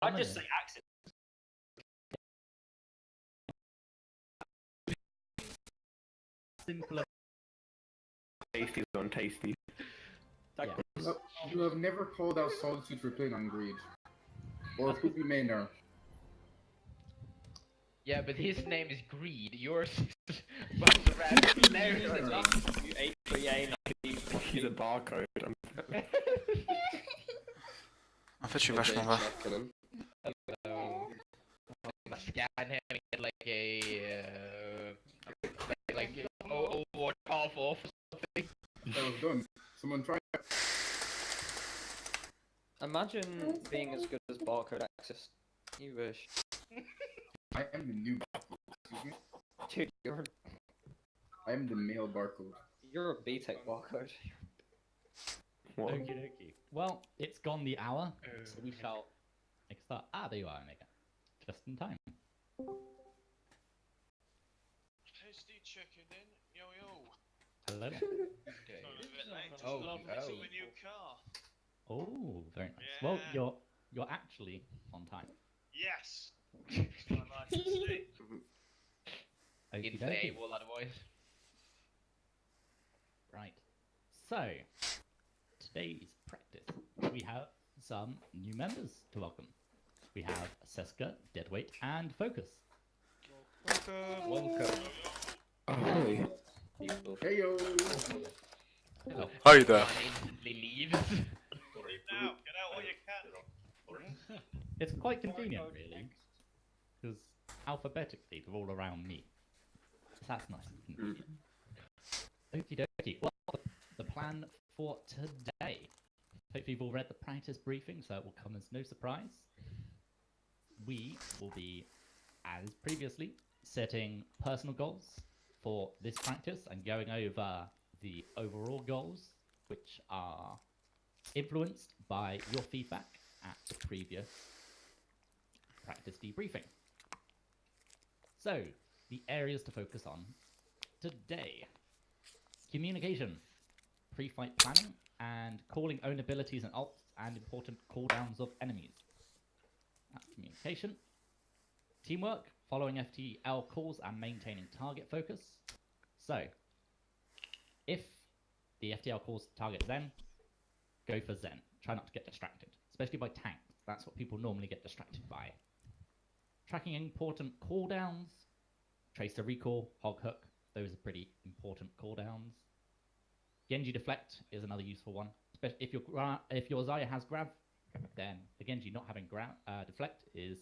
I'd just say accident. Simpler. Tasty on tasty. Yeah. You have never called out Solitude for playing on Greed. Or Poopy Manor. Yeah, but his name is Greed. Yours is a bunch of random names. You 838. He's a barcode. I bet you weszło we. Hello. Scan him and get like a like Overwatch off or something. That was done. Someone try it. Imagine being as good as barcode access. You wish. I am the new barcode. Excuse me? Dude, I am the male barcode. you're a BTEC barcode. What? Okie dokie. Well, it's gone the hour, so we shall make a start. Ah, there you are, Omega. Just in time. Tasty checking in. Yo yo. Hello. Sorry, I'm a bit late. Just Oh, lovely oh. to see my new car. Oh, very nice. Well, Yeah. you're actually on time. Yes. It's my life to see. Okie Didn't dokie. say all otherwise. Right. So, today's practice, we have some new members to welcome. We have Seska, Deadweight, and Focus. Welcome. Oh, hey. Heyo! Hello. Hi there. John instantly leaves. Leave now. Get out while you can. It's quite convenient, really, because alphabetically they're all around me. So that's nice. Okie dokie. Well, the plan for today. Hopefully you've all read the practice briefing, so it will come as no surprise. We will be, as previously, setting personal goals for this practice and going over the overall goals, which are influenced by your feedback at the previous practice debriefing. So, the areas to focus on today. Communication, pre-fight planning, and calling own abilities and ults, and important cooldowns of enemies. That's communication. Teamwork, following FTL calls and maintaining target focus. So, if the FTL calls target Zen, go for Zen. Try not to get distracted, especially by tanks. That's what people normally get distracted by. Tracking important cooldowns, Tracer Recall, Hog Hook, those are pretty important cooldowns. Genji Deflect is another useful one. If your Zarya has Grab, then the Genji not having Deflect is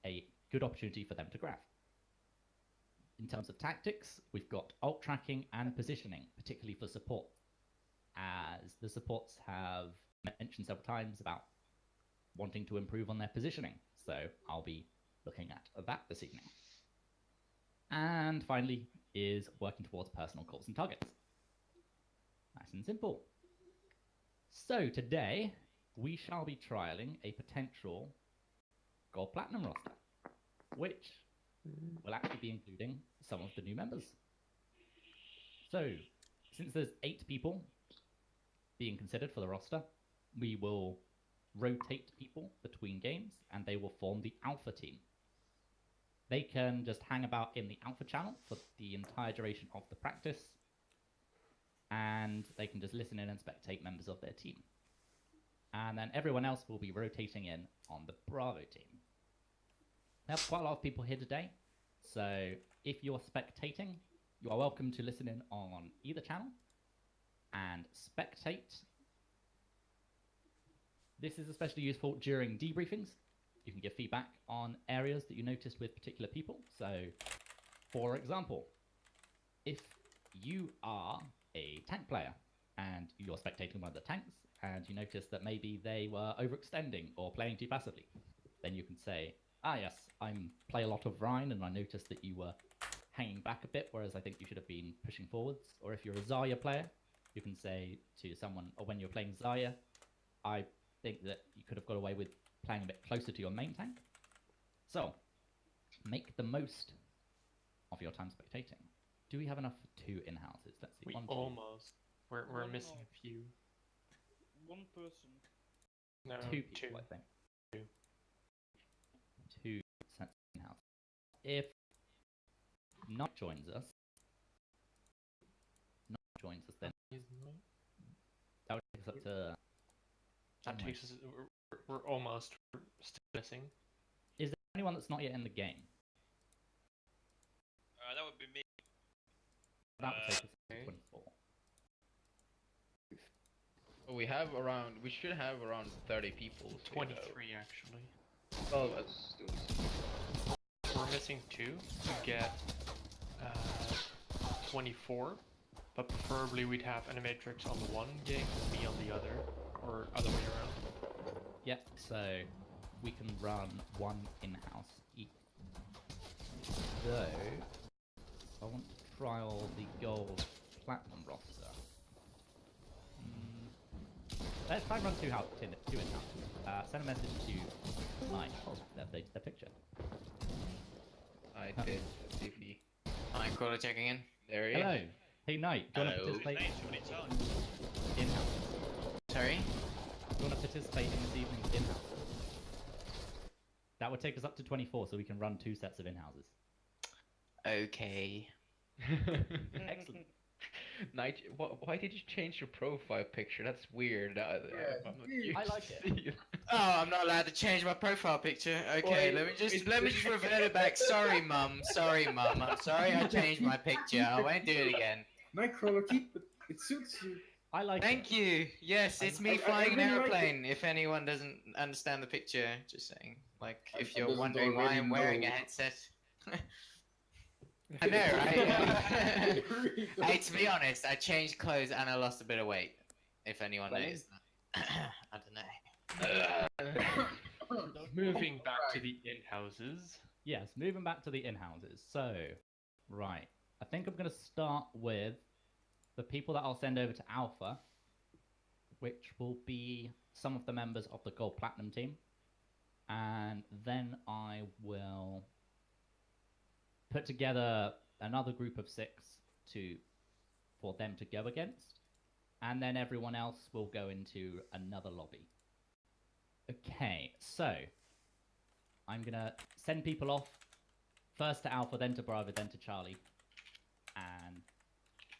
a good opportunity for them to grab. In terms of tactics, we've got ult tracking and positioning, particularly for support, as the supports have mentioned several times about wanting to improve on their positioning. So I'll be looking at that this evening. And finally is working towards personal calls and targets. Nice and simple. So today, we shall be trialing a potential Gold Platinum roster, which will actually be including some of the new members. So, since there's 8 people being considered for the roster, we will rotate people between games, and they will form the Alpha team. They can just hang about in the Alpha channel for the entire duration of the practice, and they can just listen in and spectate members of their team. And then everyone else will be rotating in on the Bravo team. We have quite a lot of people here today, so if you're spectating, you are welcome to listen in on either channel and spectate. This is especially useful during debriefings. You can give feedback on areas that you noticed with particular people. So, for example, if you are a tank player and you're spectating one of the tanks and you notice that maybe they were overextending or playing too passively, then you can say, ah yes, I play a lot of Rhine and I noticed that you were hanging back a bit, whereas I think you should have been pushing forwards. Or if you're a Zarya player, you can say to someone, or when you're playing Zarya, I think that you could have got away with playing a bit closer to your main tank. So, make the most of your time spectating. Do we have enough for 2 in-houses? Let's see. We 1, 2. almost. We're One missing more. a few. One person. No, 2 people, I think. 2. if Knight joins us, then that would take us up to. That takes us. We're almost. We're still missing. Is there anyone that's not yet in the game? That would be me. That would take us to Okay. 24. We have around. We should have around 30 people. so, 23 actually. Well, We're missing 2 to get 24, but preferably we'd have Animatrix on the one game, me on the other, or other way around. Yep, so we can run one in-house each. So, I want to trial the gold platinum roster. Let's try and run two in-house. Send a message to Mike. Oh, they updated their picture. I did. TV. I'm caller checking in. There he is. Hello. Hey, Knight. Do you want to Hello. participate Names too many times. in-house? Sorry? Do you want to participate in this evening's in-house? That would take us up to 24, so we can run 2 sets of in-houses. Okay. Excellent. Night, why did you change your profile picture? That's weird. I'm not used I like to it. see Oh, I'm not allowed to change my profile picture. Okay, Wait, let me just it's- revert it back. Sorry, mum. Sorry, mum. I'm sorry I changed my picture. I won't do it again. Nightcrawler, keep it. It suits you. I like Thank it. you. Yes, it's me I flying an really like aeroplane. If anyone doesn't understand the picture, just saying. Like, if I you're doesn't wondering why already I'm wearing a know. headset. I know, right? Hey, to be honest, I changed clothes and I lost a bit of weight. If anyone noticed that. I don't know. Moving back to the in-houses. Yes, moving back to the in-houses. So, right. I think I'm going to start with the people that I'll send over to Alpha, which will be some of the members of the Gold Platinum team. And then I will put together another group of 6 for them to go against. And then everyone else will go into another lobby. Okay, so I'm going to send people off first to Alpha, then to Bravo, then to Charlie. And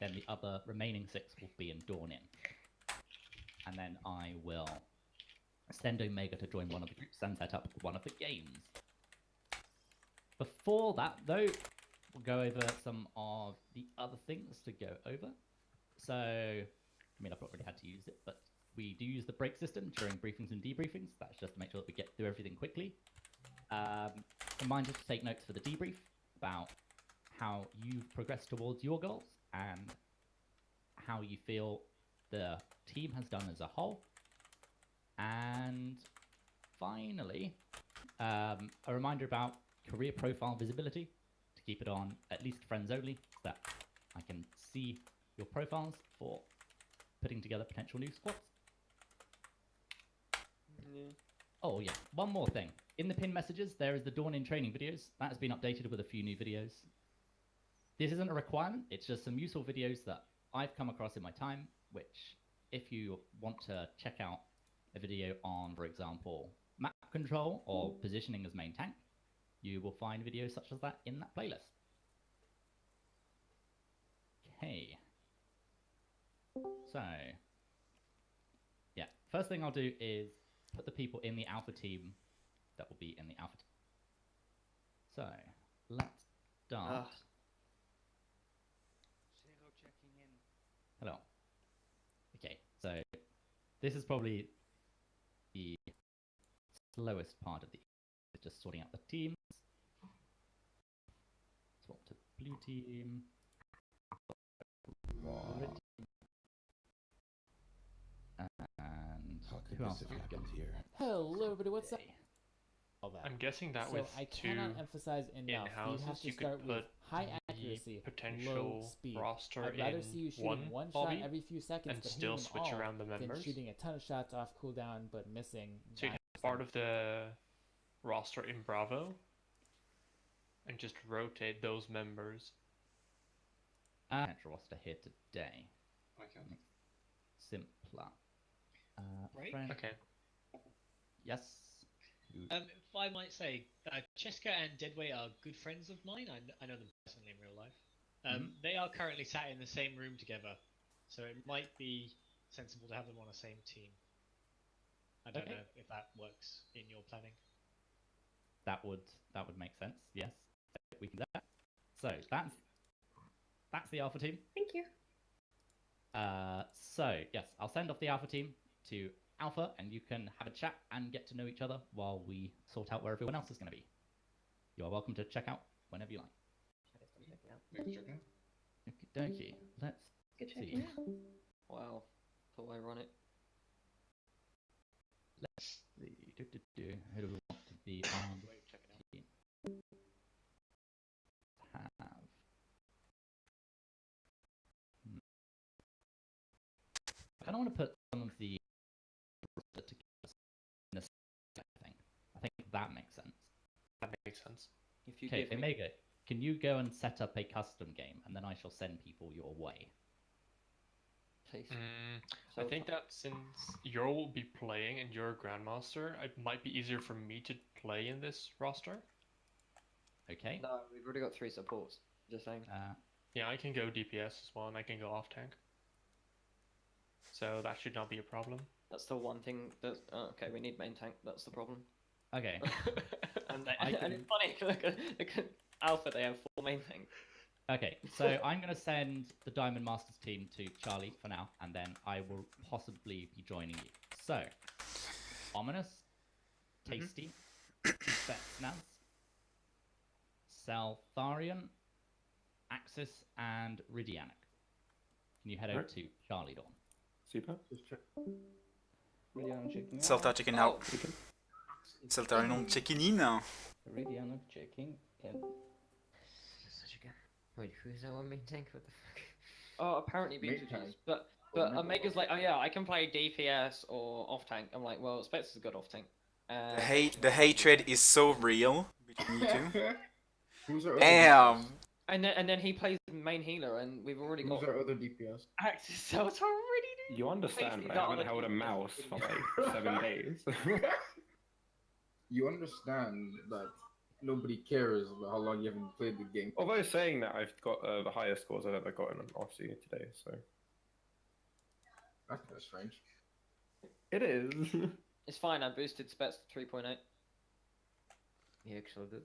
then the other remaining 6 will be in Dawn in. And then I will send Omega to join one of the groups and set up one of the games. Before that, though, we'll go over some of the other things to go over. So, I mean, I've not really had to use it, but we do use the break system during briefings and debriefings. That's just to make sure that we get through everything quickly. Reminder to take notes for the debrief about how you've progressed towards your goals and how you feel the team has done as a whole. And finally, a reminder about career profile visibility to keep it on at least friends only so that I can see your profiles for putting together potential new squads. Oh yeah, one more thing. In the pinned messages, there is the Dawn in training videos. That has been updated with a few new videos. This isn't a requirement, it's just some useful videos that I've come across in my time, which if you want to check out a video on, for example, map control or positioning as main tank, you will find videos such as that in that playlist. Okay. So, yeah, first thing I'll do is put the people in the Alpha team that will be in the Alpha team. So, let's start. Zero checking in. Hello. Okay, so this is probably the slowest part of the just sorting out the teams. Swap to blue team. Red team. And who else have we got? Hello, everybody. What's up? Okay. All that. I'm guessing that so with I 2 cannot emphasize enough. You have in-houses, to you could start with put high the accuracy, low potential speed. roster I'd rather in see you shooting one shot lobby every few seconds and but still hitting them switch all around the than members. shooting a ton of shots off cooldown but missing. So you nine have part of the roster in Bravo and just rotate those members. Roster here today. Okay. Simpler. Right? Friend. Okay. Yes. If I might say, Cheska and Deadway are good friends of mine. I know them personally in real life. They are currently sat in the same room together, so it might be sensible to have them on the same team. I don't know if that works in your planning. That would make sense. Yes, we can do that. So that's the Alpha team. Thank you. So yes, I'll send off the Alpha team to Alpha, and you can have a chat and get to know each other while we sort out where everyone else is going to be. You are welcome to check out whenever you like. Okie dokie. Let's see. Wow, how ironic. Let's see. Who do we want to be on the team? Have. I kind of want to put some of the in a thing. I think that makes sense. That makes sense. If you Okay, give me... Omega, can you go and set up a custom game, and then I shall send people your way? Please. I think that since you'll be playing and you're a Grandmaster, it might be easier for me to play in this roster. Okay. No, we've already got 3 supports. Just saying. Yeah, I can go DPS as well, and I can go off tank. So that should not be a problem. That's the one thing that... Oh, okay, we need main tank. That's the problem. Okay. And it's funny, look at Alpha, they have 4 main tanks. Okay, so I'm going to send the Diamond Masters team to Charlie for now, and then I will possibly be joining you. So, Ominous, Tasty, Spetsnaz, Saltharian, Axis, and Ridianic. Can you head over to Charlie Dawn? Super. Salta checking out. Saltarian checking in. Ridianic checking in. Wait, who's that one main tank? What the fuck? Oh, apparently B2Gs. But Omega's like, oh yeah, I can play DPS or off tank. I'm like, well, Spets is a good off tank. The hatred is so real between you two. Who's our Damn. Other and then he plays main healer, and we've already got Who's our other DPS? Axis, so it's already doing. You understand, right? I haven't held a mouse for like 7 days. You understand that nobody cares about how long you haven't played the game. Although saying that, I've got the highest scores I've ever gotten on RC today, so... That's kind of strange. It is. It's fine, I boosted Spets to 3.8. You actually did.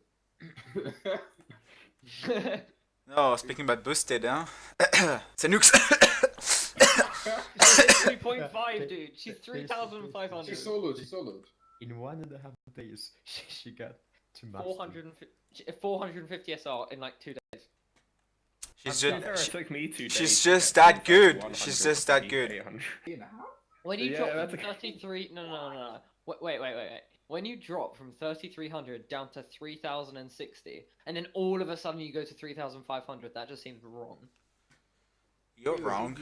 Oh, speaking about boosted, huh? C'est Nux. 3.5, dude. She's 3,500. She's soloed. In 1.5 days, she got to master. 450 SR in like 2 days. She's took me 2 days. She's just that good. She's just that good. When you drop from 33... No. Wait. When you drop from 3,300 down to 3,060, and then all of a sudden you go to 3,500, that just seems wrong. You're wrong.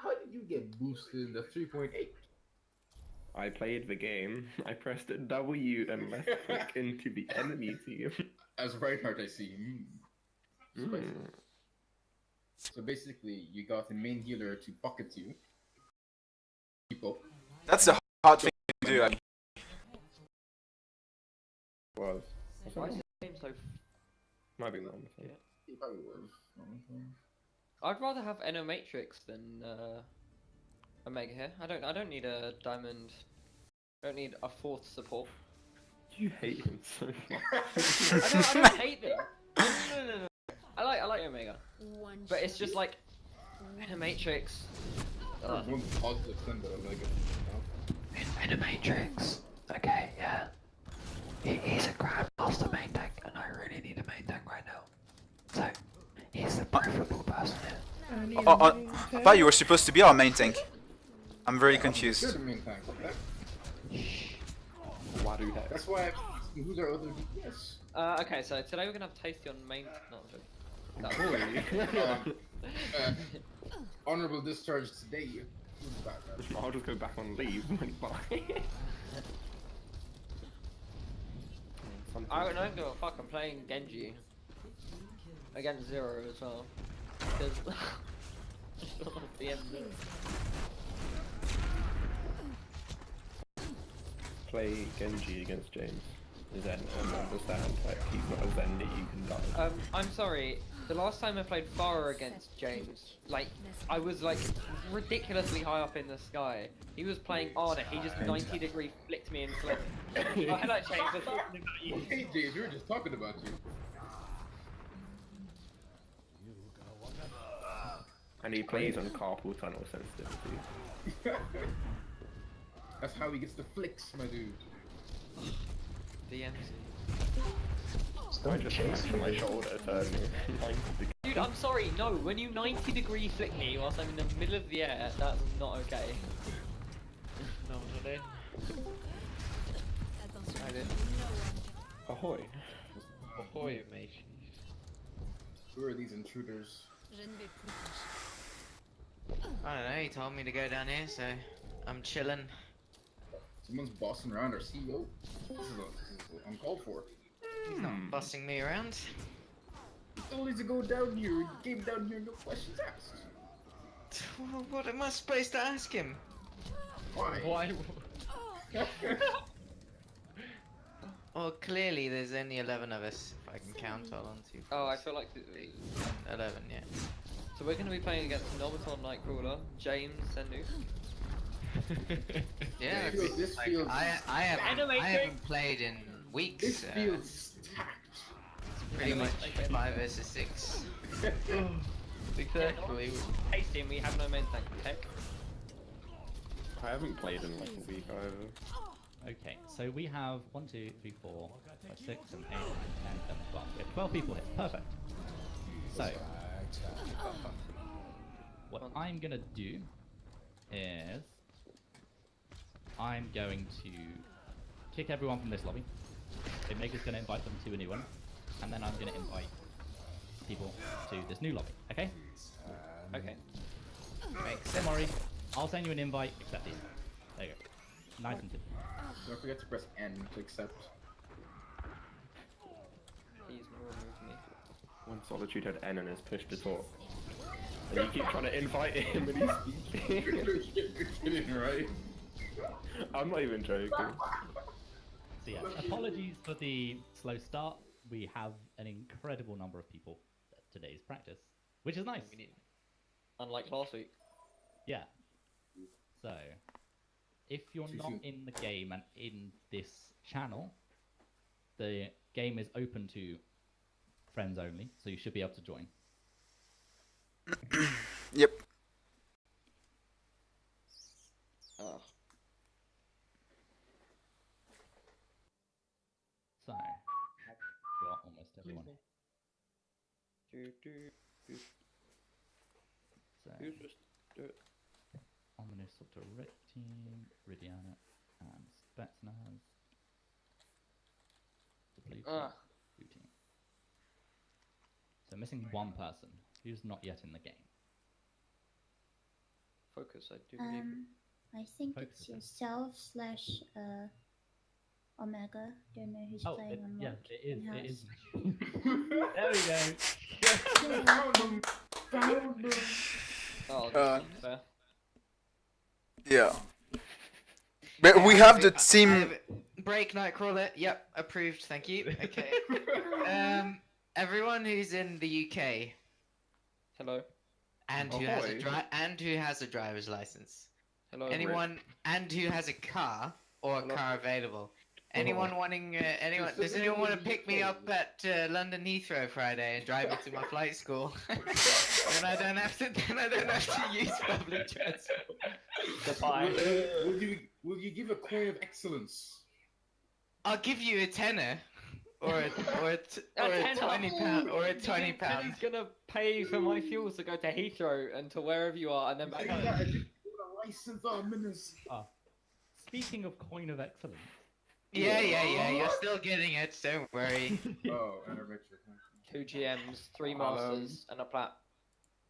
How did you get boosted to 3.8? I played the game. I pressed W and left click into the enemy team. As Reinhardt, I see. So basically, you got the main healer to bucket you. People. That's the hard thing to do. Was. Why is this game so... Might be wrong. Yeah. He probably was. I'd rather have Enomatrix than Omega here. I don't need a diamond. I don't need a 4th support. You hate him so much. I don't hate them. No. I like Omega. But it's just like Enomatrix. One positive thing that Omega. Enomatrix. Okay, yeah. He's a Grandmaster main tank, and I really need a main tank right now. So, he's the preferable person here. I thought you were supposed to be our main tank. I'm very confused. You're the main tank. Why do that? That's why. Who's our other DPS? Okay, so today we're gonna have Tasty on main. No, I'm joking. Honorable discharge today. I'll just go back on leave. Bye. I don't give a fuck, I'm playing Genji. Against Zero as well. Because... the end. play Genji against James Zen and understand that he's not a Zen that you can die. I'm sorry. The last time I played Farah against James, like, I was like ridiculously high up in the sky. He was playing Ana, he just 90-degree flicked me and flipped. Oh, hello, James, I was talking about you. Hey James, we were just talking about you. And he plays on carpal tunnel sensitivity. That's how he gets the flicks, my dude. DMs. I just smashed my shoulder, turn me. Dude, I'm sorry, no, when you 90-degree flick me whilst I'm in the middle of the air, that's not okay. No, not in. I did. Ahoy. Ahoy, mate. Who are these intruders? I don't know, he told me to go down here, so I'm chilling. Someone's bossing around our CEO. This is uncalled for. He's not bossing me around. He told you to go down here. He came down here, no questions asked. What am I supposed to ask him? Why? Why? Well, clearly there's only 11 of us, if I can count all on two. Oh, I feel like... 11, yeah. So we're going to be playing against Nobaton Nightcrawler, James, Sendu. Yeah, This feels... I haven't played in weeks. This feels stacked. Pretty much 5 versus 6. Exactly. Tasty, and we have no main tank. Heck. I haven't played in like a week either. Okay, so we have 1, 2, 3, 4, 5, 6, and 8, 9, 10, 11, 12. We have 12 people here. Perfect. So, what I'm gonna do is I'm going to kick everyone from this lobby. Maker's gonna invite them to a new one, and then I'm gonna invite people to this new lobby. Okay? Okay. Don't worry. I'll send you an invite. Accept the invite. There you go. Nice and simple. Don't forget to press N to accept. Please no remove me. When Solitude had N in his push to talk. And you keep trying to invite him and he's speaking. You're kidding, right? I'm not even joking. So yeah, apologies for the slow start. We have an incredible number of people at today's practice, which is nice. Unlike last week. Yeah. So, if you're not in the game and in this channel, the game is open to friends only, so you should be able to join. Yep. Oh. So, got almost everyone. So, Ominous Doctor Red Team, Ridiana, and Spetsnaz. The blue team. Blue team. So missing one person who's not yet in the game. Focus, I do believe. I think Focus it's yourself slash Omega. Don't know who's playing on yeah, what. it is. There we go. Found them. Oh, fair. Yeah. But we have the team. Break Nightcrawler. Yep, approved. Thank you. Okay. Everyone who's in the UK. Hello. And who has a driver's license. Hello. Anyone and who has a car or a car available. Anyone wanting? Does anyone want to pick me up at London Heathrow Friday and drive me to my flight school? Then I don't have to use public transport. Goodbye. Will you give a coin of excellence? I'll give you a tenner, or a £20 or a £20. He's gonna pay for my fuel to go to Heathrow and to wherever you are, and then back home. License on minutes. Speaking of coin of excellence. Yeah. You're still getting it. Don't worry. Oh, and a Richard. 2 GMs, 3 masters, and a plat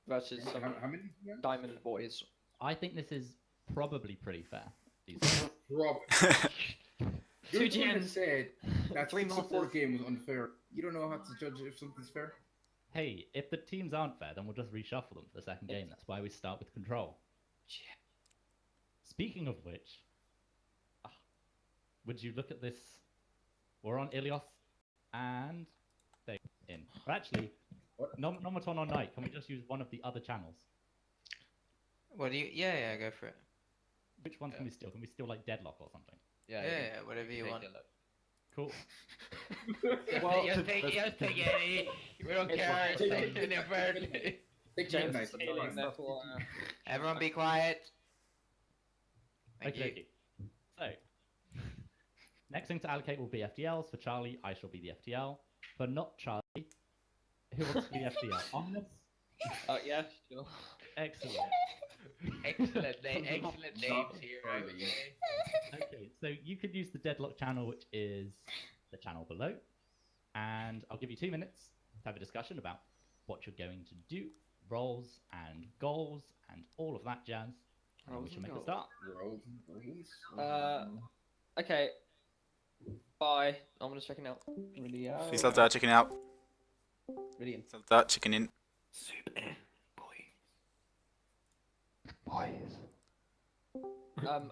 versus some How many GMs? diamond boys. I think this is probably pretty fair. Rob. 2 Your GMs said that 3 support masters. game was unfair. You don't know how to judge if something's fair. Hey, if the teams aren't fair, then we'll just reshuffle them for the second game. That's why we start with control. Speaking of which, would you look at this? We're on Ilios and they in. Or actually, Nomaton on Night. Can we just use one of the other channels? What do you? Yeah, go for it. Which ones can we steal? Can we steal like Deadlock or something? Yeah, whatever you want. Cool. Well, you'll take it. We don't care. Everyone be quiet. Thank you. Okay. So, next thing to allocate will be FTLs. For Charlie, I shall be the FTL. For not Charlie, who wants to be the FTL? Omnis? Yeah, sure. Excellent. Excellent names here. Okay, so you could use the Deadlock channel, which is the channel below. And I'll give you 2 minutes to have a discussion about what you're going to do, roles and goals, and all of that jazz. And we shall make a start. Okay. Bye. I'm gonna checking out. Please start checking out. Brilliant. Start checking in. Super in, Boys.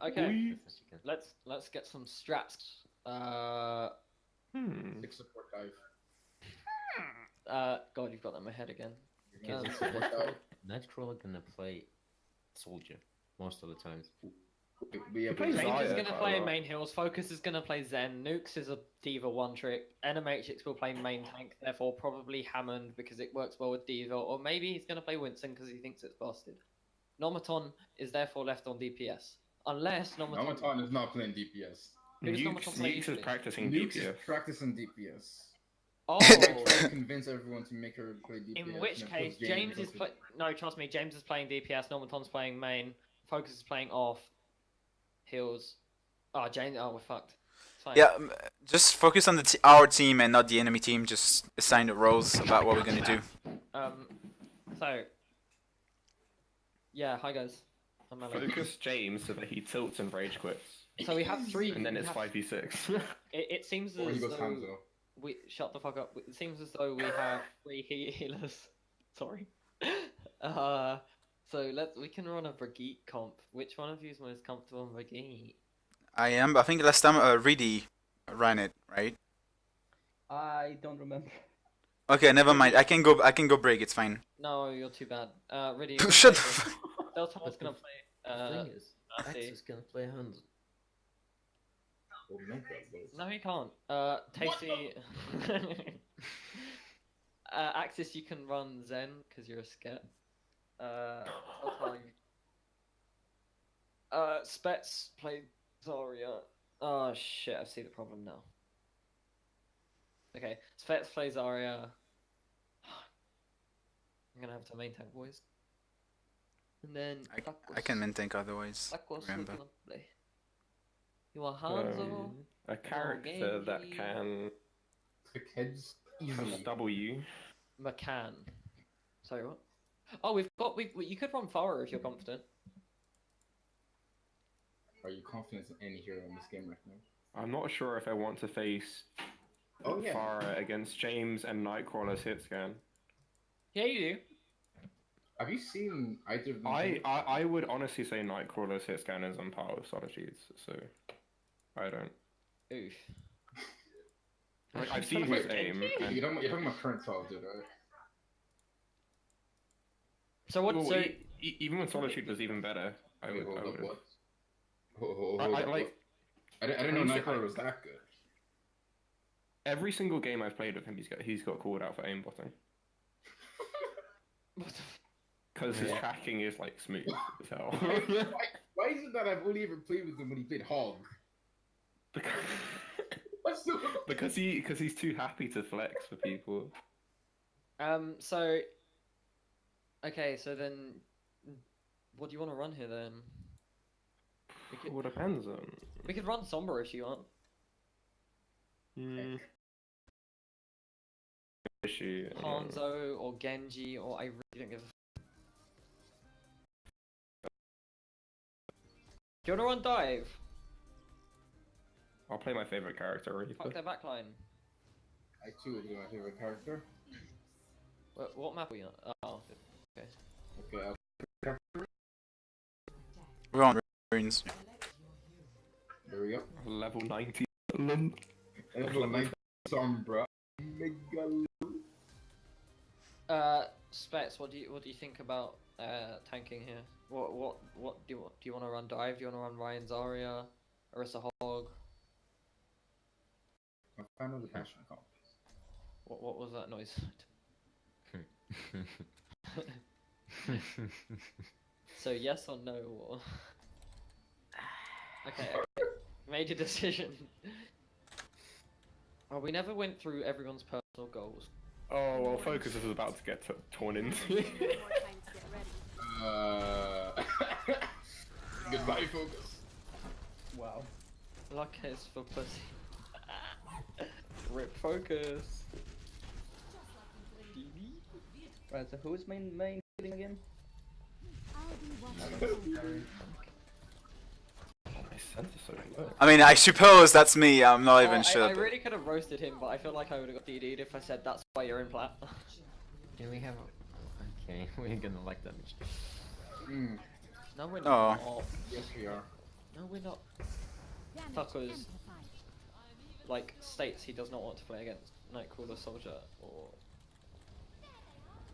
Okay. Let's get some strats. 6 support dive. God, you've got that in my head again. Nightcrawler gonna play soldier most of the times. James is gonna play main heals. Focus is gonna play Zen. Nukes is a D.Va one trick. Animatrix will play main tank. Therefore, probably Hammond because it works well with D.Va. Or maybe he's gonna play Winston because he thinks it's busted. Nomaton is therefore left on DPS. Unless Nomaton is not playing DPS. Nukes is practicing Nukes DPS. is practicing DPS. Oh, I'm trying to convince everyone to make her play DPS. in which case, James is no, trust me, James is playing DPS. Nomaton's playing main. Focus is playing off. Heals. Oh, James. Oh, we're fucked. Fine. Yeah, just focus on our team and not the enemy team. Just assign the roles about what we're gonna do. So. Yeah, hi guys. I'm Alex. Focus James so that he tilts and rage quits. So we have 3. And then it's 5v6. It seems as though we shut the fuck up. It seems as though we have 3 healers. Sorry. So we can run a Brigitte comp. Which one of you is most comfortable in Brigitte? I am, but I think last time Reedy ran it, right? I don't remember. Okay, never mind. I can go break. It's fine. No, you're too bad. Reedy. Shut the fuck. Delta's gonna play. The thing is, Axe is gonna play Hands. No, he can't. Tasty. Axis, you can run Zen because you're a sket. Spets play Zarya. Oh shit, I see the problem now. Okay, Spets plays Zarya. I'm gonna have to main tank, boys. And then I can main tank otherwise. Remember. You want Hanzo? A character that can pick heads easily. W. McCann. Sorry, what? Oh, you could run Farah if you're confident. Are you confident in any hero in this game right now? I'm not sure if I want to face Farah against James and Nightcrawler's hit scan. Yeah, you do. Have you seen either of them? I would honestly say Nightcrawler's hit scan is on par with Solitude's, so I don't. Oof. Like, I've seen his aim. And... You're talking about current Solitude, right? So what? Well, so even when Solitude was even better, I would. I didn't know Nightcrawler was that good. Every single game I've played with him, he's got called out for aimbotting. Because his tracking is like smooth as hell. Why is it that I've only ever played with him when he played Hog? Because he's too happy to flex for people. So. Okay, so then, what do you want to run here then? Well, depends on. We could run Sombra if you want. Issue. Hanzo or Genji or I really don't give a. Do you want to run Dive? I'll play my favorite character, really. Fuck their backline. I too would do my favorite character. What map are you on? Oh, okay. We're on runes. There we go. Level 90. Level 90 Sombra. Specs, what do you think about tanking here? What do you want to run dive? Do you want to run Ryan Zarya, Orisa Hog? I found out the passion comp. What was that noise? So yes or no? Or... okay, made a decision. Oh, we never went through everyone's personal goals. Oh well, Focus is about to get torn into. Goodbye, Focus. Wow. Luck is for pussy. Rip Focus. Right, so who's main thing again? I mean, I suppose that's me. I'm not even sure. I really could have roasted him, but I feel like I would have got DD'd if I said that's why you're in plat. Do we have? Okay, we're gonna like that. No, we're Oh. not. Yes, we are. No, we're not. Tucker's like states he does not want to play against Nightcrawler Soldier or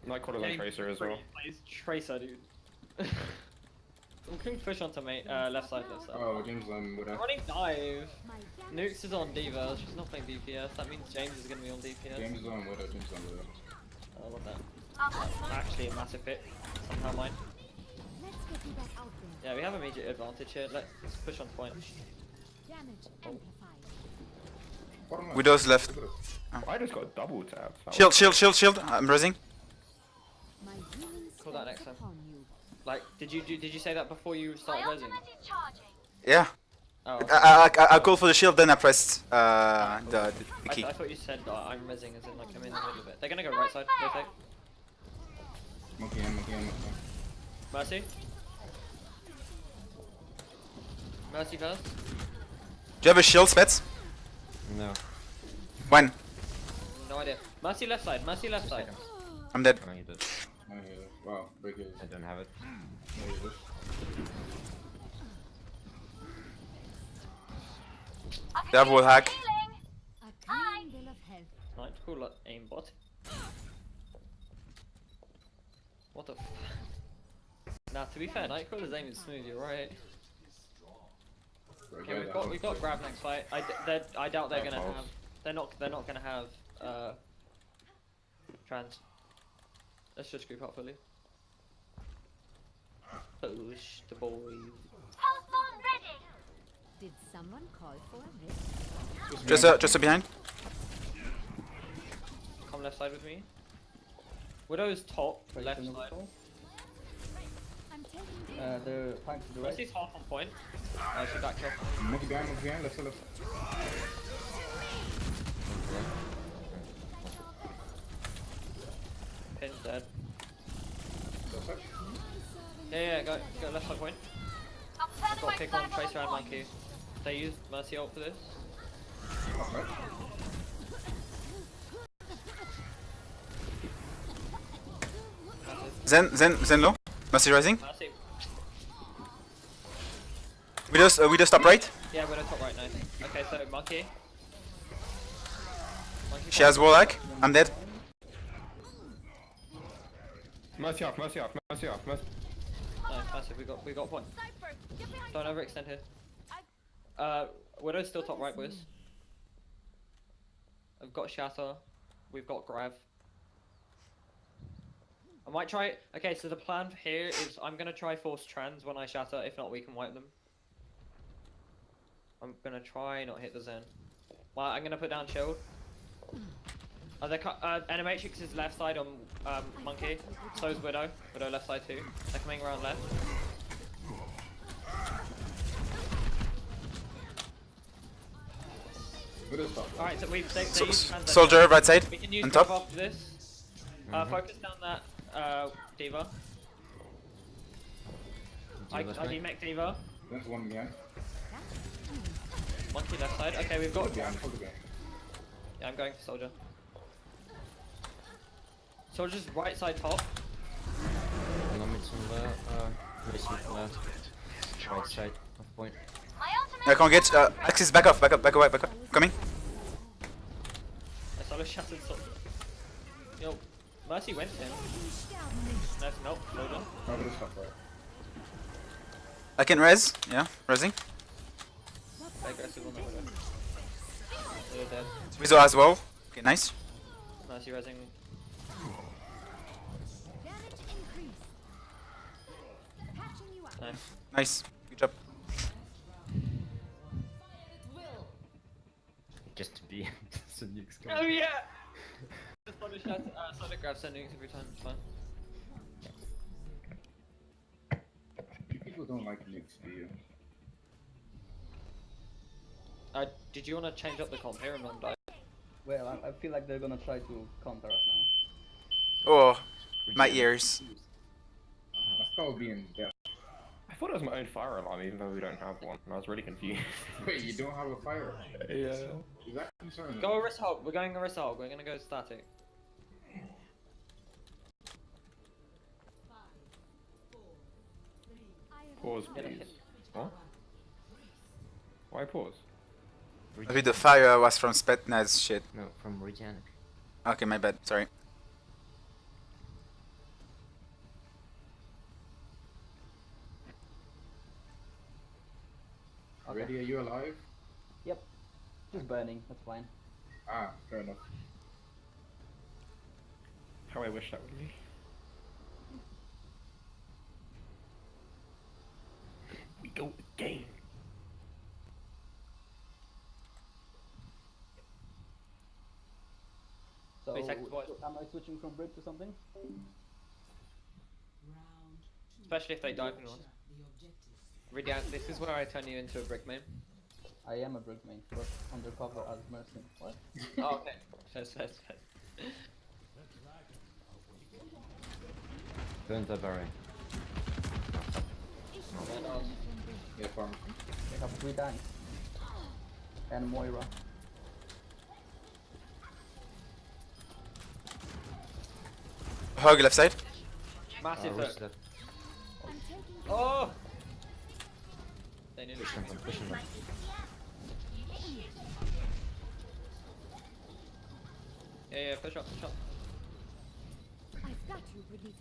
Nightcrawler and Tracer as well. Plays Tracer, dude. I'm going to push onto mate. Left side. Oh, James with a... Running dive. Nukes is on Diva. She's not playing DPS. That means James is going to be on DPS. James is on Widow. James is on Widow. I love that. Actually, a massive hit. Somehow mine. Yeah, we have immediate advantage here. Let's push on point. Widow's left. I just got double tapped. Shield. I'm raising. Call that next time. Like, did you say that before you started raising? Yeah. Oh. I called for the shield, then I pressed the key. I thought you said I'm rezzing as in like I'm in the middle of it. They're gonna go right side, rotate. Monkey. Mercy. Mercy first. Do you have a shield, Spets? No. When? No idea. Mercy left side. I'm dead. Oh, you did. Wow, break it. I don't have it. Double hack. Nightcrawler aimbot. What the f... Nah, to be fair, Nightcrawler's aim is smooth, you're right. Okay, we've got grab next fight. I doubt they're gonna have... They're not gonna have, trans. Let's just group up fully. Push the boys. Did someone call for a lift? Just behind. Come left side with me. Widow's top, left side. The flank to the right. Mercy's half on point. She backed off. Monkey behind, left. Pin's dead. Yeah, go left side point. I've got kick on Tracer and Monkey. They used Mercy ult for this. Zen low. Mercy rising. Mercy. We just stop right. Yeah, we're on top right now. Okay, so Monkey. She has warlock. I'm dead. Mercy off. Nice, massive. We got point. Don't overextend here. Widow's still top right, boys. I've got Shatter. We've got Grav. I might try. Okay, so the plan here is I'm gonna try force trans when I shatter. If not, we can wipe them. I'm gonna try not hit the Zen. Well, I'm gonna put down shield. Animatrix is left side on Monkey. So is Widow. Widow left side too. They're coming around left. Alright, so we've they use trans. Soldier right side. We can use On top. Grav after this. Focus down that Diva. I demech Diva. There's one behind. Monkey left side. Okay, we've got. Yeah, I'm going for Soldier. Soldier's right side top. Racing left. Right side of point. My ultimate I can't get. Axis, back off, back up, back away, back up. Coming. I saw a shattered sword. Yo, Mercy went in. Nice, nope, hold on. Oh, but it's not right. I can res. Yeah, resing. Aggressive on the window. They're dead. Rizzo as well. Okay, nice. Mercy resing. Nice. Nice. Good job. Just to be the nukes Oh yeah! Just want to shout, Sonic grab send nukes every time, it's fine. People don't like nukes, do you? Did you want to change up the comp here and on die? Well, I feel like they're gonna try to counter us now. Oh, my ears. That's probably being deaf. I thought it was my own fire alarm, even though we don't have one. And I was really confused. Wait, you don't have a fire? Yeah. Is that concerning? Go Arista Hulk, we're going Arista Hulk, we're gonna go static. Pause, please. What? Why pause? Maybe the fire was from Spetnaz shit. No, from Regenic. Okay, my bad. Sorry. Ready? Are you alive? Yep. Just burning, that's fine. Ah, fair enough. How I wish that would be. We go again. So, Wait, second, what? am I switching from brick to something? Especially if they dive in one. Ridian, this is where I turn you into a brick main. I am a brick main, but undercover as Mercy. What? Oh, okay. Fair. Burn the barrier. Yeah, farm. They have 3 tanks. And Moira. Hug left side. Massive Roast hook. that. Oh! They nearly Push them, push them. Yeah, push up. I've got you, Brigitte.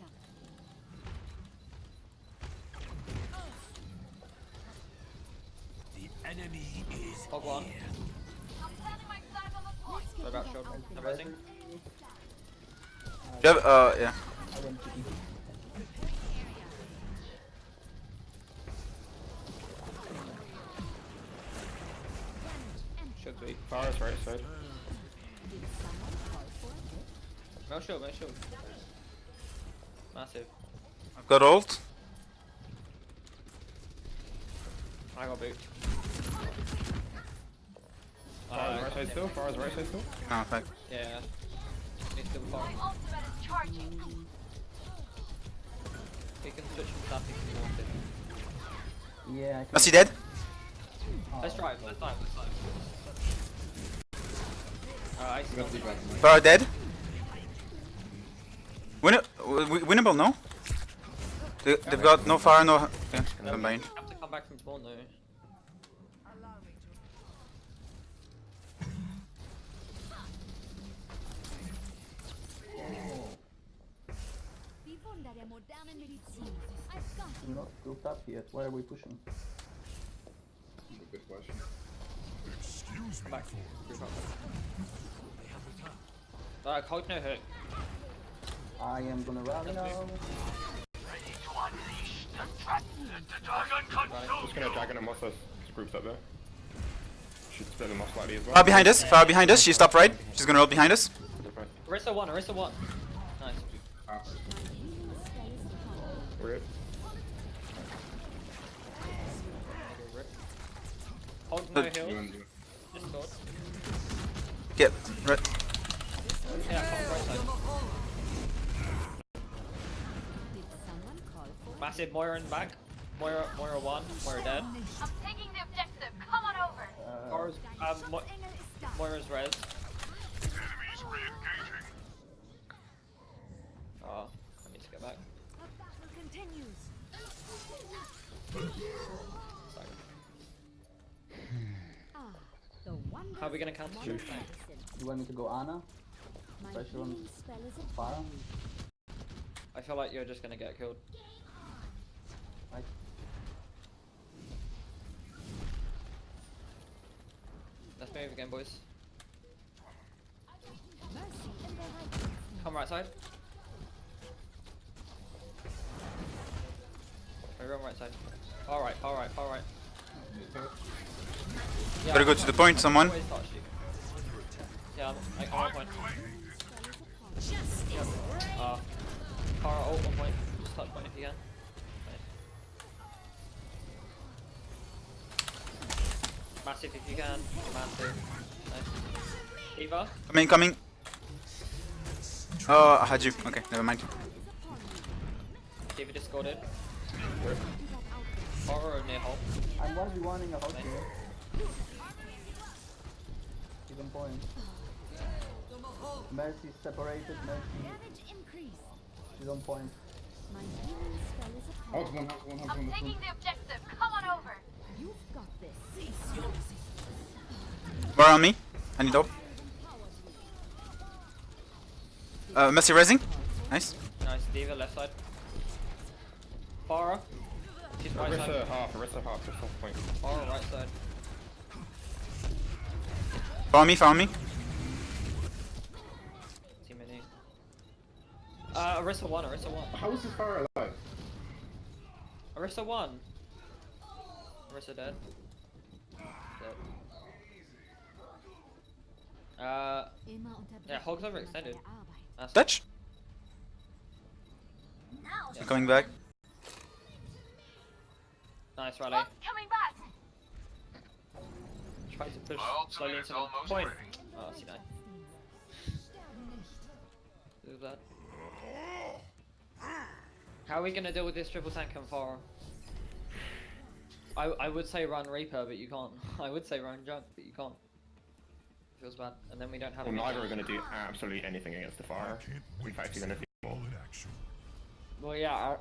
The enemy is Hog one. here. What about shoulder? Everything? You have, yeah. I went to Should be. Fire's right side. No shield. Massive. I've got ult. I got boot. Fire's right side still. Fire's right side still. No, fuck. Yeah. He's still far. He can switch from static if he wanted. Yeah, Is he dead? Let's try. Alright, Fire dead. Winnable, no? They've got no fire, no. Yeah, combined. have to come back from spawn though. we're not grouped up yet. Why are we pushing? Good question. Come back. Alright, hold no hook. I am gonna rally now. Just gonna dragon and Moss groups up there. Should split them off slightly as well. Far behind us. She stopped right. She's gonna roll behind us. Arista 1. Nice. Rip. Hold no heal. Discord. Get right. Yeah, hold right side. Massive Moira in the back. Moira 1. Moira dead. I'm taking the objective. Come on over. Moira's, Moira's res. Oh, I need to get back. Continues. Sorry. are we gonna counter? You want me to go Ana? Special on fire? I feel like you're just gonna get killed. Right. Let's move again, boys. Come right side. Everyone right side. Alright, alright, alright. Yeah, Gotta go to the point, someone. Yeah, I'm on point. Yep. Kara ult on point. Just touch point if you can. Nice. Massive if you can. Massive. Nice. Eva. Coming. Oh, I had you. Okay, never mind. Eva discorded. Horror near hole. I'm 1v1ing a house here. He's on point. Mercy separated, Mercy. She's on point. House one. I'm taking the objective. Come on over. You've got this. More on me. I need help. Messi resing. Nice. Nice. Diva left side. Farah. She's right side. Arissa half, just off point. Farah right side. Follow me. Too many. Arissa 1. How is this fire alive? Arissa 1. Arissa dead. Yeah, Hog's overextended. Touch. Yeah. Coming back. Nice rally. Coming back. Try to push slowly into the point. Oh, see that. Do that. How are we gonna deal with this triple tank and Farah? I would say run Reaper, but you can't. I would say run Junk, but you can't. Feels bad. And then we don't have. Well, neither are going to do absolutely anything against the fire. In fact, you're going to do more. Well, yeah.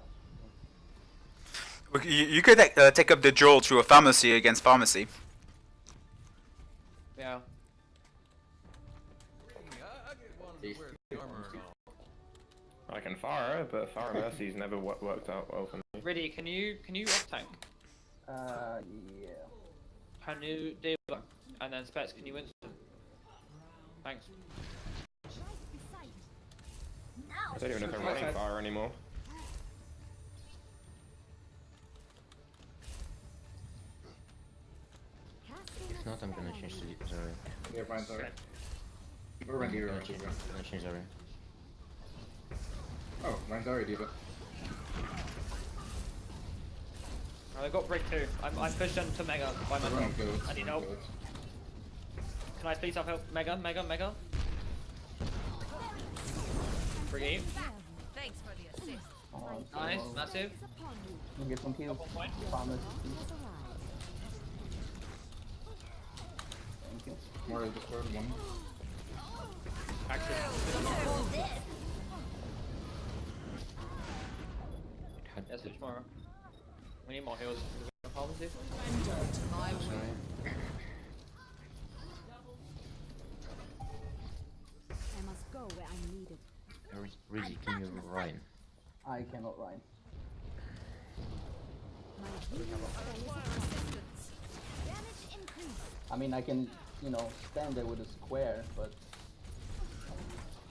You could take up the Joel through a pharmacy against pharmacy. Yeah. I can fire, but fire Mercy's never worked out well for me. Riddy, can you off tank? Yeah. Can you deal with and then Spets, can you Winston? Thanks. I don't even know if I'm running fire anymore. If not, I'm gonna change to Zarya. Yeah, fine, sorry. Or Randy, I'm gonna change Zarya. Oh, mine's already, but. I got break 2. I'm pushed into Mega by myself. I need help. Can I please have help? Mega. Brigade. Thanks for the assist. Nice, massive. You get some kills. Farmers. Thank you. More of the third one. Yes, it's more. We need more heals. Pharmacy. I must go where I'm needed. Really, can you Ryan? I cannot rhyme. I mean, I can, stand there with a square, but...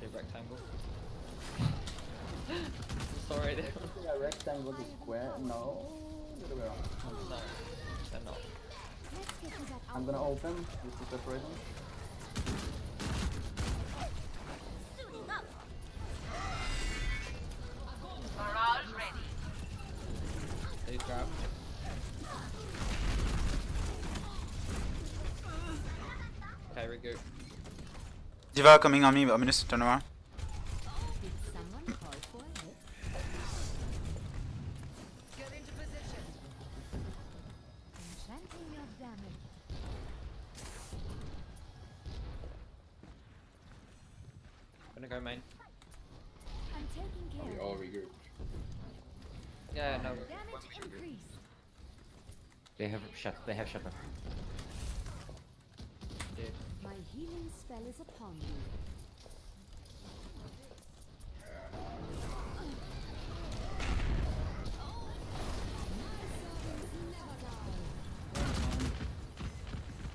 A rectangle. Sorry. A rectangle with a square? No. The other way around. No, they're not. I'm gonna open. This is separating. Barrage ready. They grab. Okay, we're good. Diva coming on me, but I'm gonna turn around. Did someone call for it? Get into position. Enchanting your damage. I'm gonna go main. I'm taking care. We all regroup. Yeah, no. Damage increase. They have shut. Dude. My healing spell is upon you.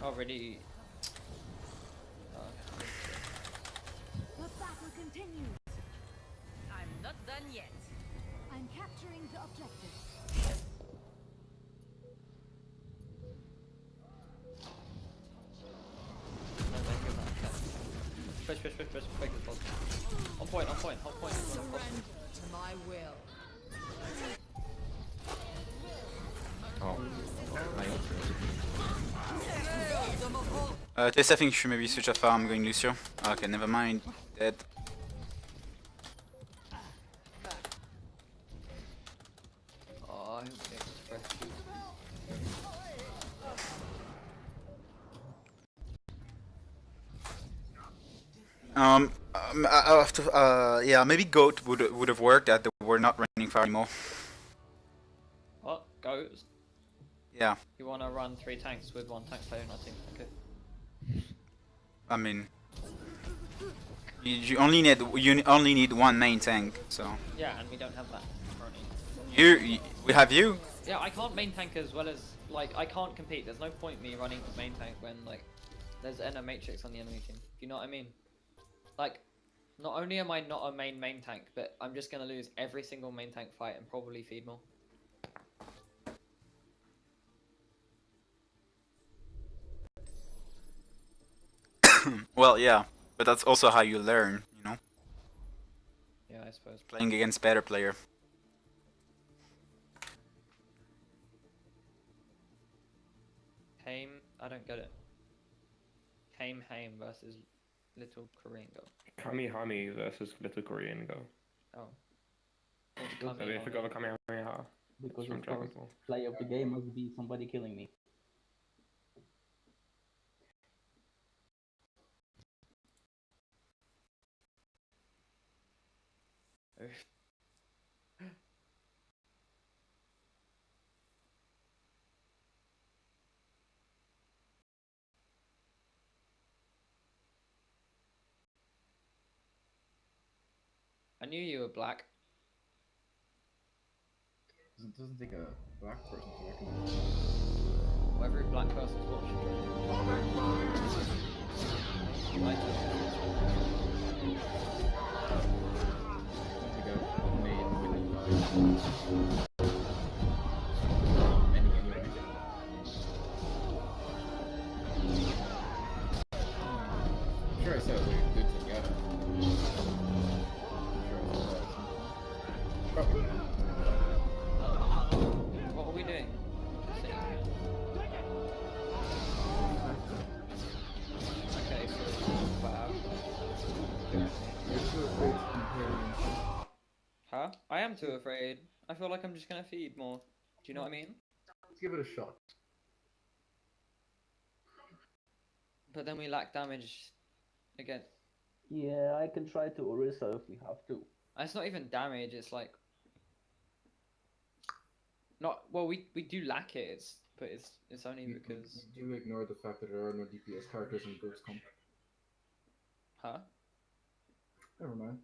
Already. The battle continues. I'm not done yet. I'm capturing the objective. Push, quick as possible. On point. Surrender to my will. Tess, I think you should maybe switch off farm. I'm going Lucio. Okay, never mind. Dead. Oh, I hope they express you. Yeah, maybe Goat would have worked. That we're not running far anymore. What? Goes? Yeah. You wanna run 3 tanks with 1 tank player in our team? Okay. I mean, you only need 1 main tank. So. Yeah, and we don't have that currently. We have you. Yeah, I can't main tank as well as like I can't compete. There's no point me running main tank when like there's a matrix on the enemy team. Do you know what I mean? Like, not only am I not a main tank, but I'm just gonna lose every single main tank fight and probably feed more. Well, yeah, but that's also how you learn, you know. Yeah, I suppose. Playing against better player. Haim, I don't get it. Haim versus Little Korean girl. Kami versus Little Korean girl. Oh. So they forgot the Kamehameha. Because from of course, Dragon Ball. play of the game must be somebody killing me. I knew you were black. It doesn't take a black person to recognize. Well, every black person's watching. Right. Sure, I said we good together. What are we doing? Okay, so wow. Huh? I am too afraid. I feel like I'm just gonna feed more. Do you know what I mean? Let's give it a shot. But then we lack damage again. Yeah, I can try to Orisa if we have to. It's not even damage, it's like not well we do lack it, but it's only because You do ignore the fact that there are no DPS characters in Ghost Comp. Huh? Never mind.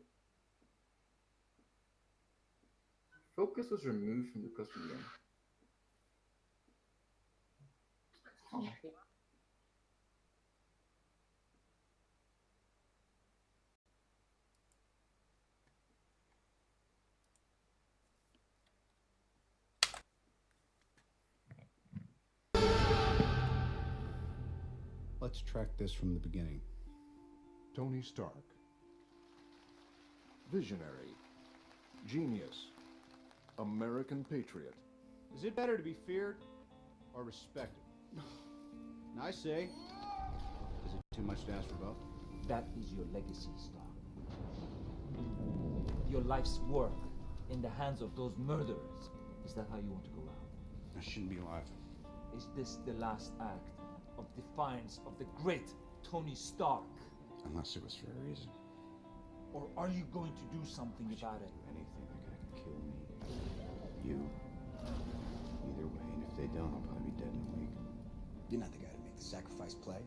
Focus was removed from the custom game. Let's track this from the beginning. Tony Stark. Visionary. Genius. American patriot. Is it better to be feared or respected? And I say, is it too much to ask for both? That is your legacy, Stark. Your life's work in the hands of those murderers. Is that how you want to go out? I shouldn't be alive. Is this the last act of defiance of the great Tony Stark? Unless it was for a reason. Or are you going to do something about it? Anything, they're gonna kill me. You. Either way, and if they don't, I'll probably be dead in a week. You're not the guy to make the sacrifice play.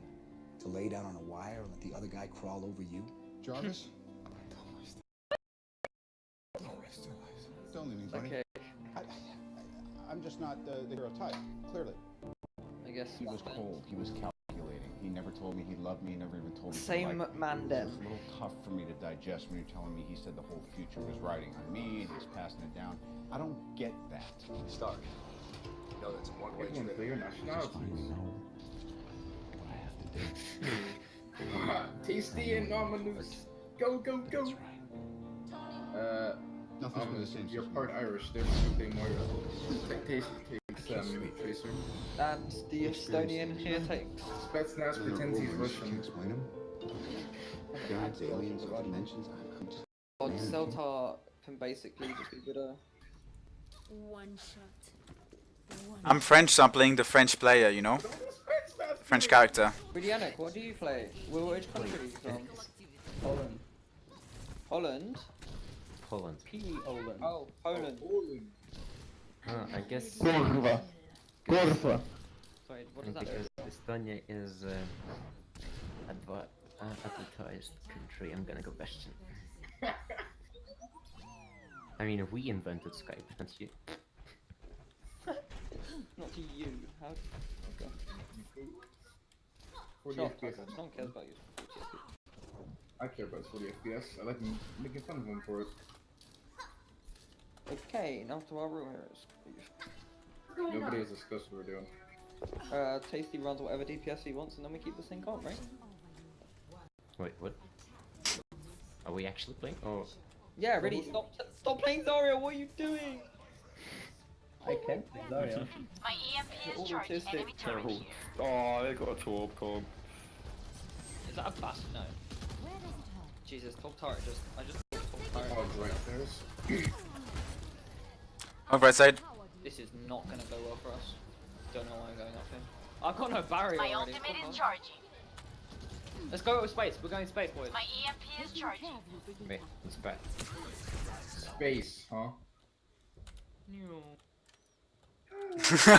to lay down on a wire and let the other guy crawl over you? Jarvis? Don't leave me, buddy. Okay. I'm just not the hero type, clearly. I guess He was cold. He was calculating. He never told me he loved me. He never even told me. Same Mandem. It's a little tough for me to digest when you're telling me he said the whole future was riding on me and he's passing it down. I don't get that. Stark. You know that's a one-way Everyone trip. clear nationalities. What I have to do. Tasty and nominous. Go, go, go. That's right. Nothing's really the same. You're part Irish, there's something more. Tasty takes Tracer. And the Estonian here takes. Spetsnaz pretends he's Russian. Explain him. Gods, aliens, other dimensions. I'm just. Odd Celtar can basically just be good at. One shot. I'm French, so I'm playing the French player, you know? French character. Briannick, what do you play? Which country are you from? Poland. Holland? Poland. Poland. Oh, Poland. I guess. Sorry, what does that mean? Because Estonia is advertised country, I'm gonna go Western. I mean, we invented Skype, not you. Not to you. How? Okay. 40 Sure, FPS. no one cares about you. I care about 40 FPS. I like making fun of him for it. Okay, now to our real heroes. Nobody has discussed what we're doing. Tasty runs whatever DPS he wants, and then we keep this thing calm, right? Wait, what? Are we actually playing? Oh. Yeah, ready. Stop playing Zarya. What are you doing? I can't play Zarya. My EMP You're is charged. autistic. Enemy turret here. Oh, they got a Torb Corb. Is that a bust? No. Jesus, top turret just. I just. Top turret. Oh, right, there's. On right side. This is not gonna go well for us. Don't know why I'm going up here. I've got no barrier My already. ultimate is charging. Let's go with space. We're going space, boys. My EMP is charging. Wait, it's bad. Space, huh?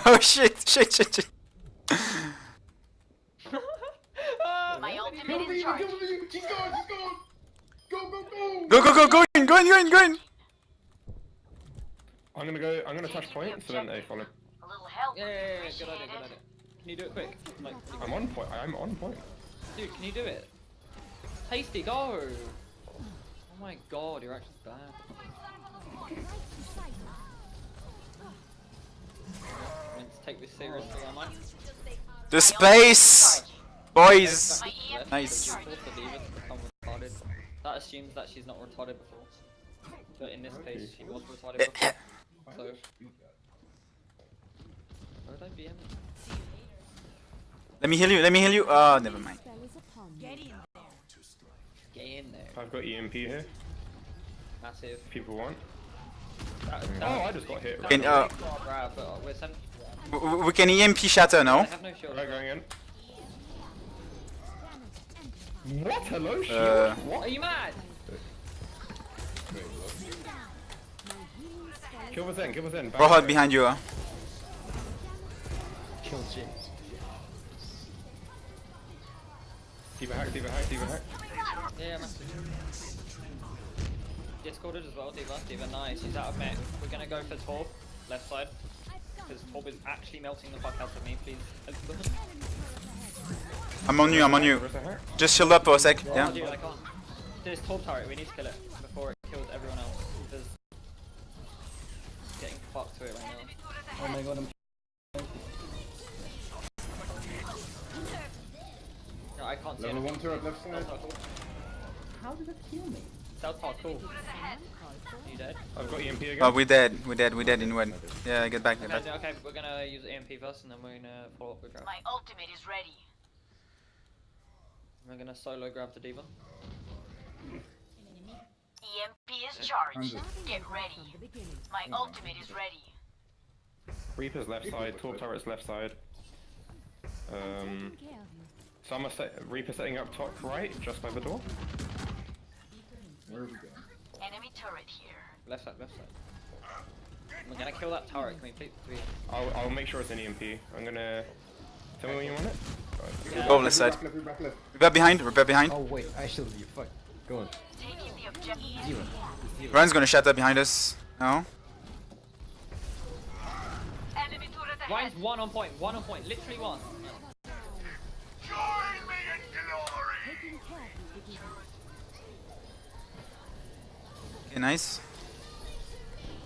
Oh shit. My ultimate is charging. She's gone, she's gone! Go, go, go! Go in. I'm gonna touch point, so then they follow. A little help. Yeah, good idea. Can you do it quick? Like, I'm on point, I'm on point. dude, can you do it? Tasty, go! Oh my god, you're actually bad. I meant to take this seriously, am I? The space! Boys! Nice. That assumes that she's not retarded before. But in this case, she was retarded before. So... Where would I be aiming? Let me heal you. Oh, never mind. Get in there. I've got EMP here. Massive. If people want. That I just got hit. Can, we're sent. we can EMP shatter now. I have no shield. Right, going in. What? Hello, shield? What? Are you mad? Kill was in. Rohan behind you. Kill James. D.Va hack. Yeah, massive. Discorded as well, D.Va, nice. She's out of mech. We're gonna go for Torb, left side. Because Torb is actually melting the fuck out of me, please. I'm on you. Just shield up for a sec. Oh, Yeah. dude, I can't. This Torb turret, we need to kill it before it kills everyone else. Because it's getting fucked to it right now. Oh my god, I'm. No, I can't see Level it. 1 turret left side. How did it kill me? South Park, cool. You dead? I've got EMP again. Oh, we're dead in one. Yeah, get back. Okay, we're gonna use EMP first and then we're gonna follow up with grab. My ultimate is ready. We're gonna solo grab the D.Va. EMP is charged. Get ready. My ultimate is ready. Reaper's left side, Torb turret's left side. So I'm Reaper setting up top right, just by the door. Where are we going? Enemy turret here. Left side. We're gonna kill that turret, can we please? I'll make sure it's an EMP. I'm gonna... Tell me when you want it. Right. Go left side. Back left. Repair behind, repair behind. Oh wait, I shielded you. Fuck. Go on. Taking the objective. Zero. Ryan's gonna shatter behind us. No. Enemy turret ahead. Ryan's one on point, literally one. Join me in glory! Okay, nice.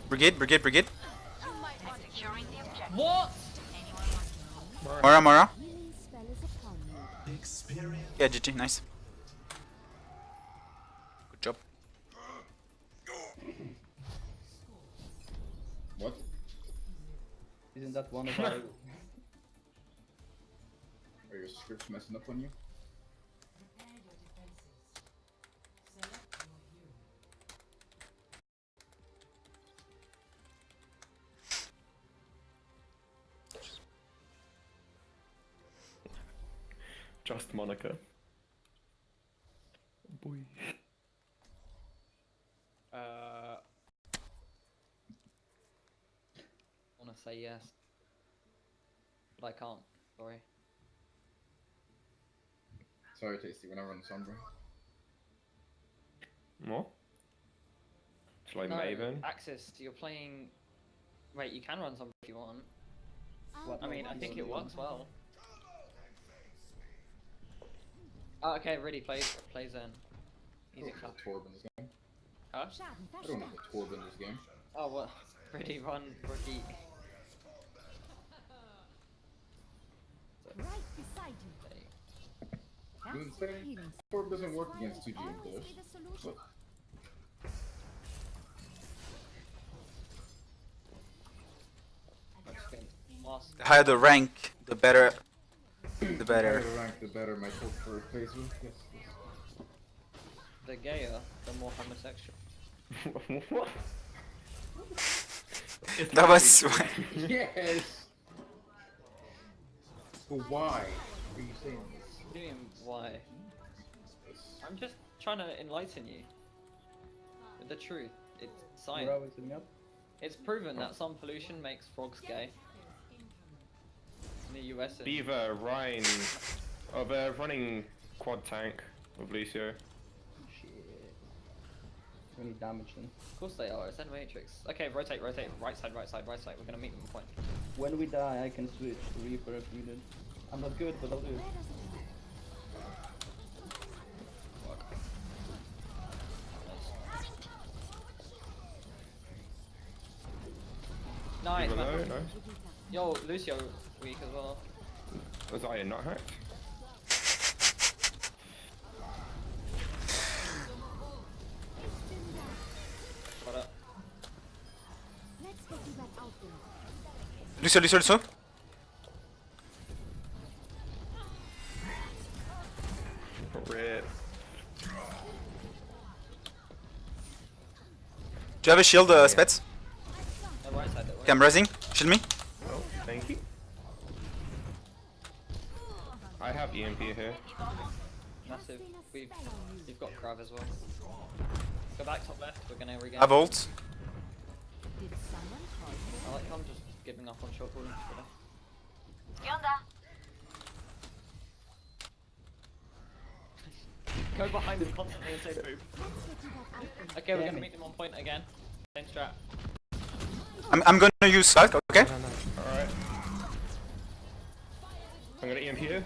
Brigade. Securing the objective. What? Mora. Yeah, GG, nice. Good job. What? Isn't that one of our... Are your scripts messing up on you? Just Monica. Boy. I wanna say yes, but I can't. Sorry. Sorry, Tasty, when I run Sombra. What? Shall I Maven? Axis, you're playing. Wait, you can run some if you want. What? I mean, I think it works well. Oh, okay, really play Zen. Easy clap. Torb in this game. Huh? I don't have a Torb in this game. Oh, what? Really run Rookie. Right beside you. Doesn't say Torb doesn't work against 2G players. But The higher the rank, the better. The the better. higher the rank, the better my preferred plays with. Yes, yes. The gayer, the more homosexual. What? That was. Yes! But why are you saying this? What do you mean, why? I'm just trying to enlighten you. With the truth. It's science. You're always hitting me up. It's proven that some pollution makes frogs gay. In the US. Beaver, Ryan. Oh, they're running quad tank with Lucio. Shit. We need damage then. Of course they are, it's End Matrix. Okay, rotate, right side. We're gonna meet them at point. When we die, I can switch to Reaper if needed. I'm not good, but I'll do it. Nice, Beaver man. low, nice. Yo, Lucio weak as well. Was I not hacked? Got it. Let's get you back out there. Lucio. Rip. Do you have a shield, Spets? On the right side, Okay, I'm rising. Shield me. Oh, thank you. I have EMP here. Massive. You've got Krav as well. Go back top left, we're gonna regain. I have ult. I like how I'm just giving up on short calling. Go behind him constantly and say boop. Okay, we're gonna meet them on point again. Same strat. I'm gonna use Sulk, okay? Alright. I'm gonna EMP here.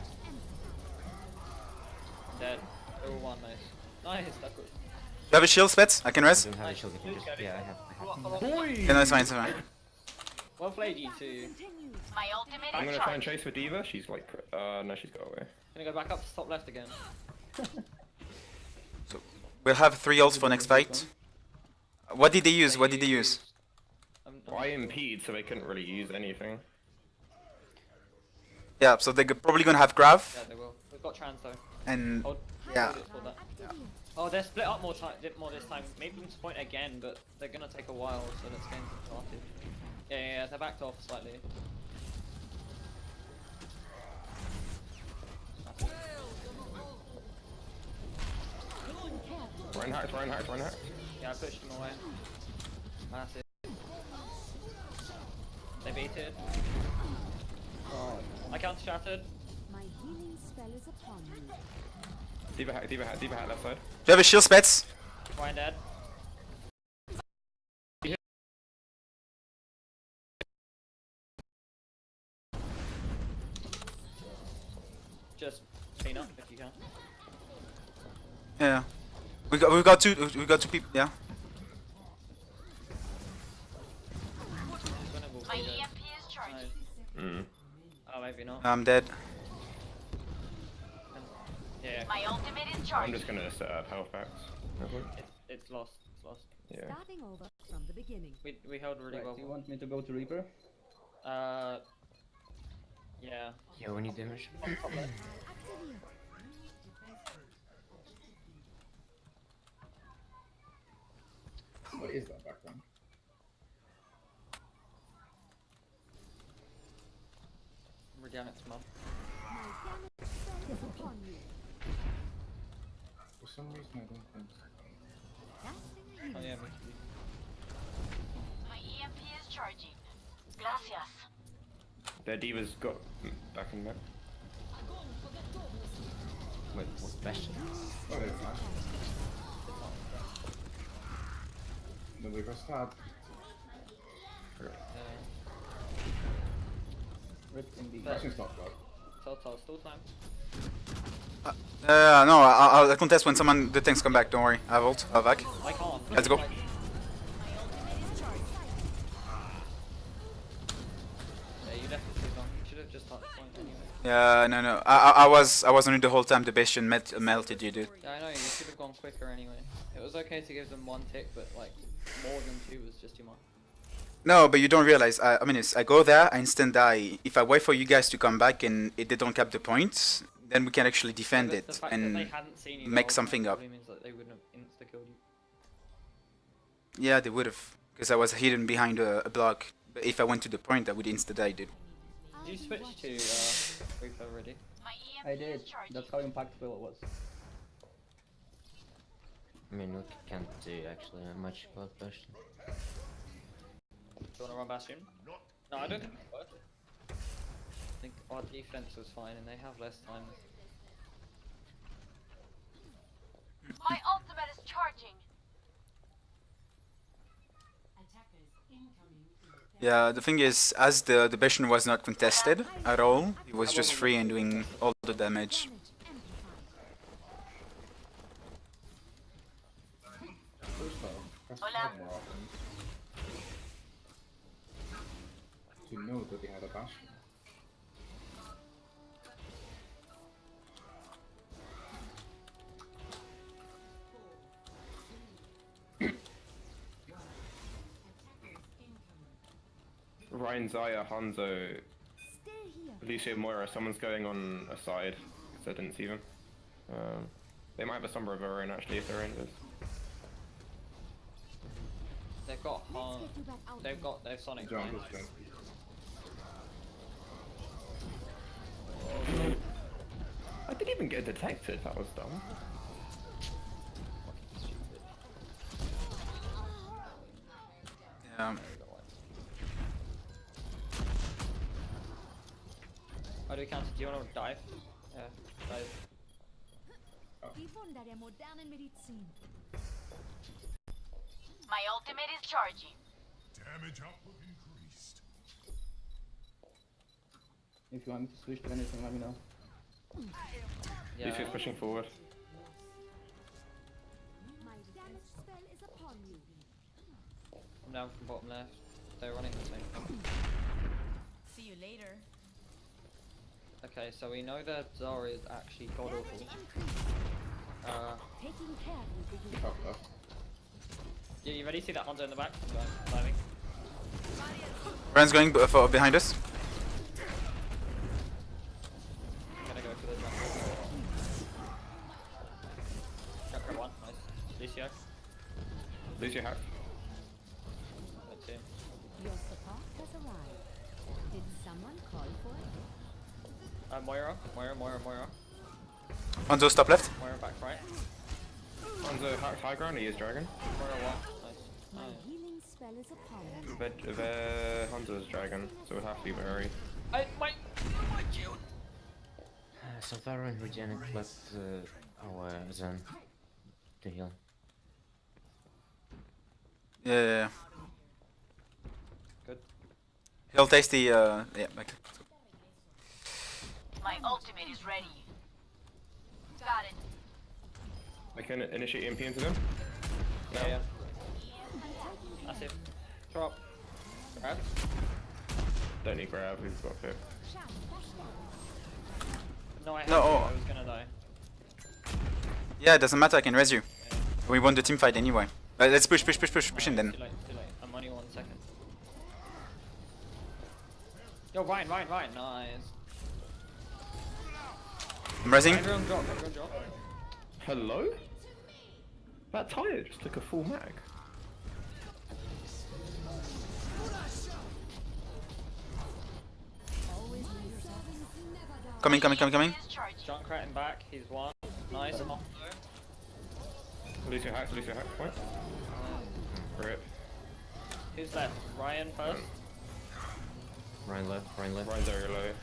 Dead. They're all one, nice. Nice, that's good. You have a shield, Spets? I can res? I don't have a shield. You can just, yeah, I have. Okay, no, it's fine. Well played, you two. My ultimate I'm is gonna try and charged. chase for Diva. She's like, no, she's got away. Gonna go back up to top left again. We'll have 3 ults for next fight. What did they use? Well, I IMP'd, so they couldn't really use anything. Yeah, so they're probably gonna have Grav. Yeah, they will. We've got trans though. And Hold yeah. it for that. Oh, they're split up more this time. Maybe them to point again, but they're gonna take a while, so let's get started. Yeah, they're backed off slightly. Reinhardt. Yeah, I pushed them away. Massive. They baited. Oh, I counter shattered. healing spell is upon you. D.Va hat left side. Do you have a shield, Spets? Fine, dead. Just clean up if you can. Yeah. We got two people. Yeah. My EMP is charging. Oh, maybe not. I'm dead. Yeah. My ultimate is I'm charging. just gonna set up health packs. It's lost. It's lost. Yeah. Starting over from the beginning. We held really Right, well. do you want me to go to Reaper? Yeah. Yo, we need damage. What is that background? Reganet's mum. My damage spell is upon you. For some reason, I don't think so. Oh yeah, me too. My EMP is charging. Gracias. Their D.Va's got back in back. Wait, what special? Oh, there's that. No, we got stabbed. Rip indeed. Bastion's not blocked. Still time. No, I'll contest when the tanks come back. Don't worry. I have ult. I'll back. I can't. Let's go. Yeah, you left it too long. You should have just touched point anyway. Yeah, no. I was on it the whole time. The Bastion melted you, dude. Yeah, I know. You should have gone quicker anyway. It was okay to give them one tick, but like more than two was just too much. No, but you don't realize. I mean, I go there, I instant die. If I wait for you guys to come back and they don't cap the points, then we can actually defend The it fact and that they hadn't seen you make roll something up. probably means that they wouldn't have insta-killed you. Yeah, they would have, because I was hidden behind a block. But if I went to the point, I would insta die, dude. Did you switch to Reaper already? I did. That's how impactful it was. I mean, we can't do actually much about Bastion. Do you want to run Bastion? No, I don't think it's worth it. I think our defense was fine and they have less time. My ultimate is charging. Yeah, the thing is, as the Bastion was not contested at all, it was just free and doing all the damage. Hola. To know that they had a Bastion. Ryan, Zaya, Hanzo, Lucio, Moira. Someone's going on a side because I didn't see them. They might have a Sombra of their own actually if they're in this. They've got their Sonic. I didn't even get detected. That was dumb. Yeah. How do we counter? Do you want to dive? Yeah, dive. My ultimate is charging. Damage output increased. If you want me to switch to anything, let me know. Yeah. Lucio's pushing forward. My damage spell is upon you. I'm down from bottom left. They're running the same thing. See you later. Okay, so we know that Zara is actually god awful. Taking care of you. Yeah, you ready to see that Hunter in the back? Diving. Ryan's going behind us. I'm gonna go for the jump. Grab one, nice. Lucio. Lucio hack. That's him. Your support has arrived. Did someone call for it? Moira. Hanzo, stop left. Moira back right. Hanzo hacked high ground, he is dragon. Moira one, nice. My healing spell is upon you. Hanzo is dragon, so we'll have to be very. My shield! So Valorant Regenic left our zone to heal. Yeah. Good. He'll taste the yeah. Okay. My ultimate is ready. Got it. I can initiate EMP into them. Yeah, yeah. That's it. Drop. Grab. Don't need grab, we've got fit. No, I No, had to, oh. I was gonna die. Yeah, it doesn't matter. I can res you. We won the team fight anyway. Let's push in then. Too late, too late. I'm only 1 second. Yo, Ryan, nice. I'm resing. Everyone drop, everyone drop. Hello? That tire just took a full mag. Coming. Junkrat in back, he's one. Nice. Lucio hack. Point. Rip. Who's left? Ryan first? Ryan left. Ryan's very low.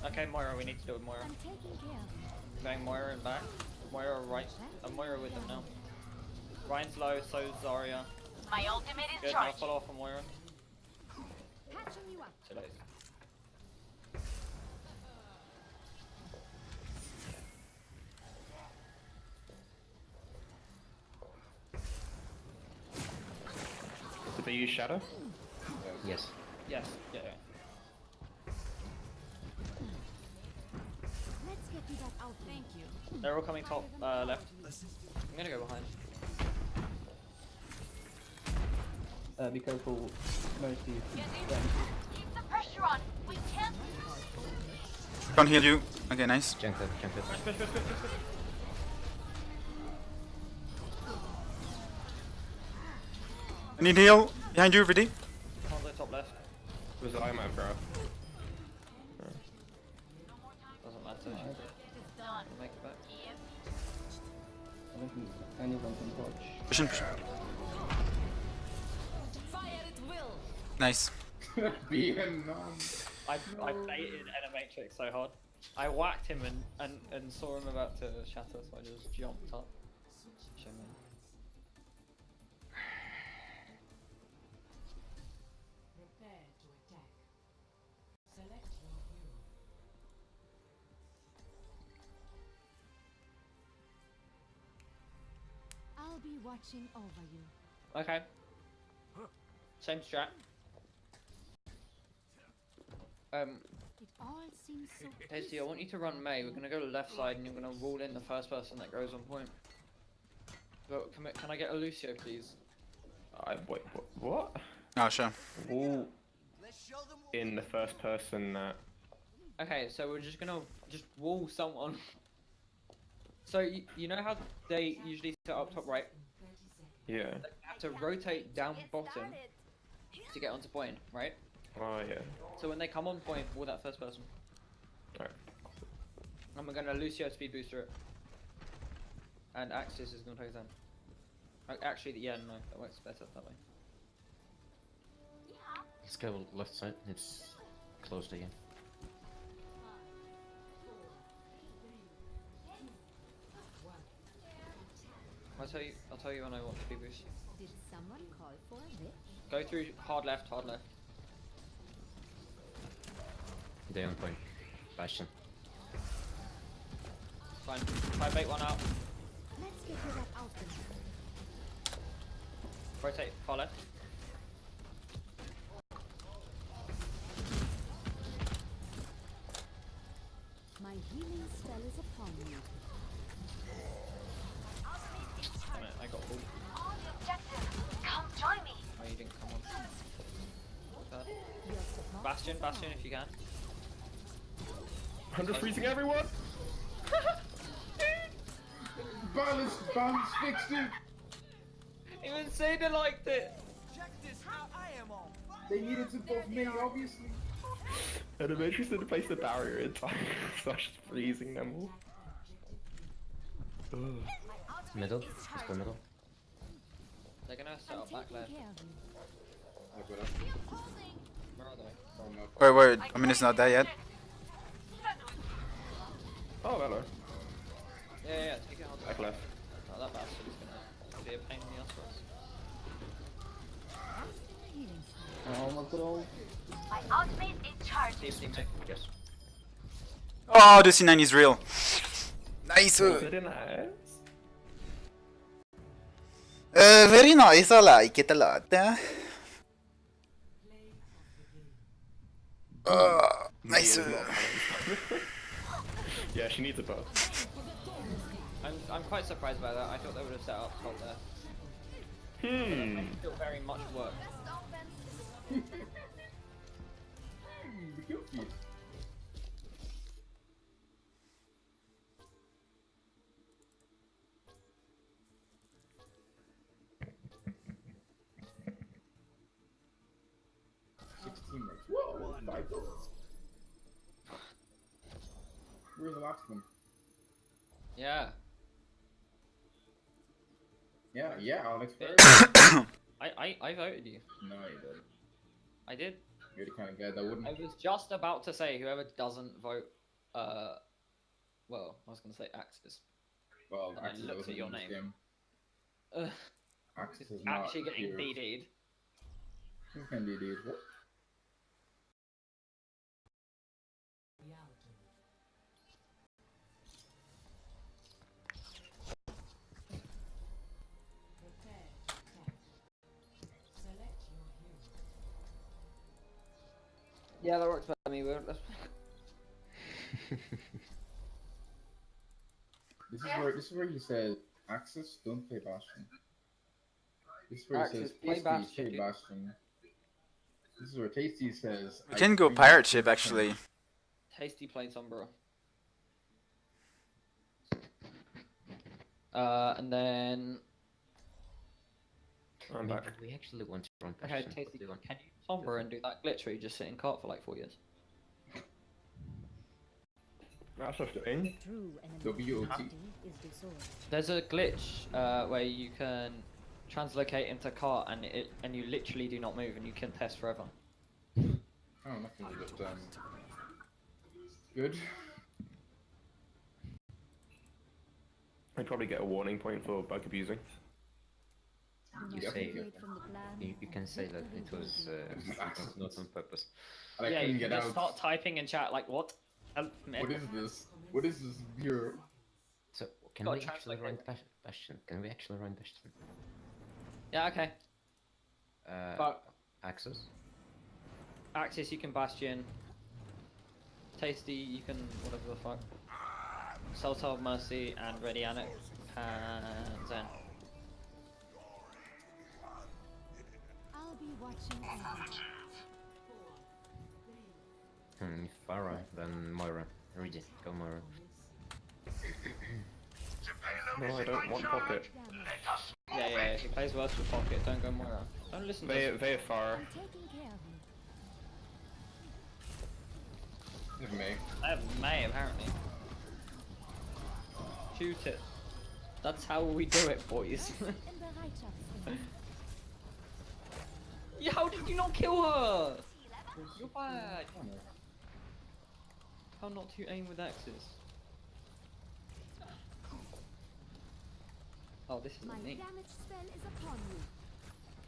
Okay, Moira, we need to do with Moira. Going Moira in back. Moira right. Moira with them now. Ryan's low, so's Zarya. My ultimate is Good, now charged. follow off on Moira. Too late. Did they use Shadow? Yes. Yes, yeah. Let's get you that out. Thank you. They're all coming top left. I'm gonna go behind. Be careful, Mercy. Keep the pressure on. We can't. Can't heal you. Okay, nice. Jump it. Push. I need heal. Behind you, ready? On the top left. Was I might grab? Doesn't matter. We'll make it back. I don't think anyone can touch. Push. Nice. BM I baited Animatrix so hard. I whacked him and saw him about to shatter, so I just jumped up. Shame on. I'll be watching over you. Okay. Same strat. It all seems so Tasty, I want you to run May. We're gonna go to the left side and you're gonna rule in the first person that goes on point. But can I get a Lucio, please? Wait, what? Oh, sure. Wall in the first person that... Okay, so we're just gonna wall someone. So you know how they usually set up top right? Yeah. They have to rotate down bottom to get onto point, right? Oh, yeah. So when they come on point, wall that first person. Alright. And we're gonna Lucio speed booster it. And Axis is gonna take them. Actually, yeah, no, that works better that way. Let's go left side. It's closed again. I'll tell you when I want speed boost. Did someone call for a bit? Go through hard left. They on point. Bastion. Fine. 5-8-1 out. Let's get you that out there. Rotate far left. My healing spell is upon you. Damn it, I got pulled. On the objective. Come join me. Oh, you didn't come on. Bad. Your support Bastion, if you can. I'm just freezing everyone! Balance fixed it! Even Seda liked it! They needed to buff me, obviously. And Demetrius didn't place the barrier in time, so I was just freezing them all. Ugh. Middle. Let's go middle. They're gonna set up back left. Where are they? Wait, I mean, it's not there yet. Oh, hello. Yeah, take it out. Back left. Oh, that bastard is gonna be a pain in the ass for us. Oh, my good old. My ultimate is charging. Yes. Oh, the C9 is real. Nice. Very nice. Very nice. I like it a lot. Nice. Yeah, she needs a bow. I'm quite surprised by that. I thought they would have set up top there. Still very much work. Whoa, 5 bullets. Where's the last one? Yeah. Yeah, Alex. I voted you. No, you didn't. I did. You're the kind of guy that wouldn't. I was just about to say whoever doesn't vote, well, I was gonna say Axis. Well, And Axis I looked wasn't at your in this name. game. Axis is not Actually getting here. DD'd. Who can DD? What? Yeah, that works better for me. This is where he says, Axis, don't play Bastion. This is where Axis, he says, play Tasty, Bastion, play dude. Bastion. This is where Tasty says, We can go pirate ship actually. Tasty played Sombra. And then. I'm back. We actually want to run Okay, Bastion. Tasty, can you Sombra and do that glitch where you just sit in cart for like 4 years? That's just in. WOT. There's a glitch where you can translocate into cart and you literally do not move and you can test forever. Oh, nothing but good. I'd probably get a warning point for bug abusing. You say you can say that it was not on purpose. Yeah, you can just start typing in chat like what? What is this? What is this viewer? So can we actually run Bastion? Can we actually run Bastion? Yeah, okay. Axis? Axis, you can Bastion. Tasty, you can whatever the fuck. Sultan of Mercy and Ready Annex and Zen. I'll be watching. Farah, then Moira. Ready, go Moira. No, I don't want pocket. Yeah, if he plays worse with pocket, don't go Moira. Don't listen to They are far. It's May. I have May apparently. Shoot it. That's how we do it, boys. Yeah, how did you not kill her? You're bad. How not to aim with axes? Oh, this is me.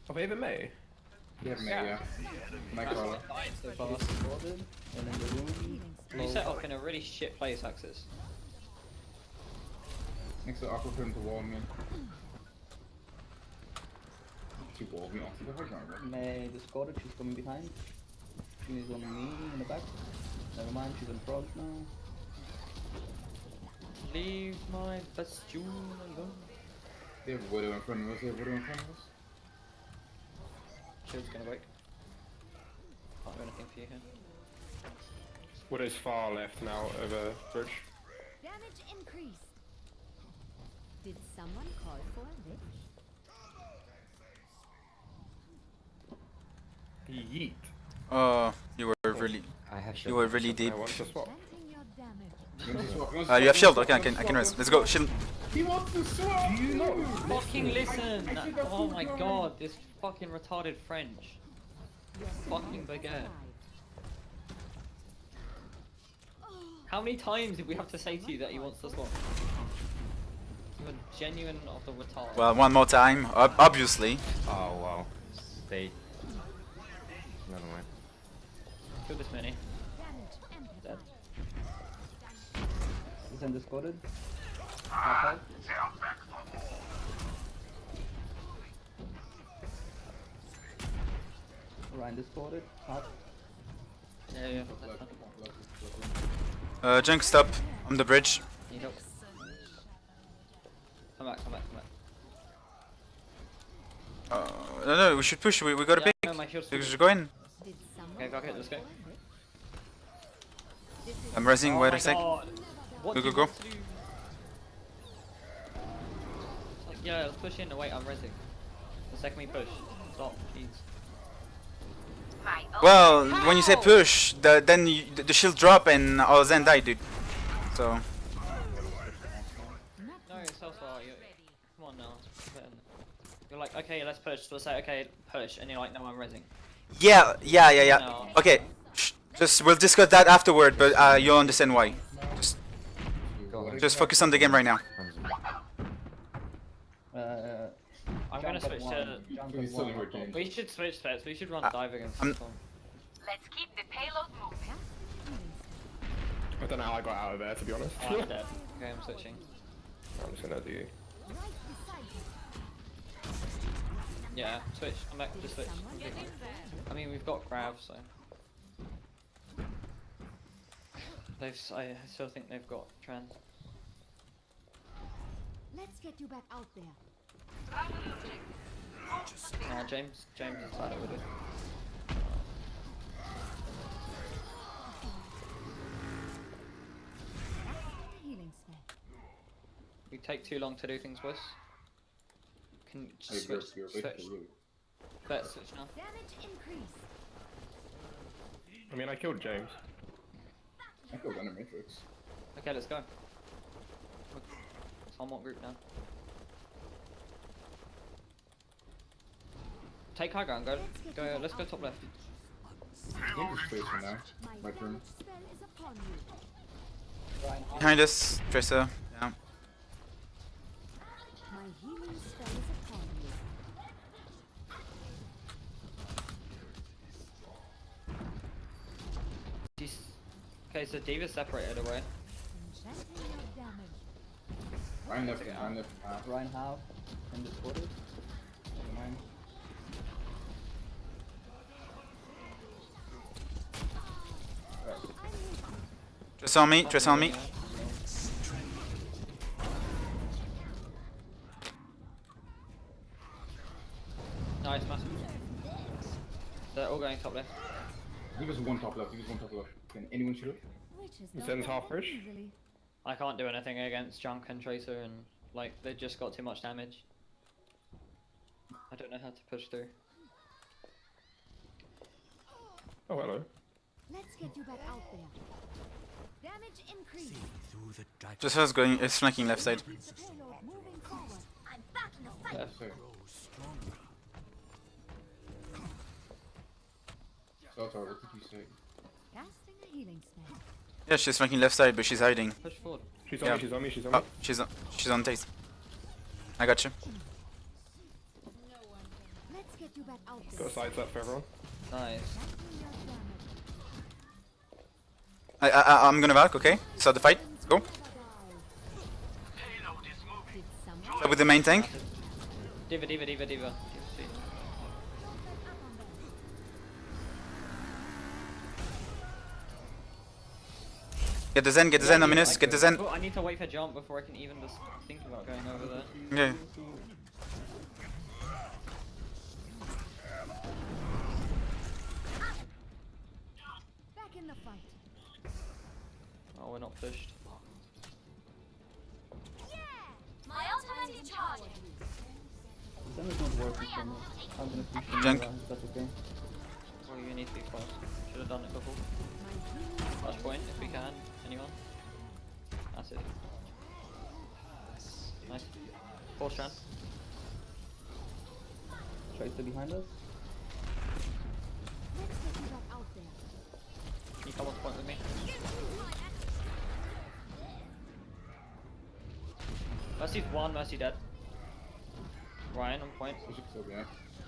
Have they even May? Yeah, May, yeah. Nightcrawler. So fast. You set up in a really shit place, Axis. Next to Aqua for him to wall me. She walled me off to the hard ground. May discarded, she's coming behind. She's on me in the back. Never mind, she's in front now. Leave my bastion alone. They have Widow in front of us, they have Widow in front of us. Shield's gonna break. Can't do anything for you here. Widow's far left now over bridge. Damage increased. Did someone call for a lift? Yeet. Oh, you were really, you were really deep. I want to swap. You have shield. Okay, I can rest. Let's go. Shield. He wants to swap! Do you not fucking listen? Oh my god, this fucking retarded French. Fucking baguette. How many times did we have to say to you that he wants to swap? I'm a genuine of the retard. Well, one more time, obviously. Oh wow. Stay. Never mind. Kill this mini. Dead. Isn't discorded? Outside? Ryan discorded? Top. Yeah. Junk stop on the bridge. Need help. Come back. No, we should push. We gotta pick. No, my shield's We should go in. Okay, go, let's go. I'm resing. Wait a sec. Go. Yeah, let's push in. Wait, I'm resing. The second we push, stop, please. Well, when you say push, then the shield drop and all Zen die, dude. So. No, it's so far. Come on now. You're like, okay, let's push. So we'll say, okay, push, and you're like, no, I'm resing. Yeah. No. Okay. Just we'll discuss that afterward, but you'll understand why. Just focus on the game right now. I'm gonna switch to. We should switch pets. We should run dive against this one. Let's keep the payload moving. I don't know how I got out of there, to be honest. Oh, I'm dead. Okay, I'm switching. I'm just gonna do. Yeah, switch. I'm back. Just switch. I mean, we've got grab, so. I still think they've got trend. Let's get you back out there. James is better with it. Healing spell. We take too long to do things, boys. Can just switch. Better switch now. Damage increase. I mean, I killed James. I killed Matrix. Okay, let's go. Somewhat group now. Take high ground, go, let's go top left. I think it's Tracer now. My turn. Behind us, Tracer. Yeah. My healing spell is upon you. Okay, so Diva's separated away. Ryan left. Ryan half and discorded. Never mind. Tracer on me. Tracer on me. Nice, massive. They're all going top left. He was one top left. Can anyone shoot it? He sends half push. I can't do anything against Junk and Tracer, and like they just got too much damage. I don't know how to push through. Oh, hello. Let's get you back out there. Damage increase. Tracer's going. Is flanking left side. Moving forward. I'm back in the fight. Left. What did you say? Casting a healing spell. Yeah, she's flanking left side, but she's hiding. Push forward. She's on me. She's on me. Oh, she's on taste. I got you. Let's get you back out there. Got a side step for everyone. Nice. I'm gonna back. Okay. Start the fight. Let's go. Start with the main tank. Diva. Get the Zen, Ominous, get the Zen. I need to wait for jump before I can even just think about going over there. Yeah. Back in the fight. Oh, we're not pushed. My ultimate is charged. Zen is not working for me. I'm gonna push him Junk. around, that's okay. Well, you need to be fast. Should have done it before. Flash point if we can. Anyone? That's it. Nice. 4 strand. Tracer behind us. Let's get you back out there. Can you come on point with me? Mercy's 1, Mercy dead. Ryan on point.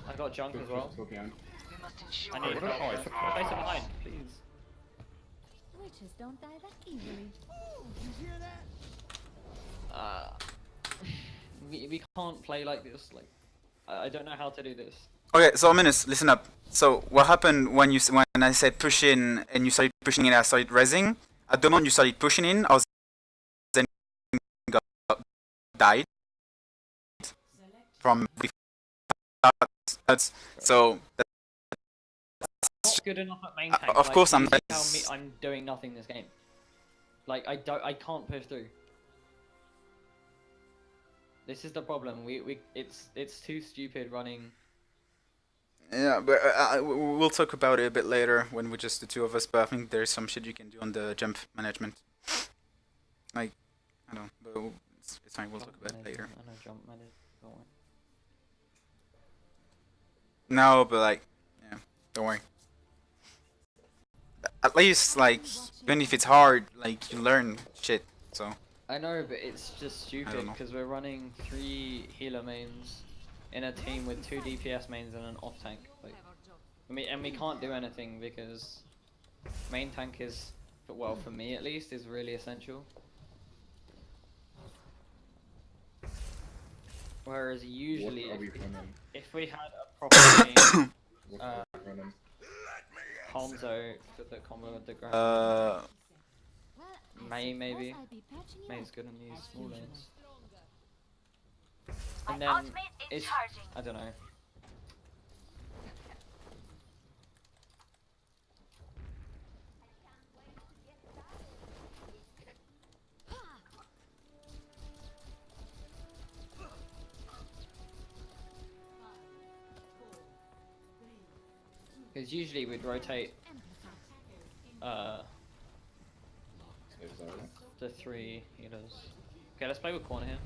I got junk as well. I need help. Place it behind, please. Witches don't die that easily. We can't play like this. Like, I don't know how to do this. Okay, so Minus, listen up. So what happened when I said push in and you started pushing in, I started resing. At the moment you started pushing in, I was then died from so. Not good enough at main tank. Of course, I'm doing nothing this game. Like I can't push through. This is the problem. It's too stupid running. Yeah, but we'll talk about it a bit later when we're just the two of us. But I think there's some shit you can do on the jump management. Like, I don't know, but it's fine. We'll talk about it later. I know jump management. Don't worry. No, but like, yeah, don't worry. At least, like, even if it's hard, like, you learn shit. So. I know, but it's just stupid because we're running 3 healer mains in a team with 2 DPS mains and an off tank. Like, we can't do anything because main tank is, well, for me at least, is really essential. Whereas usually, if we had a proper team, Hanzo for the combo with the ground. May maybe. May's good in these small lanes. And then it's, I don't know. Because usually we'd rotate the 3 healers. Okay, let's play with corner here.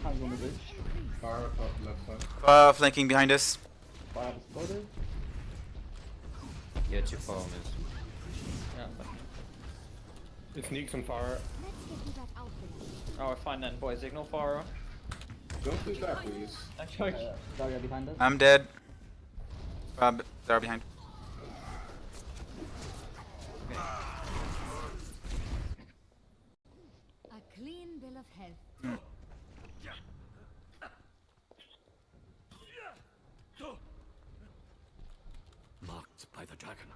Hands on the bridge. Fire up left side. Flanking behind us. Fire exploded. Yeah, too far, miss. Yeah, It's nukes on fire. oh, we're fine then, boys. Ignore fire. Don't do that, please. Zarya behind us. I'm dead. They're behind. A clean bill of health. Marked by the dragon.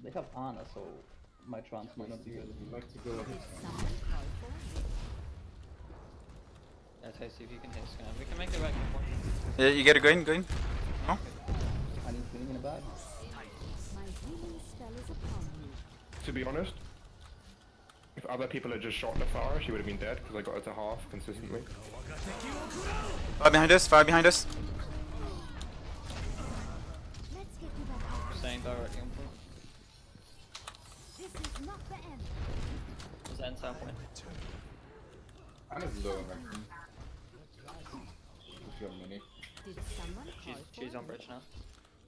They have Ana, so my trance might not be good. Like to go. Yeah, Tasty, if you can hit scan. We can make it back in point. Yeah, you get it going? No? I need feeling in a bag. My healing spell is upon you. To be honest, if other people had just shot the fire, she would have been dead because I got her to half consistently. Fire behind us, fire behind us. Let's get you back out. Staying directly on point. This is not the end. Is that in south point? I'm as low on ranking. Your mini. Did someone call She's for on bridge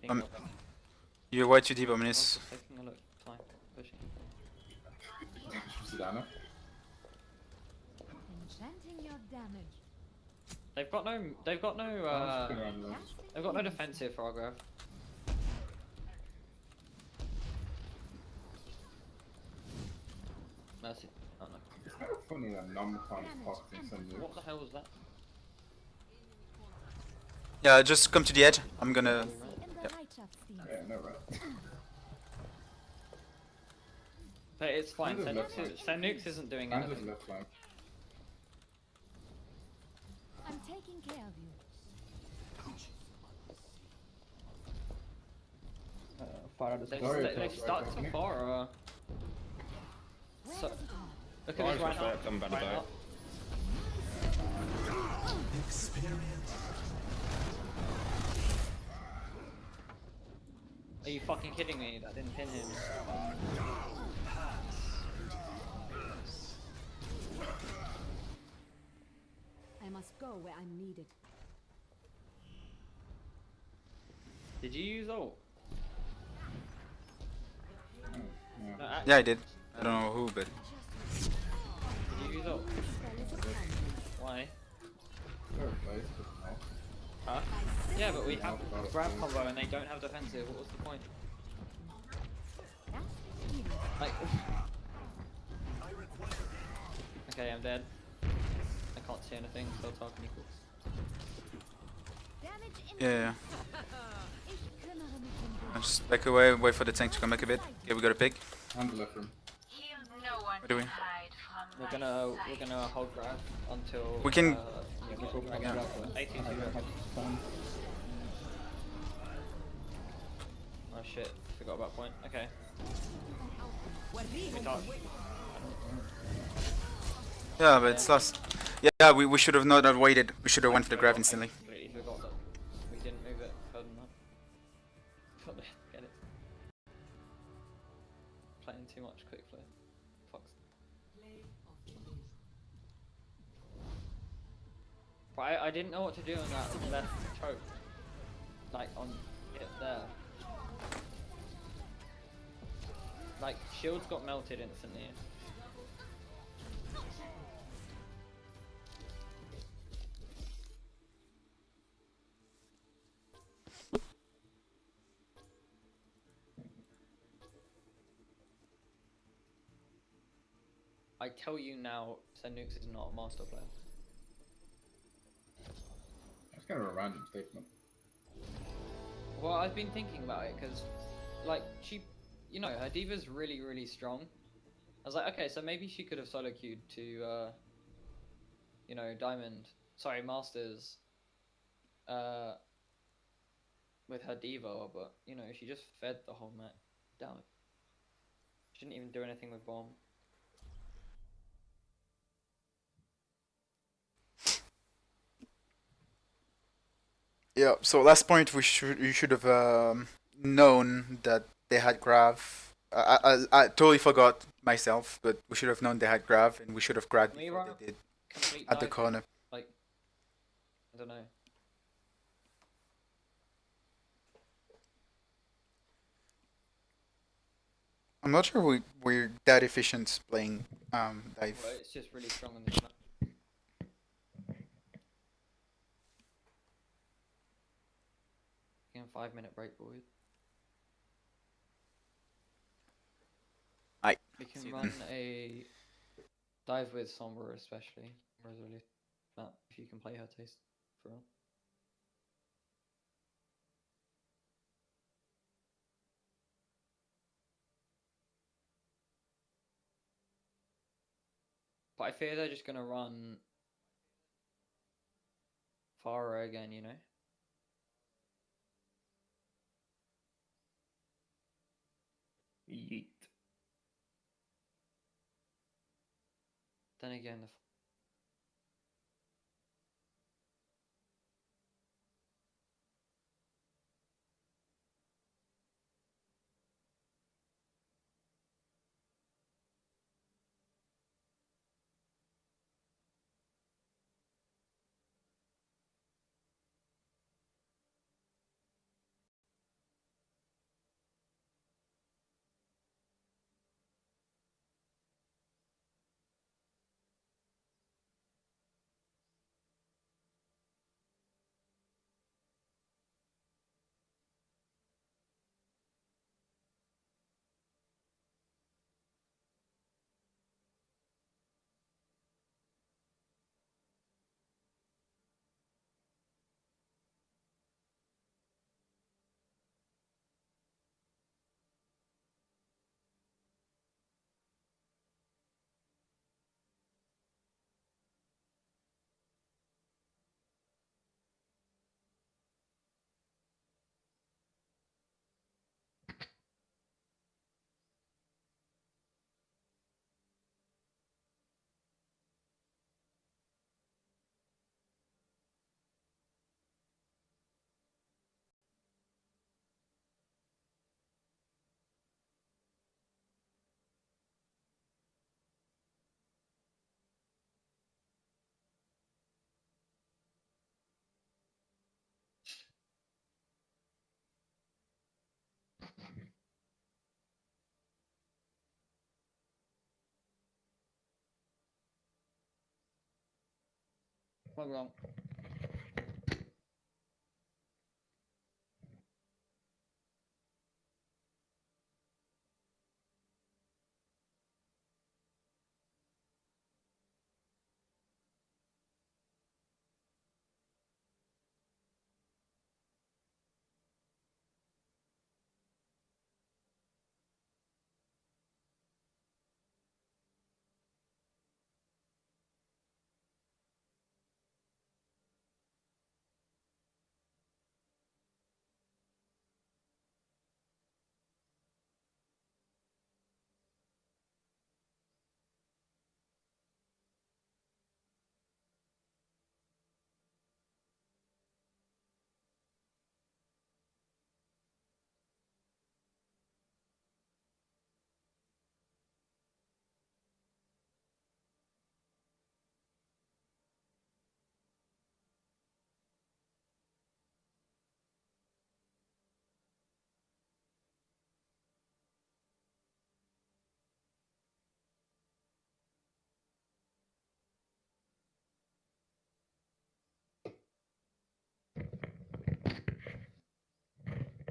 now. You're way too deep, Omnis. Just taking a look. Fine. Pushing. Sedana. enchanting your damage? They've got no defensive for Argrave. Mercy. Oh no. It's kind of funny that Nom can't pop in some What the hell was that? Yeah, just come to the edge. I'm gonna. Yep. Yeah, no right. But it's fine. Panda's left flank. Nukes isn't doing Panda's anything. left flank. I'm taking care of you. Fire the They've stuck so far. So, look at this right now. I'm about to die. Are you fucking kidding me? That didn't pin him. I must go where I'm needed. Did you use ult? Yeah, I did. I don't know who, but. use ult? Why? Huh? Yeah, but we have grab combo and they don't have defensive. What was the point? Like. Okay, I'm dead. I can't see anything, so talking equals. Yeah. I'll just back away, wait for the tank to come back a bit. Okay, we got a pig. On the left room. What do we? We're gonna hold grab until We can. yeah. 18 Oh shit, forgot about point. Okay. We touch. Yeah, but it's lost. Yeah, we should have not have waited. We should have went for the grab instantly. I completely forgot that we didn't move it further than that. Get it. Playing too much quick play. Fucks. But I didn't know what to do on that left choke. Like on it there. Like shields got melted instantly. I tell you now, Senux is not a master player. That's kind of a random statement. Well, I've been thinking about it because, like, she, you know, her diva's really, really strong. I was like, okay, so maybe she could have solo queued to, you know, Masters, with her diva, but, you know, she just fed the whole map down. She didn't even do anything with bomb. Yeah. So last point, you should have known that they had grav. I totally forgot myself, but we should have known they had grav, and we should have grabbed before they did at the corner. Like, I don't know. I'm not sure we're that efficient playing dive. Well, it's just really strong on this map. Taking a 5-minute break, boys. Aye. We can run a dive with Sombra, especially. Sombra's really fat if you can play her taste for real. But I fear they're just gonna run Pharah again, you know? Yeet. Then again, the What wrong?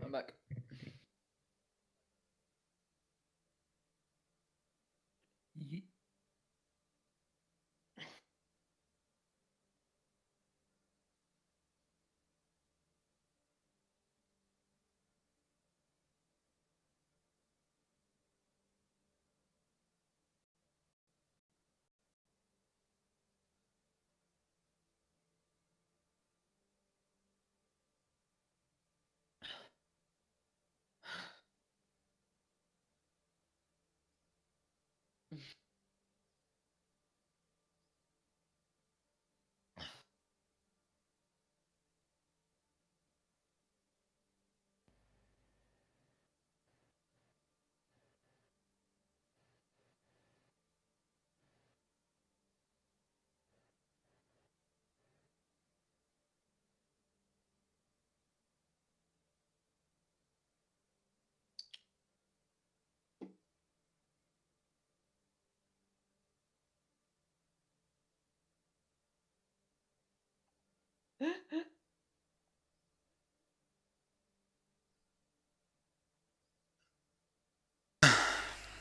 I'm back.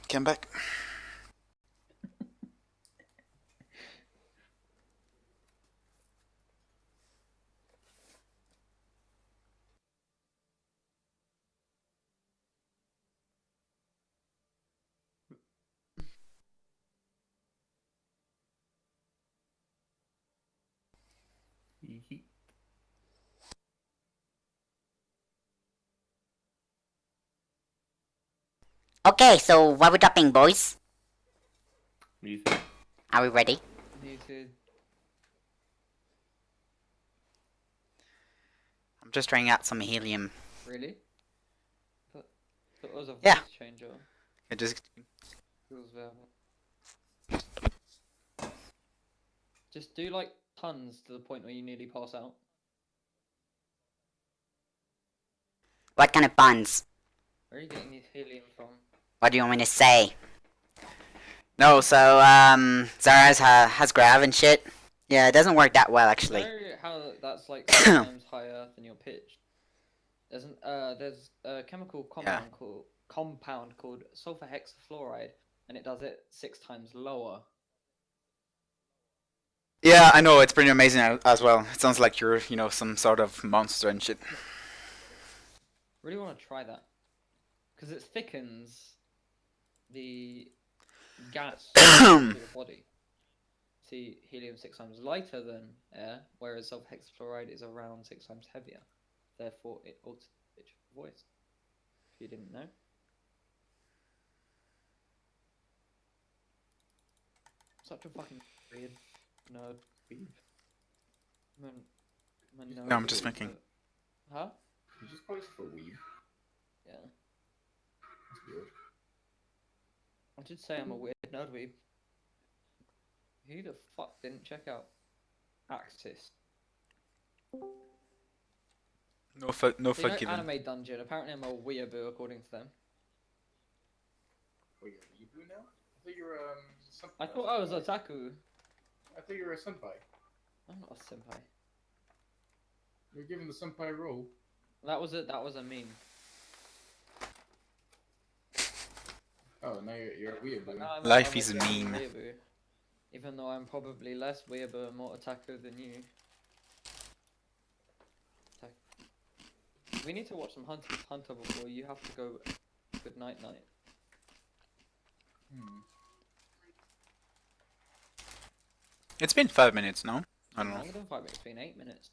Come back. Okay, so what we dropping, boys? Music. Are we ready? Me too. I'm just trying out some helium. Really? That was a voice Yeah. changer. It just Feels just do like tons to the point where you nearly pass out. What kind of buns? Where are you getting these helium from? What do you want me to say? No, so, Zara has grav and shit. Yeah, it doesn't work that well, actually. You know how that's like 6 times higher than your pitch? There's a chemical compound called sulfur hexafluoride, and it does it 6 times lower. Yeah, I know, it's pretty amazing as well. It sounds like you're, some sort of monster and shit. Really want to try that. Because it thickens the gas in your body. See, helium 6 times lighter than air, whereas sulfur hexafluoride is around 6 times heavier. Therefore, it alters the pitch of the voice. If you didn't know. Such a fucking weird nerd beef. No, I'm just thinking. Huh? You just call yourself a weeb. Yeah. That's weird. I did say I'm a weird nerd weeb. Who the fuck didn't check out Axis? No fuck given. Anime Dungeon. Apparently I'm a weeaboo according to them. Wait, you're a weeboo now? I thought you were I thought I was otaku. I thought you were a senpai. I'm not a senpai. You're giving the senpai role. That was a meme. Oh, now you're a weeaboo. Life I'm is a genuine meme. weeaboo. Even though I'm probably less weeaboo and more otaku than you. We need to watch some Hunter before you have to go. Good night. It's been 5 minutes, no? I don't know. Longer than 5 minutes. It's been 8 minutes.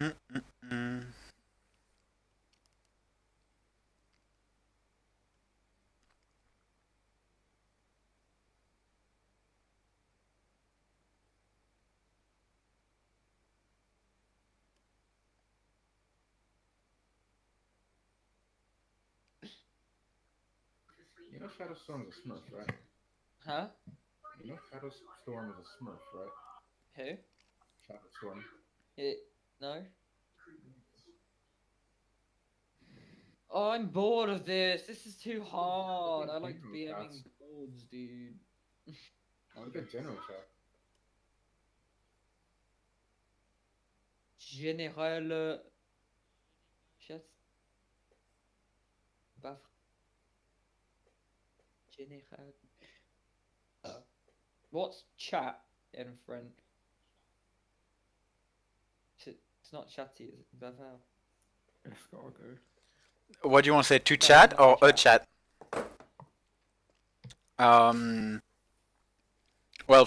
You know Shadowstorm is a Smurf, right? Huh? You know Shadowstorm is a Smurf, right? Who? Shadowstorm. No. Oh, I'm bored of this. This is too hard. I like BMing boards, dude. Look at general chat. Général. Chat. Baf. Général. What's chat in French? It's not chatty, is it? Baval. What do you want to say? To chat or a chat? Well,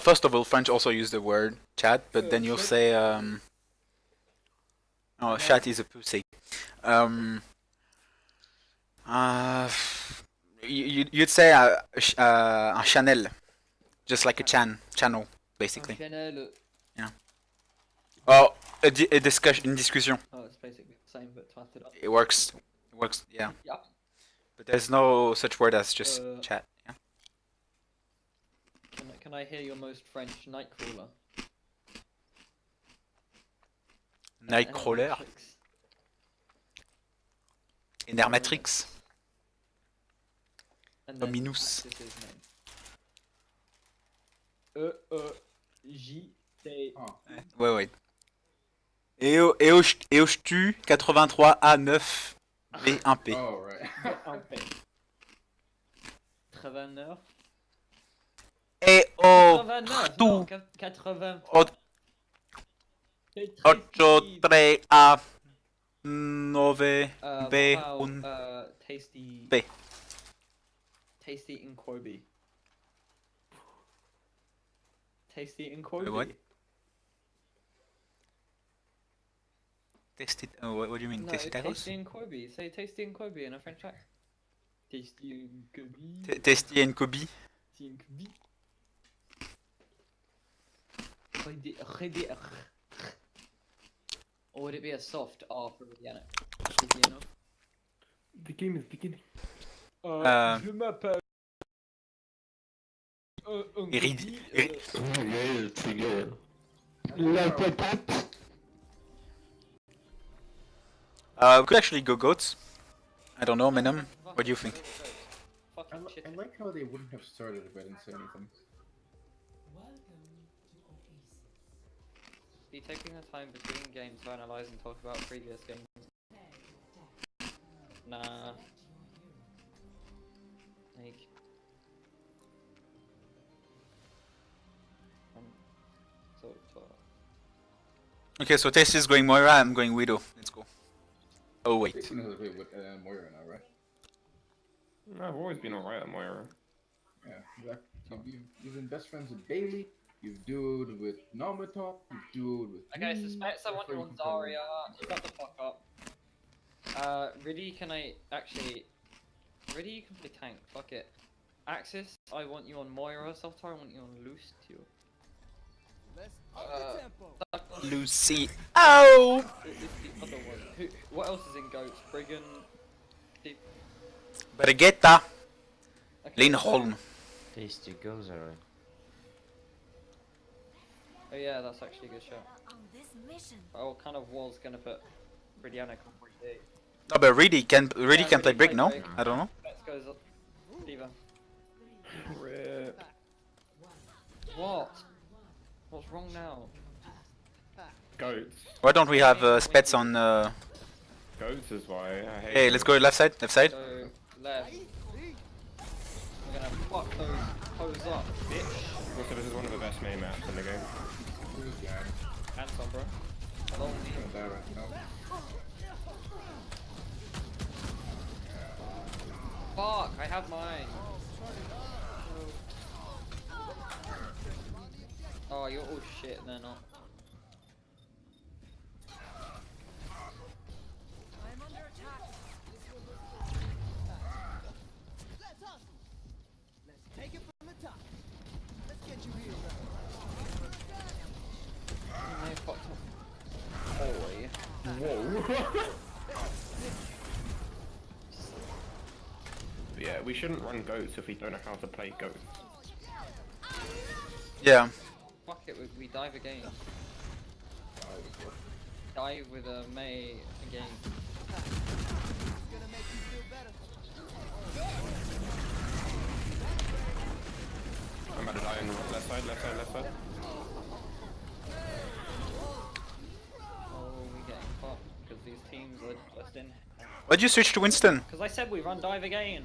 first of all, French also use the word chat, but then you'll say oh, chat is a pussy. You'd say un channel, just like a channel, basically. Channel. Yeah. Oh, a discussion. Oh, it's basically the same, but twatted up. It works. It works. Yeah. Yep. But there's no such word as just chat. Yeah. Can I hear your most French Nightcrawler? Nightcrawler. Enermatrix. Ominous. E-E-J-T. Ouais. EOSTU 83A9 B1P. Oh, right. 89. Et au tout 80. 83A 9 B1 Tasty. P. Tasty in Corby. Tasty in Corby. What? Tasty. What do you mean? No, Tasty tacos? Tasty in Corby. Say tasty in Corby in a French accent. Tasty in Corby. Tasty and Kobe. Tasty in Corby. Or would it be a soft R for Rihanna? The game is beginning. Je m'appelle. We could actually go goats. I don't know, Menem. What do you think? I like how they wouldn't have started if I didn't say anything. Be taking the time between games to analyze and talk about previous games. Nah. Like. Okay, so Tasty is going Moira, I'm going Widow. Let's go. Oh, wait. Tasty knows how to play with Moira now, right? No, I've always been alright at Moira. Yeah, exactly. You've been best friends with Bailey, you've dueled with Nomatop, you've dueled with. Okay, suspects I want you on Zarya. Shut the fuck up. Really, can I actually. Really, you can play tank. Fuck it. Axis, I want you on Moira. Self-Tar, I want you on Lucio. Lucy. Oh! It's the other one. What else is in goats? Brigand. Brigitta. Okay, Lindholm. Tasty goes alright. Oh yeah, that's actually a good shot. I kind of was gonna put Brianna on Brig. No, but Reedy can play Brig, no? Brig. I don't know. Let's go Diva. Rip. What? What's wrong now? Goats. Why don't we have spets on? Goats is why I hate. Hey, let's go left side. Left side. Go left. We're gonna fuck those hoes up, bitch. Also, this is one of the best main maps in the game. And Sombra. Fuck, I have mine. Oh, you're all shit, they're not. Take it from the top. Let's get you here. They fucked up. Boy. Whoa. Yeah, we shouldn't run goats if we don't know how to play goats. Yeah. Fuck it, we dive again. Dive with a Mei again. I'm about to die on the left side, left side, left side. Oh, we're getting fucked because these teams are just in. Why'd you switch to Winston? Because I said we run dive again.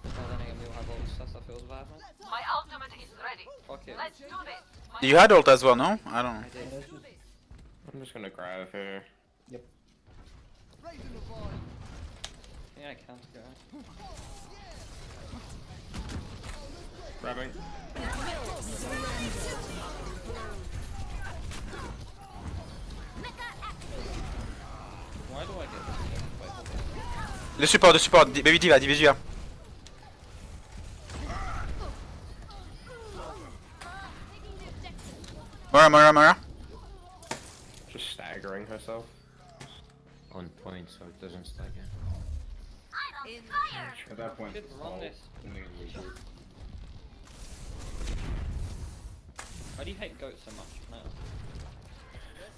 Oh, then again, we'll have ults. That stuff feels bad, man. My ultimate is ready. Fuck it. Let's do this. You had ult as well, no? I don't know. I did. I'm just gonna grab here. Yep. Yeah, I can't go. Grabbing. Why do I get this? Le support, Baby Diva, Diva. Mora. Just staggering herself. On point, so it doesn't stagger. At that point, Should run this. Why do you hate goats so much? No.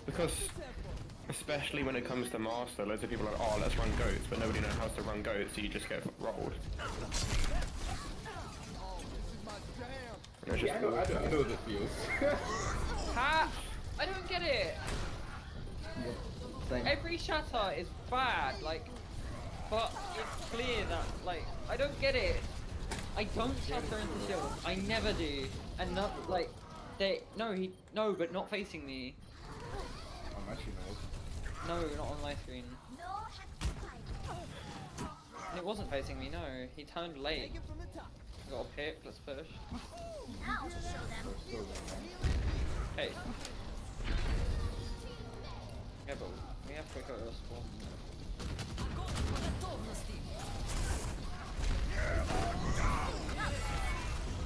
Because, especially when it comes to Master, loads of people are like, oh, let's run goats, but nobody knows how to run goats, so you just get rolled. Yeah, I know the feels. Ha! I don't get it! Same. Every shatter is bad, like, but it's clear that, like, I don't get it. I don't shatter into shield. I never do. And not, like, no, but not facing me. I'm actually No, not on my screen. It wasn't facing me, no. He turned late. Got a pick, let's push. Hey. Yeah, but we have quicker respawn.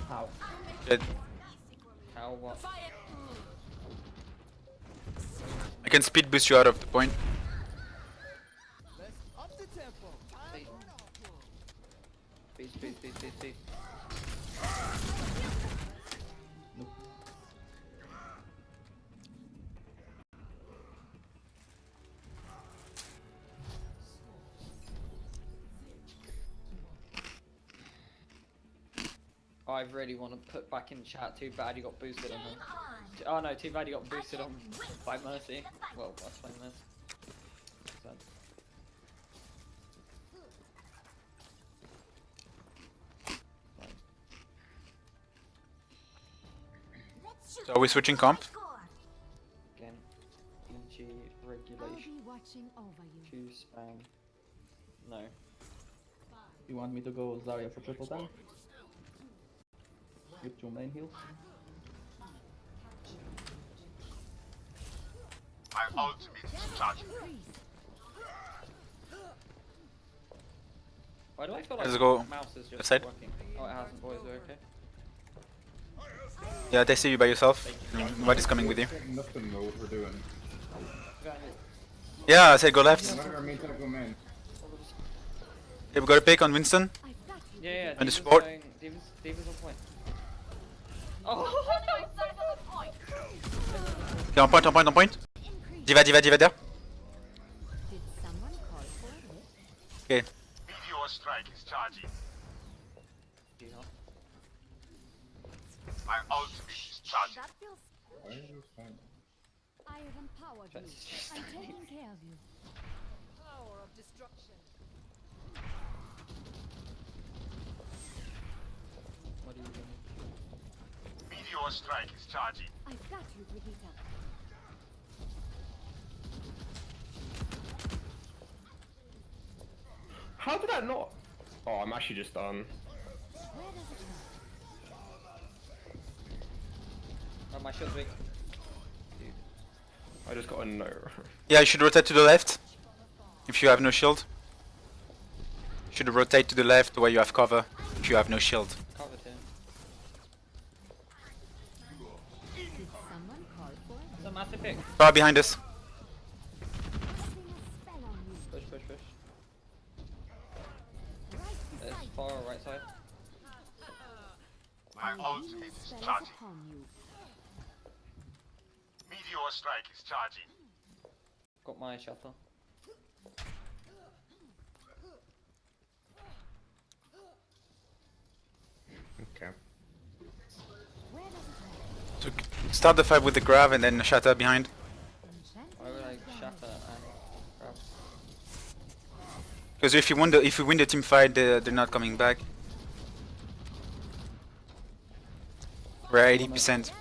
How? Dead. How what? I can speed boost you out of the point. Speed. Oh, I really want to put back in chat, too bad you got boosted on him. Oh no, too bad you got boosted on by Mercy. Well, that's playing this. So are we switching comp? Again, G regulation. Q spam. No. You want me to go Zarya for triple time? Skip to main heal? My ultimate is charging. Why do I feel like Let's go mouse is left just side. working? Oh, it hasn't, boys, we're okay. Yeah, they see you by yourself. Nobody's coming with you. Enough to know what we're doing. Yeah, I said go left. One of our main tank go main. Okay, we got a pick on Winston. Yeah, And the Diva's support. going- Diva's on point. Oh! Okay, on point, on point, on point. Diva there. Did someone call for it? Okay. Meteor strike is charging. My ultimate is charging. That feels. I have empowered you. I'm taking care of you. Power of destruction. What are you doing? Meteor strike is charging. I've got you, Brigitte. How did that not? Oh, I'm actually just done. Where does it go? Oh, my shield's weak. I just got a no. Yeah, you should rotate to the left. If you have no shield. You should rotate to the left where you have cover. If you have no shield. Covered him. Did someone call for it? It's a massive pick. Far behind us. Casting a spell on you. Push. Right There's beside far right side. My you. ultimate is Spell is charging. upon you. Meteor strike is charging. Got my shutter. Okay. Where does it go? So start the fight with the grav and then shatter behind. Why would I shatter and grab? Because if you win the team fight, they're not coming back. We're at 80%.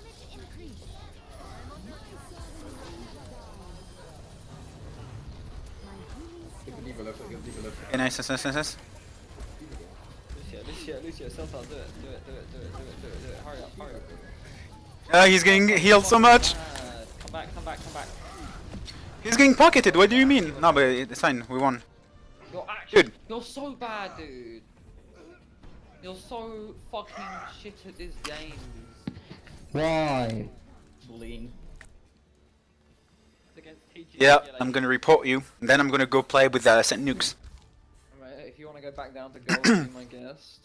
Take the Diva left, I get Diva left. Okay, nice. Lucio, Celta, do it. Hurry up. He's getting healed so much. Come back. He's getting pocketed. What do you mean? No, but it's fine. We won. You're so bad, dude. You're so fucking shit at this game. Why? Bullying. It's against TG. Yeah, I'm gonna report you. And then I'm gonna go play with St. Nukes. Alright, if you want to go back down to gold, be my guest.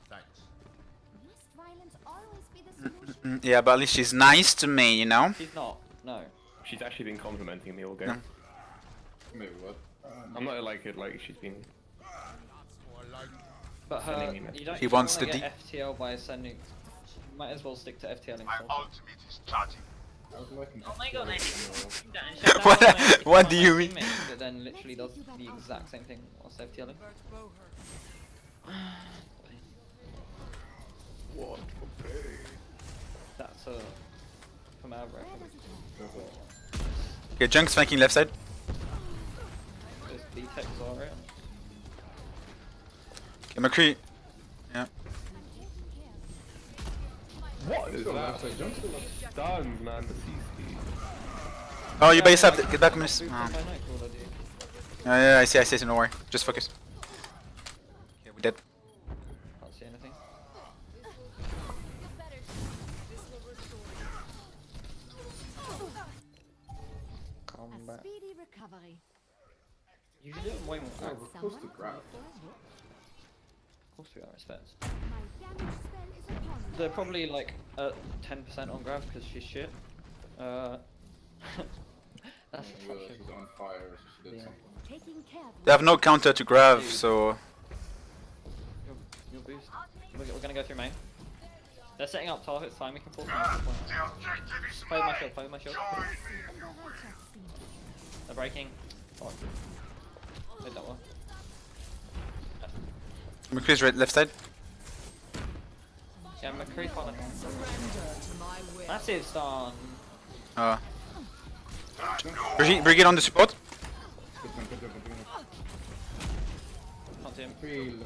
Must violence always be the solution? Yeah, but at least she's nice to me, you know? She's not. No. She's actually been complimenting me all game. No. Maybe what? I'm not like it, like she's been. But her, Sending me you don't. He if wants you to wanna get FTL by sending. You might as well stick to FTLing. My ultimate is charging. Oh my god! What do you mean? That then literally does the exact same thing whilst FTLing. What for pay? That's from our record. Okay, Junk's flanking left side. There's B-Tech Zarya. Okay, McCree. Yeah. What is that? Stuns, man. The CC. Oh, you by yourself. Get back, miss. Oh. Yeah, I see, so no worry. Just focus. Okay, we're dead. Can't see anything. Come A back. speedy recovery. You should do it way more. Oh, Of we're close to grab. course we are, respect. My damage spell is upon you. They're probably like at 10% on Grav because she's shit. That's She's on fire, so she did something. Taking care of They have no counter to grav, so. Your boost. We're gonna go through main. They're setting up targets, fine, we can force them. Play with my shield, They're breaking. Oh. Did that well. McCree's right, left side. Yeah, McCree fine. Massive stun. Brigitte on the support. Can't see him. casting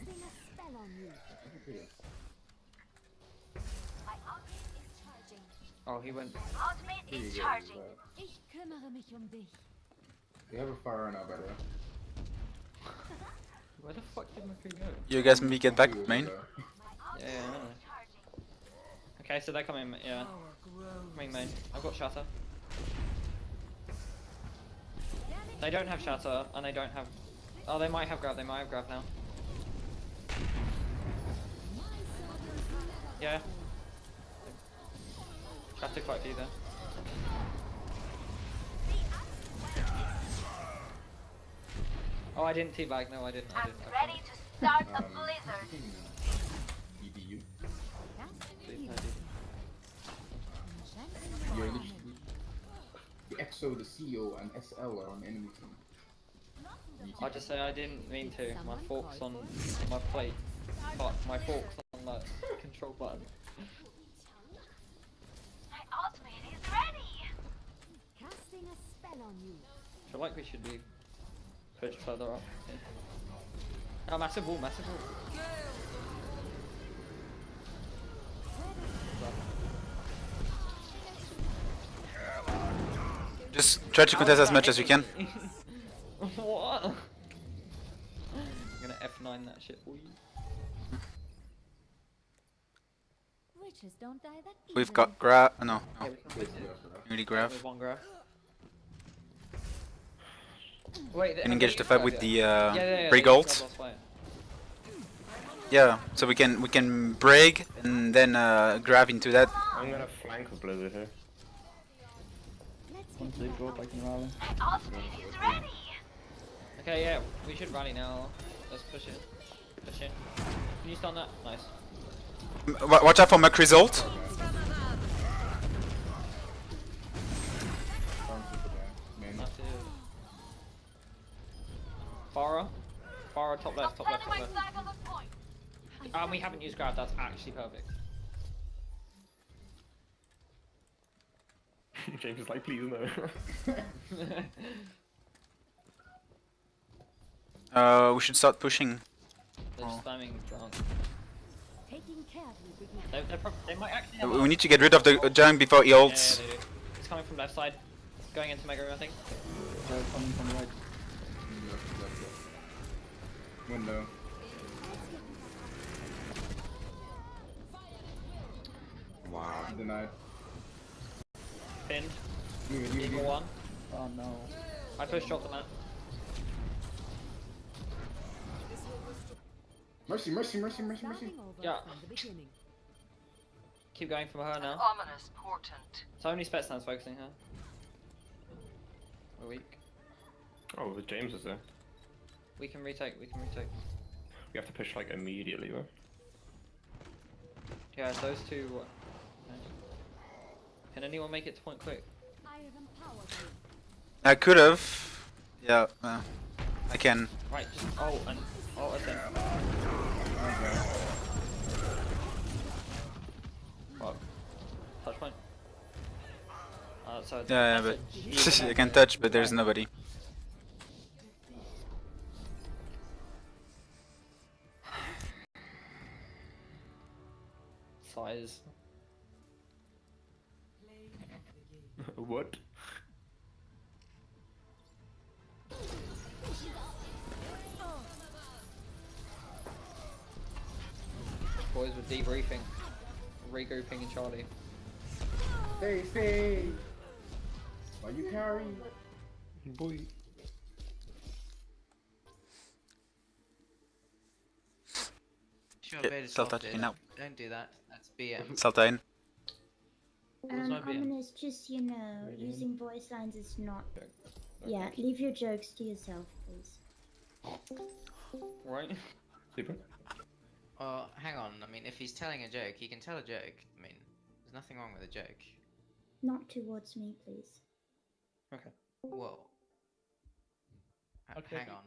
a spell on you. Oh, he went. Ultimate Here you is go. charging. Ich kümmere mich um dich. They have a fire now, by the way. Where the fuck did McCree go? You guys maybe get back, main. Yeah, I know. Okay, so they're coming. Yeah, coming main. I've got shatter. They don't have shatter, and they don't have. Oh, they might have grab. They might have grab now. Yeah. Shatter quite a few there. Oh, I didn't teabag. No, I didn't. I didn't. Ready to start a blizzard. EDU. Please, no, dude. You're literally the EXO, the CEO, and SL are on enemy team. I just say I didn't mean to. My fork's on my plate. But my fork's on the control button. My ultimate is ready. Casting a spell on you. I feel like we should be pushed further up. Yeah. Oh, massive wall, massive wall. Just try to contest as much as you can. What? I'm gonna F9 that shit for you. Riches don't die that We've easily. got grab. No, Yeah, no. we can fix it. Really grab. With one grab. Wait, Can engage the fight with the yeah, break they ult. grab last fight. Yeah, so we can break and then grab into that. I'm gonna flank with Blizzard here. Once they drop, I can rally. My ultimate is ready. Okay, yeah, we should rally now. Let's push it. Push in. Can you stun that? Nice. Watch out for Macris ult. Massive. Farah. Farah, top left, top left, top left. Flag on the point. We haven't used grab, that's actually perfect. James is like, please no. We should start pushing. They're spamming drunk. Taking care of you, Biggie. They might actually have We need to get rid of the giant before he Yeah, ults. they do. It's coming from left side. Going into Mega Room, I think. They're coming from right. Window. Wow. Denied. Pinned. You. Eagle one. Oh no. I push drop the man. Mercy. Yeah. Keep going from her now. Ominous portent. It's only Spetsnaz focusing her. We're weak. Oh, the James is there. We can retake, we can retake. We have to push like immediately, though. Yeah, those two. Okay. Can anyone make it to point quick? I have empowered you. I could have. Yeah, I can. Right, just oh and oh and then. Fuck. Touch point. So Yeah, that's but it. I can touch, but there's nobody. Size. What? Boys were debriefing, regrouping in Charlie. Stay. Why you carry? Boy. Sure, Yeah, beta self-touch soft me did. now. Don't do that. That's BM. Salta in. no BM? Ominous, just, you know, using voice lines is not... Yeah, leave your jokes to yourself, please. Right? Super. Well, hang on. I mean, if he's telling a joke, he can tell a joke. I mean, there's nothing wrong with a joke. Not towards me, please. Okay. Whoa. Okay. Hang on.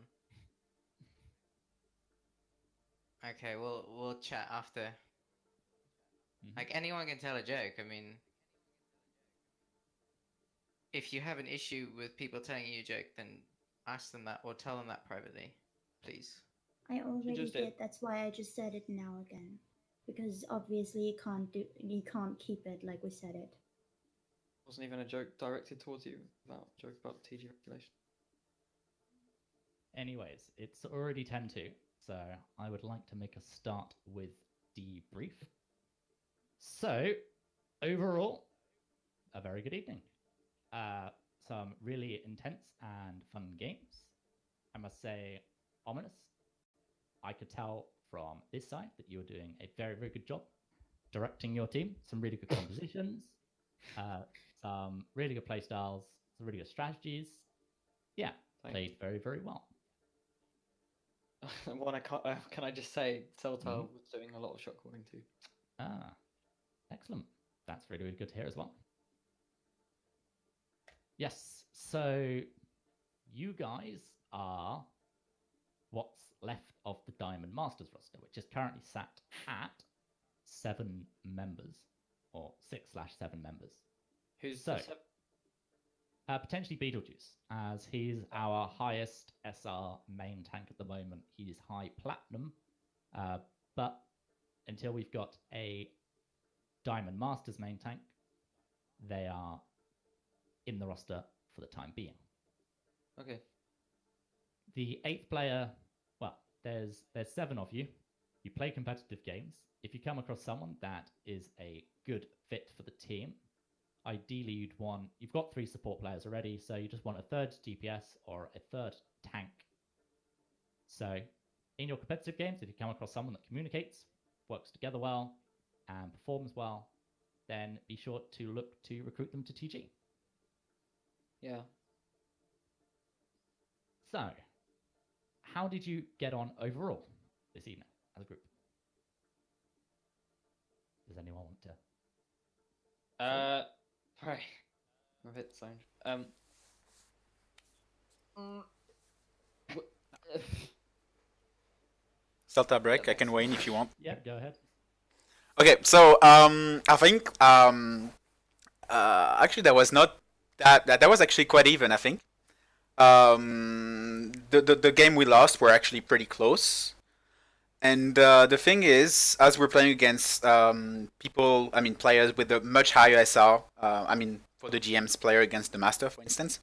Okay, we'll chat after. Like anyone can tell a joke. I mean, if you have an issue with people telling you a joke, then ask them that or tell them that privately, please. I already just did. did. That's why I just said it now again. Because obviously you can't keep it like we said it. Wasn't even a joke directed towards you about joke about TG regulation. Anyways, it's already 10-2, so I would like to make a start with debrief. So, overall, a very good evening. Some really intense and fun games. I must say, ominous. I could tell from this side that you were doing a very, very good job directing your team. Some really good compositions, some really good play styles, some really good strategies. Yeah, played very, very well. Can I just say, Celtel was doing a lot of shot calling too. Ah, excellent. That's really, really good to hear as well. Yes, so you guys are what's left of the Diamond Masters roster, which is currently sat at 7 members, or 6/7 members. Who's so? the Potentially Beetlejuice, as he's our highest SR main tank at the moment. He's high platinum, but until we've got a Diamond Masters main tank, they are in the roster for the time being. Okay. The 8th player, well, there's 7 of you. You play competitive games. If you come across someone that is a good fit for the team, ideally you've got 3 support players already, so you just want a 3rd DPS or a 3rd tank. So in your competitive games, if you come across someone that communicates, works together well, and performs well, then be sure to look to recruit them to TG. Yeah. So, how did you get on overall this evening as a group? Does anyone want to? Sorry. I'm a bit zoned. Start a break. I can wane if you want. Yeah, go ahead. Okay, so I think actually that was not that was actually quite even. I think the game we lost were actually pretty close. And the thing is, as we're playing against players with a much higher SR, for the GM's player against the Master, for instance,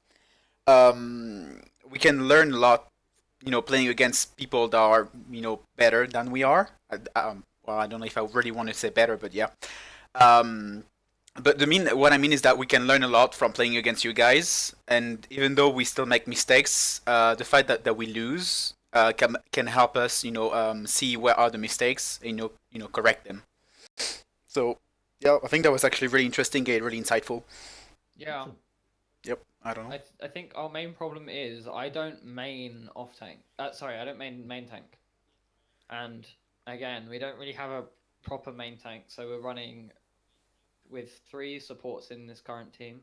we can learn a lot, playing against people that are, better than we are. Well, I don't know if I really want to say better, but yeah. But what I mean is that we can learn a lot from playing against you guys, and even though we still make mistakes, the fact that we lose can help us, see where are the mistakes, and, correct them. So, yeah, I think that was actually really interesting and really insightful. Yeah. Yep, I don't know. I think our main problem is I don't main off tank. Sorry, I don't main tank. And again, we don't really have a proper main tank, so we're running with 3 supports in this current team.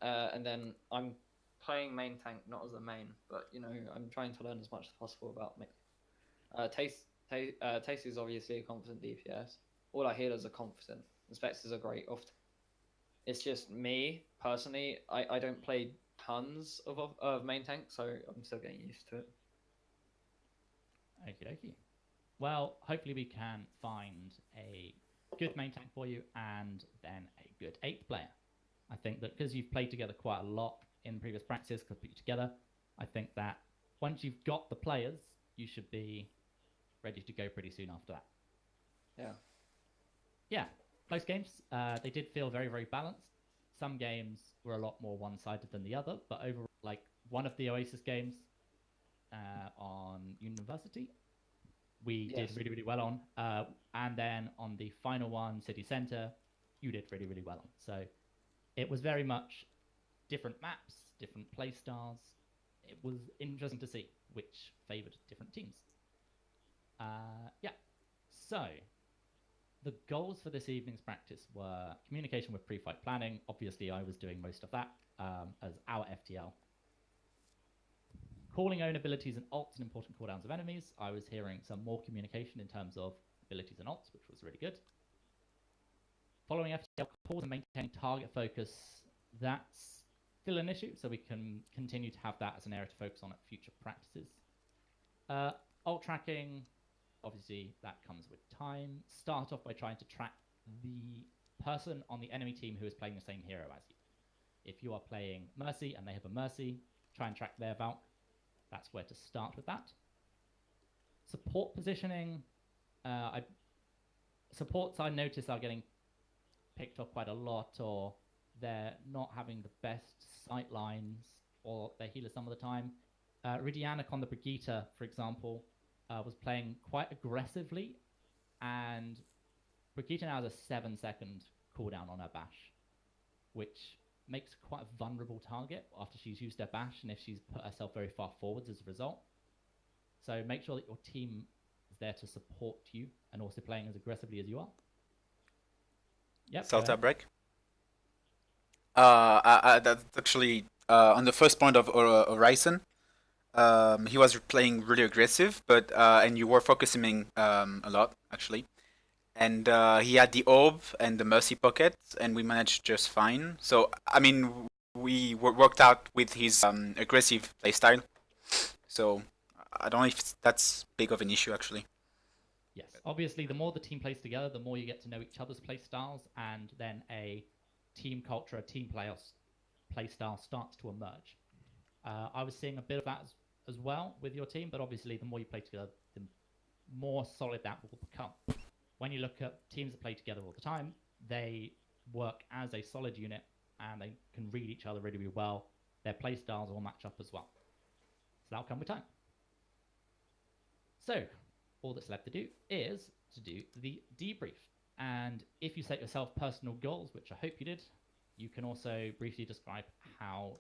And then I'm playing main tank, not as a main, but I'm trying to learn as much as possible about me. Taste is obviously a competent DPS. All our healers are competent. The Spectres are great. It's just me personally. I don't play tons of main tank, so I'm still getting used to it. Okie. Well, hopefully we can find a good main tank for you and then a good 8th player. I think that because you've played together quite a lot in previous practices, because put you together, I think that once you've got the players, you should be ready to go pretty soon after that. Yeah. Yeah, close games. They did feel very, very balanced. Some games were a lot more one-sided than the other, but overall, like one of the Oasis games on University, we did really, really well on. And then on the final one, City Centre, you did really, really well on. So it was very much different maps, different play styles. It was interesting to see which favoured different teams. Yeah. So the goals for this evening's practice were communication with pre-fight planning. Obviously, I was doing most of that as our FTL. Calling own abilities and ults and important cooldowns of enemies. I was hearing some more communication in terms of abilities and ults, which was really good. Following FTL calls and maintaining target focus, that's still an issue, so we can continue to have that as an area to focus on at future practices. Ult tracking, obviously that comes with time. Start off by trying to track the person on the enemy team who is playing the same hero as you. if you are playing Mercy and they have a Mercy, try and track their Valk. That's where to start with that. Support positioning, supports I notice are getting picked up quite a lot, or they're not having the best sight lines, or their healer some of the time. Ridianic on the Brigitte, for example, was playing quite aggressively, and Brigitte now has a 7-second cooldown on her bash, which makes quite a vulnerable target after she's used her bash and if she's put herself very far forwards as a result. So make sure that your team is there to support you and also playing as aggressively as you are. Yep. Salta break. That's actually on the first point of Horizon. He was playing really aggressive, but and you were focusing a lot actually. And he had the orb and the mercy pocket, and we managed just fine. So I mean, we worked out with his aggressive playstyle. So I don't know if that's big of an issue actually. Yes, obviously, the more the team plays together, the more you get to know each other's play styles, and then a team culture, a team play style starts to emerge. I was seeing a bit of that as well with your team, but obviously, the more you play together, the more solid that will become. When you look at teams that play together all the time, they work as a solid unit, and they can read each other really, really well. Their play styles will match up as well. So that'll come with time. So all that's left to do is to do the debrief. And if you set yourself personal goals, which I hope you did, you can also briefly describe how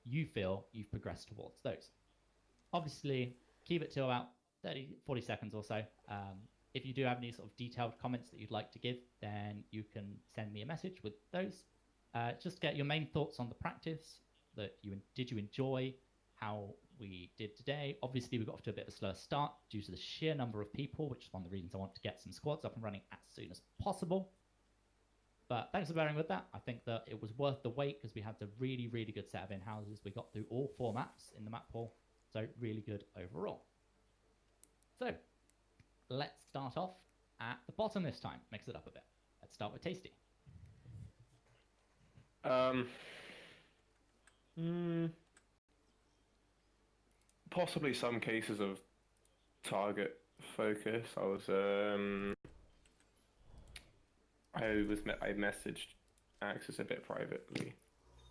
you feel you've progressed towards those. Obviously, keep it to about 40 seconds or so. If you do have any sort of detailed comments that you'd like to give, then you can send me a message with those. Just get your main thoughts on the practice. Did you enjoy how we did today? Obviously, we got off to a bit of a slower start due to the sheer number of people, which is one of the reasons I want to get some squads up and running as soon as possible. But thanks for bearing with that. I think that it was worth the wait because we had a really, really good set of in-houses. We got through all 4 maps in the map pool, so really good overall. So let's start off at the bottom this time. Mix it up a bit. Let's start with Tasty. Possibly some cases of target focus. I messaged Axis a bit privately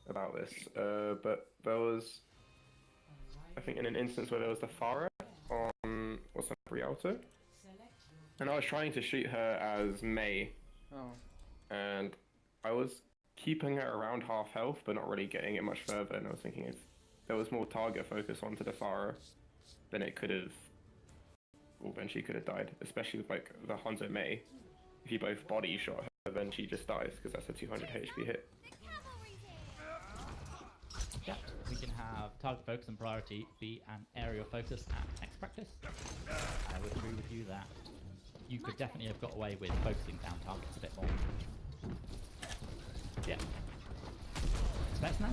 about this, but there was, I think, in an instance where there was the Farah on what's that, Rialto, and I was trying to shoot her as Mei, and I was keeping her around half health, but not really getting it much further. And I was thinking if there was more target focus onto the Farah, then it could have, well, then she could have died. Especially with like the Hanzo Mei, if you both body shot her, then she just dies because that's a 200 HP hit. Yeah, we can have target focus and priority be an area focus at next practice. I would agree with you that you could definitely have got away with focusing down targets a bit more. Yeah. Specs now?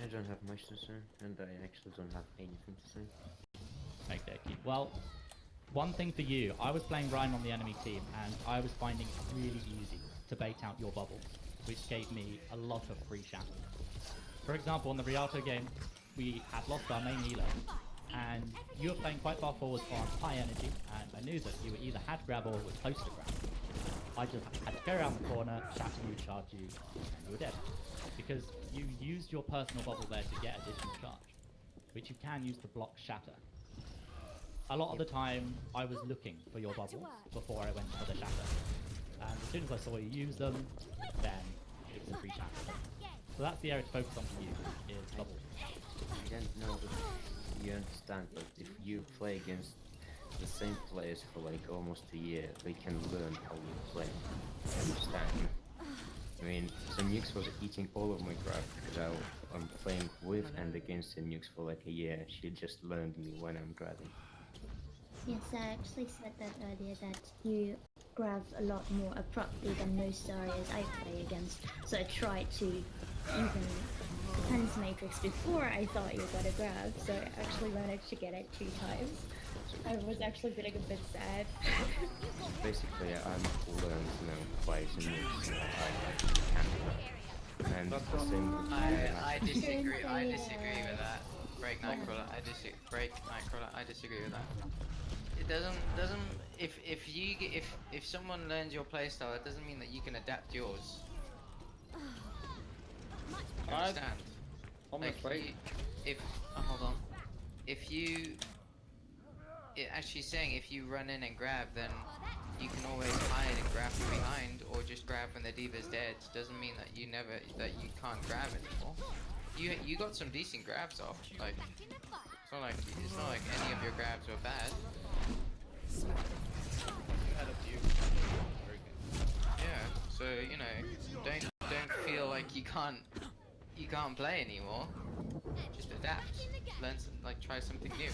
I don't have much to say, and I actually don't have anything to say. Okay, well, one thing for you, I was playing Ryan on the enemy team, and I was finding it really easy to bait out your bubbles, which gave me a lot of free shatter. For example, in the Rialto game, we had lost our main healer, and you were playing quite far forward on high energy, and I knew that you either had grab or were close to grab. I just had to go around the corner, shatter you, charge you, and you were dead. Because you used your personal bubble there to get additional charge, which you can use to block shatter. A lot of the time, I was looking for your bubbles before I went for the shatter. And as soon as I saw you use them, then it was a free shatter. So that's the area to focus on for you, is bubbles. I don't know if you understand, but if you play against the same players for like almost a year, they can learn how you play. Understand? I mean, Nukes was eating all of my grab because I'm playing with and against Nukes for like a year. She just learned me when I'm grabbing. Yes, I actually said that earlier, that you grab a lot more abruptly than most Zaryas I play against. So I try to even defense matrix before I thought you got a grab, so I actually managed to get it 2 times. I was actually feeling a bit sad. Basically, I'm learned to know plays and moves that I can. And the same with I disagree. I disagree with that. Break Nightcrawler. I disagree with that. It doesn't. If someone learns your playstyle, it doesn't mean that you can adapt yours. You understand? Hold on. Actually saying if you run in and grab, then you can always hide and grab from behind, or just grab when the diva's dead. Doesn't mean that you can't grab anymore. You got some decent grabs off. Like it's not like any of your grabs were bad. You had a few. Very good. Yeah. So don't feel like you can't play anymore. Just adapt. Learn try something new.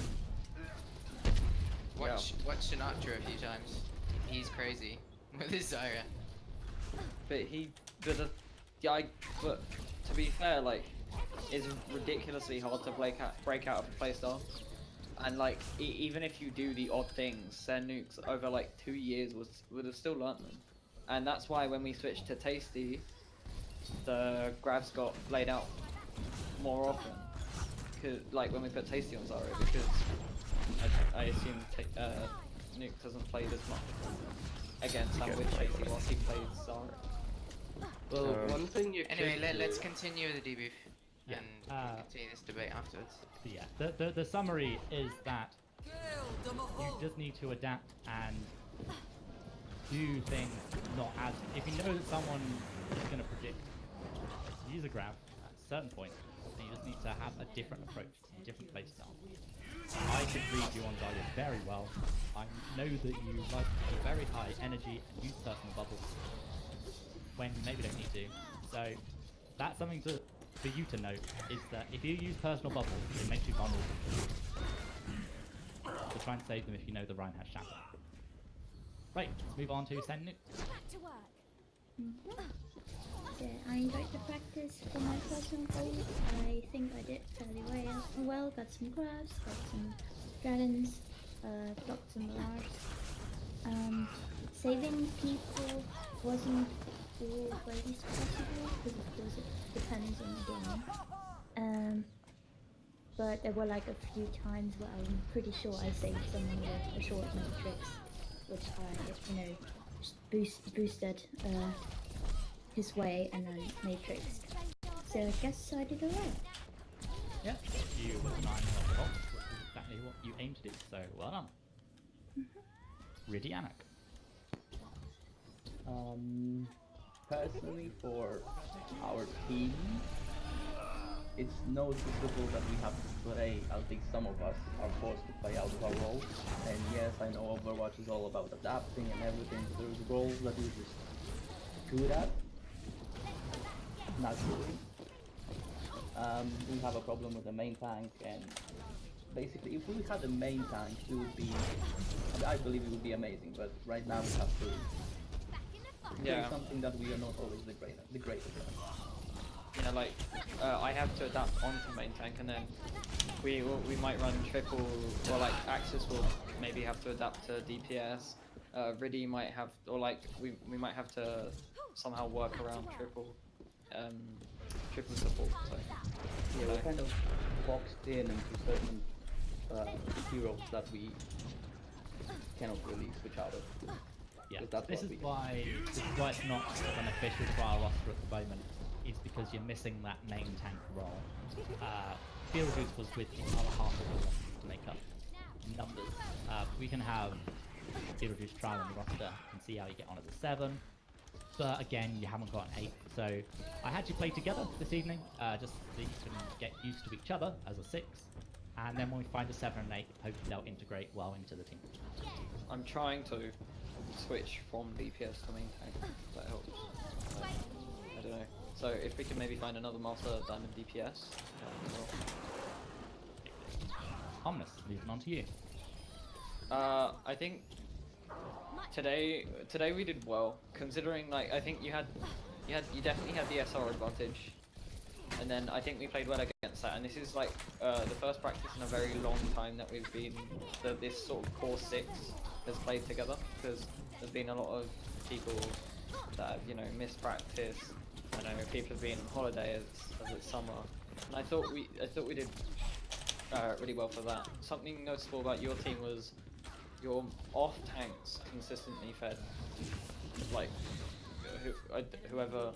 Watch Sinatra a few times. He's crazy with his Zyra. But to be fair, like, it's ridiculously hard to break out of a playstyle. And like, even if you do the odd things, Sen Nukes over like 2 years would have still learnt them. And that's why when we switched to Tasty, the grabs got laid out more often. Cause, like when we put Tasty on Zyra, because I assume Nuke doesn't play as much against and with Tasty whilst he plays Zyra. Well, one thing you anyway, let's continue the debrief and we can continue this debate afterwards. Yeah, the summary is that you just need to adapt and do things not as... If you know that someone is going to predict use a grab at a certain point, then you just need to have a different approach, a different playstyle. I could read you on Zyra very well. I know that you like to be very high energy and use personal bubbles when you maybe don't need to. So that's something for you to note, is that if you use personal bubbles, it makes you vulnerable. So try and save them if you know the Rhine has Shatter. Right, let's move on to Sen Nuke. Yeah, I enjoyed the practice for my personal goals. I think I did fairly well. Got some grabs, got some dragons, blocked some bars. Saving people wasn't always possible, because of course it depends on the game. But there were like a few times where I'm pretty sure I saved someone with a short matrix, which I, just boosted his way and then matrixed. So I guess I did alright. Yeah, you were 9 on the box, which is exactly what you aimed to do, so well done. Ridianic. Personally, for our team, it's noticeable that we have to play, I think some of us are forced to play out of our roles. And yes, I know Overwatch is all about adapting and everything, but there's roles that you're just good at, naturally. We have a problem with the main tank, and basically if we had a main tank, it would be, I believe it would be amazing, but right now we have to do something that we are not always the greatest at. Yeah, like, I have to adapt onto main tank, and then we might run triple, or like Axis will maybe have to adapt to DPS, Riddy might have, or like, we might have to somehow work around triple support, so. Yeah, we're kind of boxed in into certain heroes that we cannot really switch out of. Yeah, this is why it's not beneficial for our roster at the moment, is because you're missing that main tank role. Beetlejuice was with the other half of the roster to make up numbers. We can have Beetlejuice trial on the roster and see how you get on as a 7. But again, you haven't got an 8, so I had you play together this evening, just so you can get used to each other as a 6, and then when we find a 7 and 8, hopefully they'll integrate well into the team. I'm trying to switch from DPS to main tank, if that helps. I don't know. So if we can maybe find another Master Diamond DPS, Omnis, moving on to you. I think today we did well, considering, like, I think you definitely had the SR advantage, and then I think we played well against that. And this is like the first practice in a very long time that we've been that this sort of core 6 has played together, because there's been a lot of people that have, you know, missed practice. I know people have been on holiday as it's summer, and I thought we did really well for that. Something noticeable about your team was your off tanks consistently fed, like whoever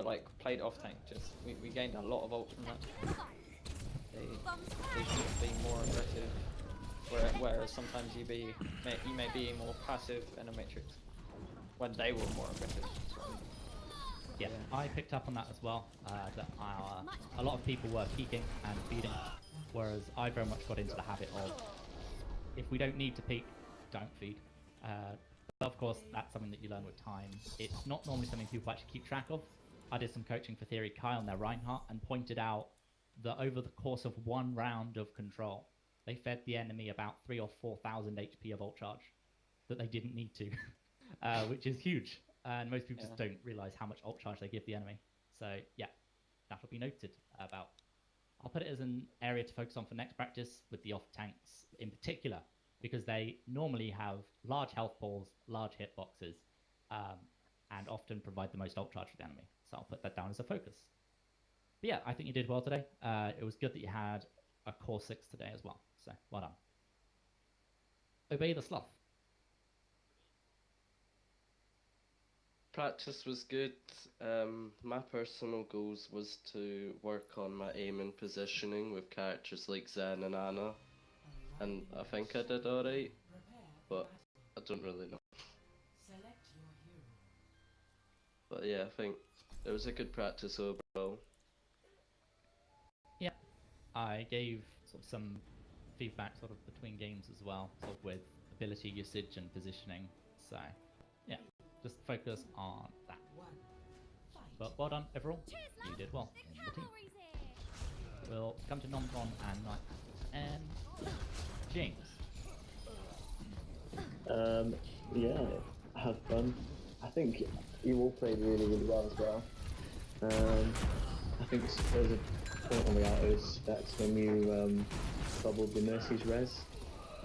like played off tank. Just we gained a lot of ult from that. They should be more aggressive, whereas sometimes you may be more passive in a matrix when they were more aggressive. Yeah, I picked up on that as well, that a lot of people were peeking and feeding, whereas I very much got into the habit of, if we don't need to peek, don't feed. But of course, that's something that you learn with time. It's not normally something people actually keep track of. I did some coaching for Theory Kyle and their Reinhardt and pointed out that over the course of one round of control, they fed the enemy about 3,000 or 4,000 HP of ult charge that they didn't need to, which is huge. And most people just don't realize how much ult charge they give the enemy. So yeah, that'll be noted about. I'll put it as an area to focus on for next practice with the off tanks in particular, because they normally have large health pools, large hitboxes, and often provide the most ult charge for the enemy. So I'll put that down as a focus. But yeah, I think you did well today. It was good that you had a core 6 today as well. So well done. Obey the sloth. Practice was good. My personal goals was to work on my aim and positioning with characters like Zen and Anna, and I think I did alright, but I don't really know. But yeah, I think it was a good practice overall. Yeah, I gave sort of some feedback sort of between games as well, sort of with ability usage and positioning. So yeah, just focus on that. But well done, everyone. You did well in the team. We'll come to Nomcon and Night and James. Yeah, had fun. I think you all played really, really well as well. I think there was a point on the autos that when you bubbled the Mercy's res,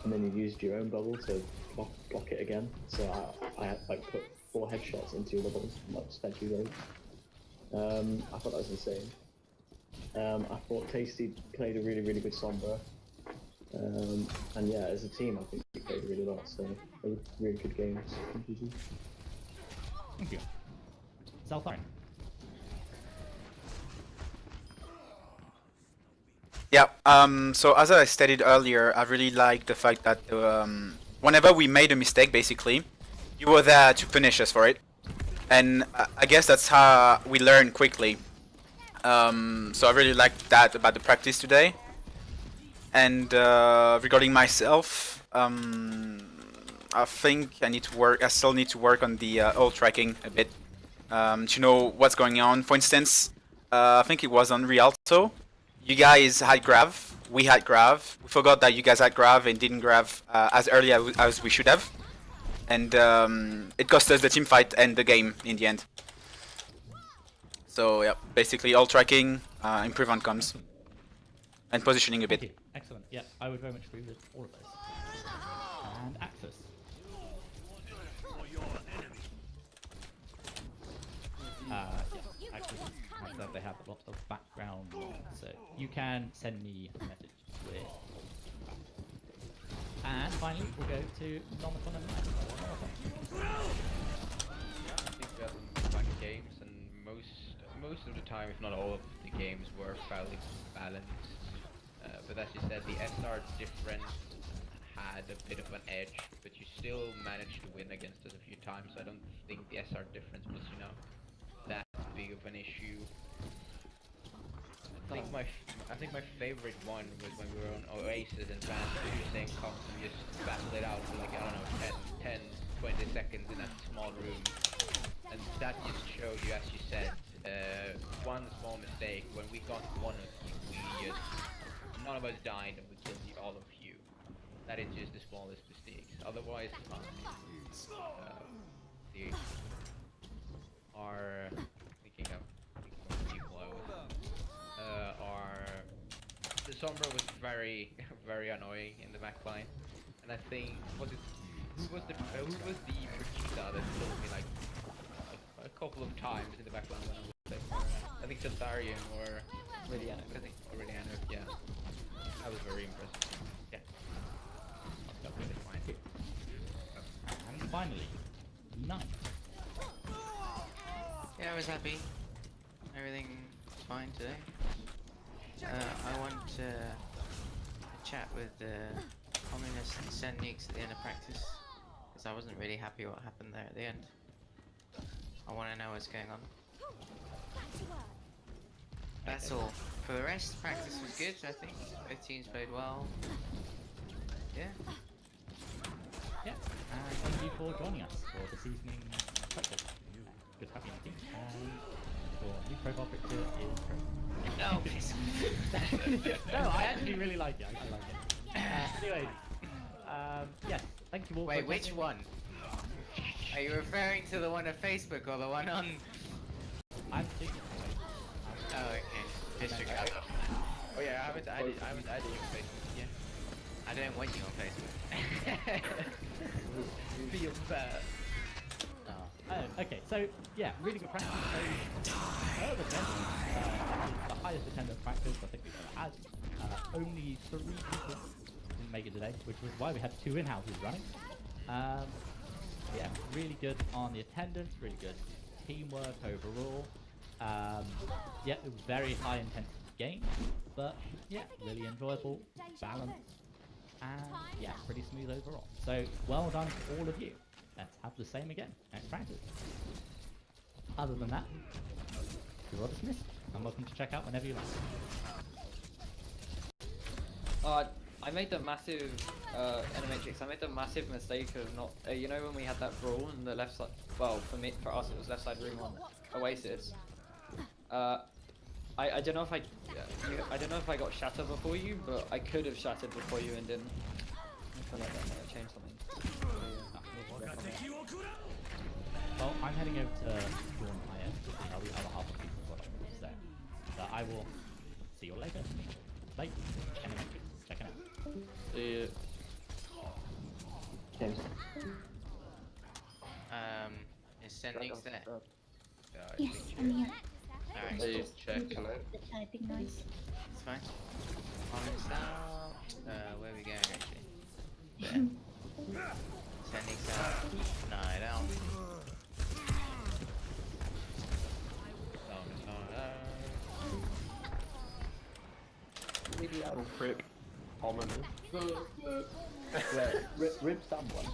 and then you used your own bubble to block it again. So I had like put 4 headshots into your bubble, like spent 2 loads. I thought that was insane. I thought Tasty played a really, really good Sombra. And yeah, as a team, I think we played really well. So they were really good games. Thank you. Southline. Yeah, so as I stated earlier, I really like the fact that whenever we made a mistake, basically, you were there to punish us for it. And I guess that's how we learn quickly. So I really liked that about the practice today. And regarding myself, I think I still need to work on the ult tracking a bit. To know what's going on. For instance, I think it was on Rialto. You guys had Grav, we had Grav. We forgot that you guys had Grav and didn't Grav as early as we should have. And it cost us the team fight and the game in the end. So yeah, basically all tracking, improve on comms, and positioning a bit. Thank you. Excellent. Yeah, I would very much agree with all of those. And Axis. Axis, as I said, they have a lot of background, so you can send me a message with. And finally, we'll go to Nomicon and Mike. I think we had some fun games, and most of the time, if not all of the games, were fairly balanced. But as you said, the SR difference had a bit of an edge, but you still managed to win against us a few times. So I don't think the SR difference was, that big of an issue. I think my favorite one was when we were on Oasis and Van saying cops and just battle it out for like, I don't know, 10, 20 seconds in a small room. And that just showed you, as you said, one small mistake. When we got one of you, none of us died and we killed all of you. That is just the smallest mistakes. Otherwise, they are thinking of people I was the Sombra was very, very annoying in the backline, and I think who was the producer that told me like a couple of times in the backline when I was there. I think Tantarian or Ridiano. I think Ridiano, yeah. I was very impressed. Yeah. That really fine. And finally, Knight. Yeah, I was happy. Everything was fine today. I want to chat with Communist and send nukes at the end of practice, because I wasn't really happy what happened there at the end. I want to know what's going on. That's all. For the rest, practice was good, I think. Both teams played well. Yeah. Yeah, and thank you for joining us for this evening's practice. Good to have you on the team. And your new profile picture is great. No, piss off. No, I actually really like it. I like it. Anyway, yes, thank you all. Wait, for which attending. one? Are you referring to the one on Facebook or the one on? I'm thinking. Oh, okay. Disregard. Oh yeah, I haven't added you on Facebook. Yeah. I don't want you on Facebook. Feel bad. Okay, so yeah, really good practice. So, the highest attendance practice I think we've ever had. Only 3 people didn't make it today, which was why we had 2 in-houses running. Yeah, really good on the attendance, really good teamwork overall. Yeah, it was very high intensity game, but yeah, really enjoyable, balanced, and yeah, pretty smooth overall. So well done to all of you. Let's have the same again next practice. Other than that, you're all dismissed and welcome to check out whenever you like. I made the massive, Animatrix, I made the massive mistake of not, you know when we had that brawl in the left side, well, for us it was left side room on Oasis. I don't know if I don't know if I got shatter before you, but I could have shattered before you and didn't. I feel like that might have changed something. Well, I'm heading over to Dawn IS to see how the other half of people got on with there. So I will see you later. Bye. Anyway, check it out. See you. James. Is Sendix there? Yes, I'm here. Alright, Are you Just checking the out? typing noise. it's fine. On out. Where are we going actually? There. Sendix out. No, down. Maybe that'll rip ominous. Rip someone.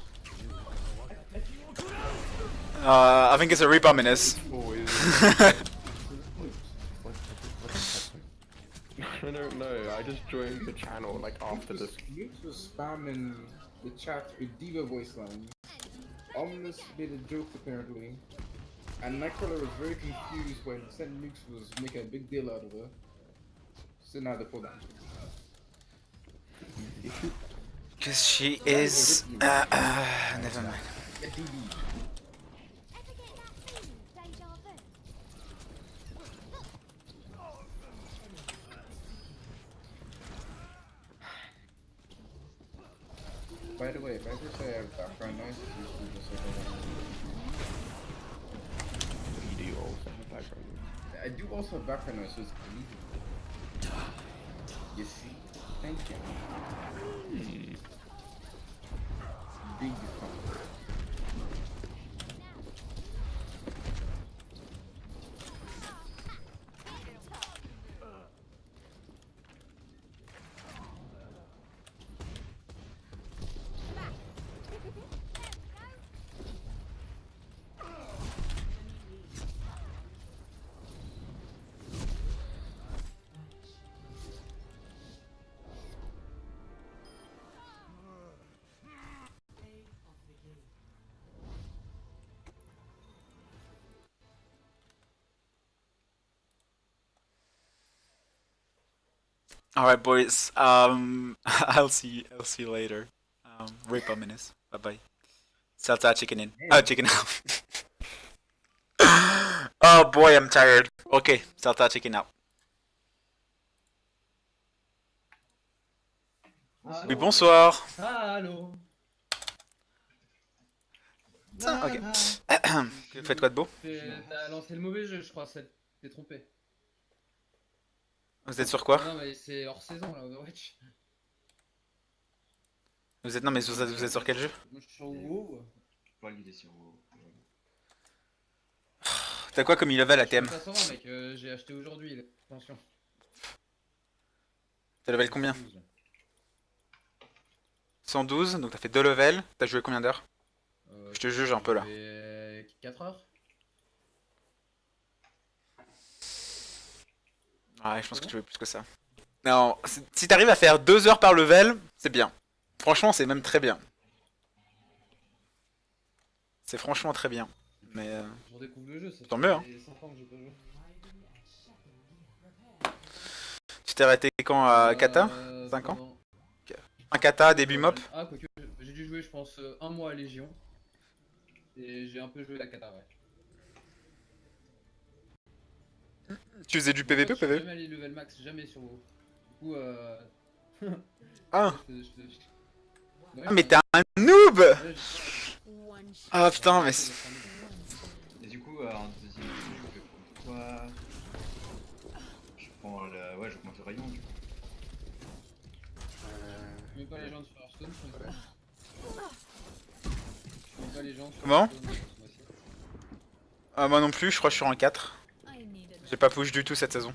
I think it's a Rebuminous. I don't know, I just joined the channel like after this. Nukes was spamming the chat with Diva voice lines. Ominous made a joke apparently. And Nightcrawler was very confused when Send Nukes was making a big deal out of her. So now they pull down. Because she is. Never mind. By the way, if I ever say I have background noise, it's usually just like You do also have background noise. I do also have background noise, so it's believable. You see? Thank you. Big fun. All right, boys. I'll see you later. Rebuminous. Bye bye. Salsa chicken in. Oh, chicken out. Oh boy, I'm tired. Okay, salsa chicken out. Oui, bonsoir. Ah, allô. Tiens, ok. Faites quoi de beau? T'as lancé le mauvais jeu, je crois, t'es trompé. Vous êtes sur quoi? Non, mais c'est hors saison là, Overwatch. Vous êtes non mais vous êtes sur quel jeu? Moi je suis sur WoW. Il est sur WoW. T'as quoi comme level à TM? Je suis à 120 mec, j'ai acheté aujourd'hui, attention. T'as level combien? 112, donc t'as fait 2 levels. T'as joué combien d'heures? Je te juge un peu là. 4 heures. Ouais, je pense que tu veux plus que ça. Non, si t'arrives à faire 2 heures par level, c'est bien. Franchement, c'est même très bien. C'est franchement très bien. Mais Je redécouvre le jeu, ça tant mieux, hein. fait 5 ans que j'ai pas joué. Tu t'es arrêté quand à Kata? 5 ans? Un Kata, début mop? Ah, quoique, j'ai dû jouer, je pense, un mois à Légion. Et j'ai un peu joué la Kata, ouais. Tu faisais du PVP ou Je suis PVP? jamais allé level max, jamais sur WoW. Du coup, Ah. Ouais, Ah, mais t'es un noob! Ah putain, mais. Et du coup, en deuxième jeu, je vais prendre quoi? Je prends le. Ouais, je prends le rayon du coup. Je mets pas les gens sur Hearthstone, je mets pas. Je mets pas les gens sur Comment? Hearthstone, ce mois-ci. Ah, moi non plus, je crois que je suis en 4. J'ai pas push du tout cette saison.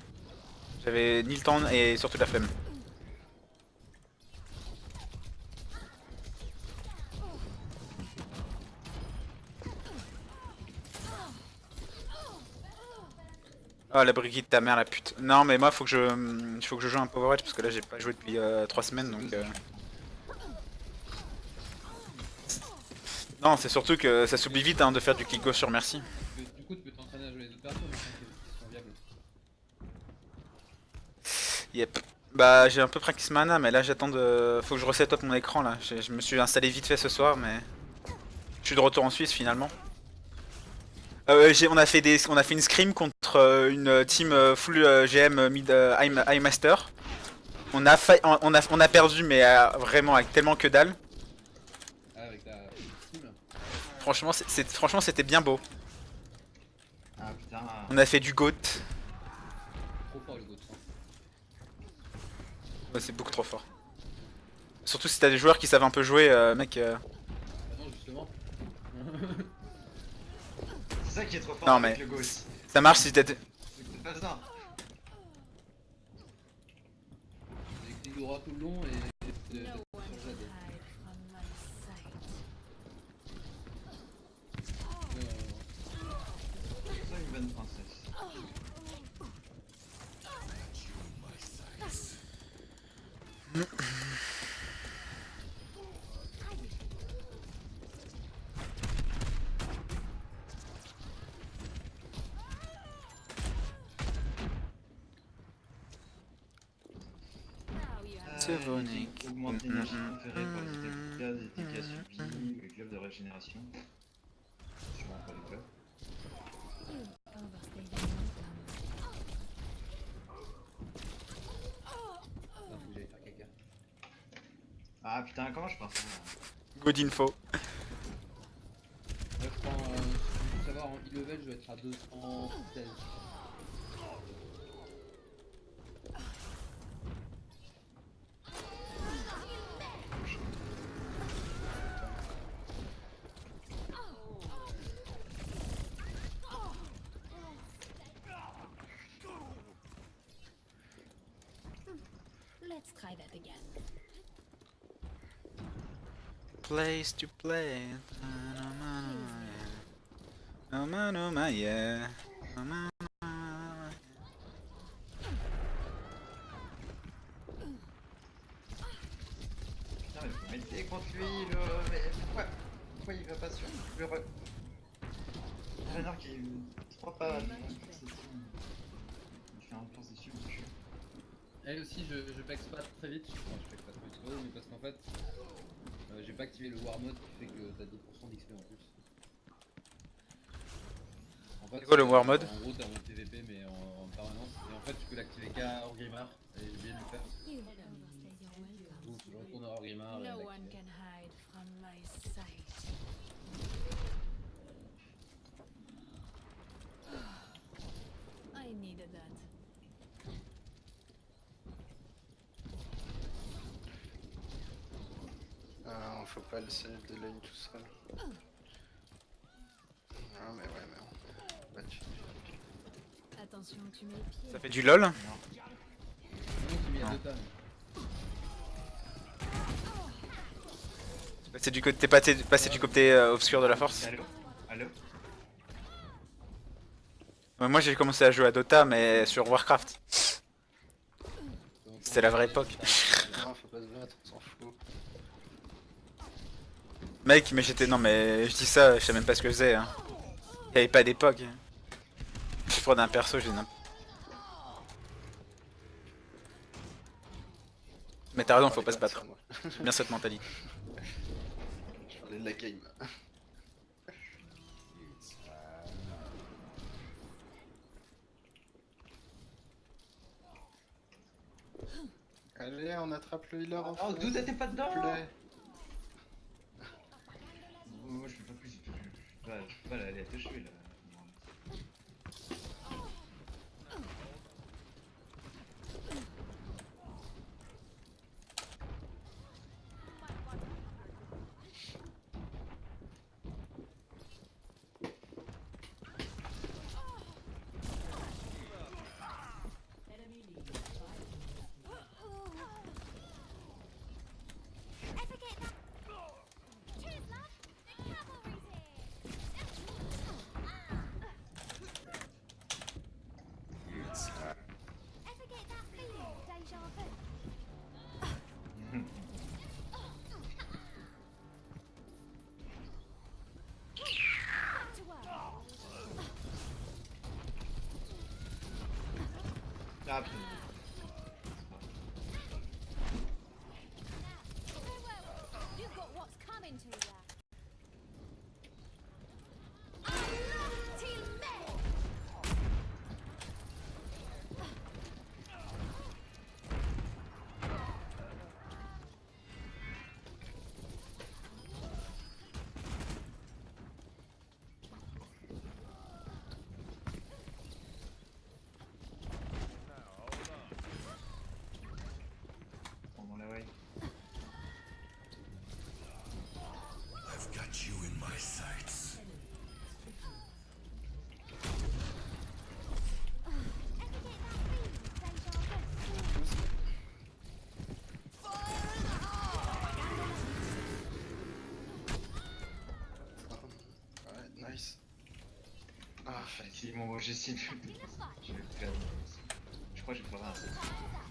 J'avais ni le temps et surtout la flemme. Oh la briquette de ta mère la pute. Non mais moi faut que je joue un peu Overwatch parce que là j'ai pas joué depuis 3 semaines donc Non c'est surtout que ça s'oublie vite hein, de faire du click gauche sur merci. Du coup tu peux t'entraîner à jouer les autres persos qui sont viables. Yep. Bah j'ai un peu practice mana mais là j'attends de... Faut que je reset up mon écran là. Je me suis installé vite fait ce soir mais... Je suis de retour en Suisse finalement. On a fait une scrim contre une team full GM mid high master. On a perdu mais vraiment avec tellement que dalle. Ah, avec ta team là. Franchement c'était bien beau. Ah putain. On a fait du GOAT. Trop fort le GOAT. Ouais, c'est beaucoup trop fort. Surtout si t'as des joueurs qui savent un peu jouer, mec. Ah non justement. C'est ça qui est trop fort Non avec mais le Ghost. ça marche si t'es... C'est pas ça. J'ai clic droit tout le long et sur Z. C'est une bonne princesse. Augmenter l'énergie conférée par les attaques de gaz et dégâts subis, le club de régénération. Je vois pas le club. Faut que j'aille faire caca. Ah putain, comment je prends ça? Good info. Là je prends, faut savoir en e-level je vais être à 216. Let's try that again. Place to play. No man, no man, yeah. No man, Putain, mais faut mettre contre lui, le... Mais pourquoi il va pas sur le... Renard qui est 3 pas... Il fait un force dessus, monsieur. Elle aussi je pack pas très vite, enfin je pack pas très vite mais parce qu'en fait j'ai pas activé le war mode qui fait que t'as 10% d'XP en plus. En fait, c'est quoi le war mode? En gros t'as un PVP mais en permanence et en fait tu peux l'activer qu'à hors gamer et j'ai bien dû le faire. Donc je retourne I needed that. Faut pas laisser des lanes tout seul. Non mais ouais mais on va tuer. Attention, tu mets le pied. Ça fait du LOL? Non, qui met Non. deux tables. T'es passé du côté obscur de la force? Allô? Allô? Ouais, moi j'ai commencé à jouer à Dota mais sur Warcraft. C'était la vraie époque. Non, faut pas se battre, on s'en fout. Mec, mais j'étais... Non mais je dis ça, je sais même pas ce que je faisais. Hein. Y'avait pas d'époque. Je prenais un perso, j'ai n'importe. Mais t'as raison, faut pas se battre. J'aime bien cette mentalité. Je parlais de la game. Allez, on attrape le healer en Oh, d'où t'étais pas dedans? Moi je fais pas plus, je peux pas aller à te tuer là. Ah putain. You've got what's coming to you. Prends la way. I've got you in my sights. Ouais, nice. Ah, Si, bon, j'essaie de... Je vais perdre. Je crois que j'ai pas un.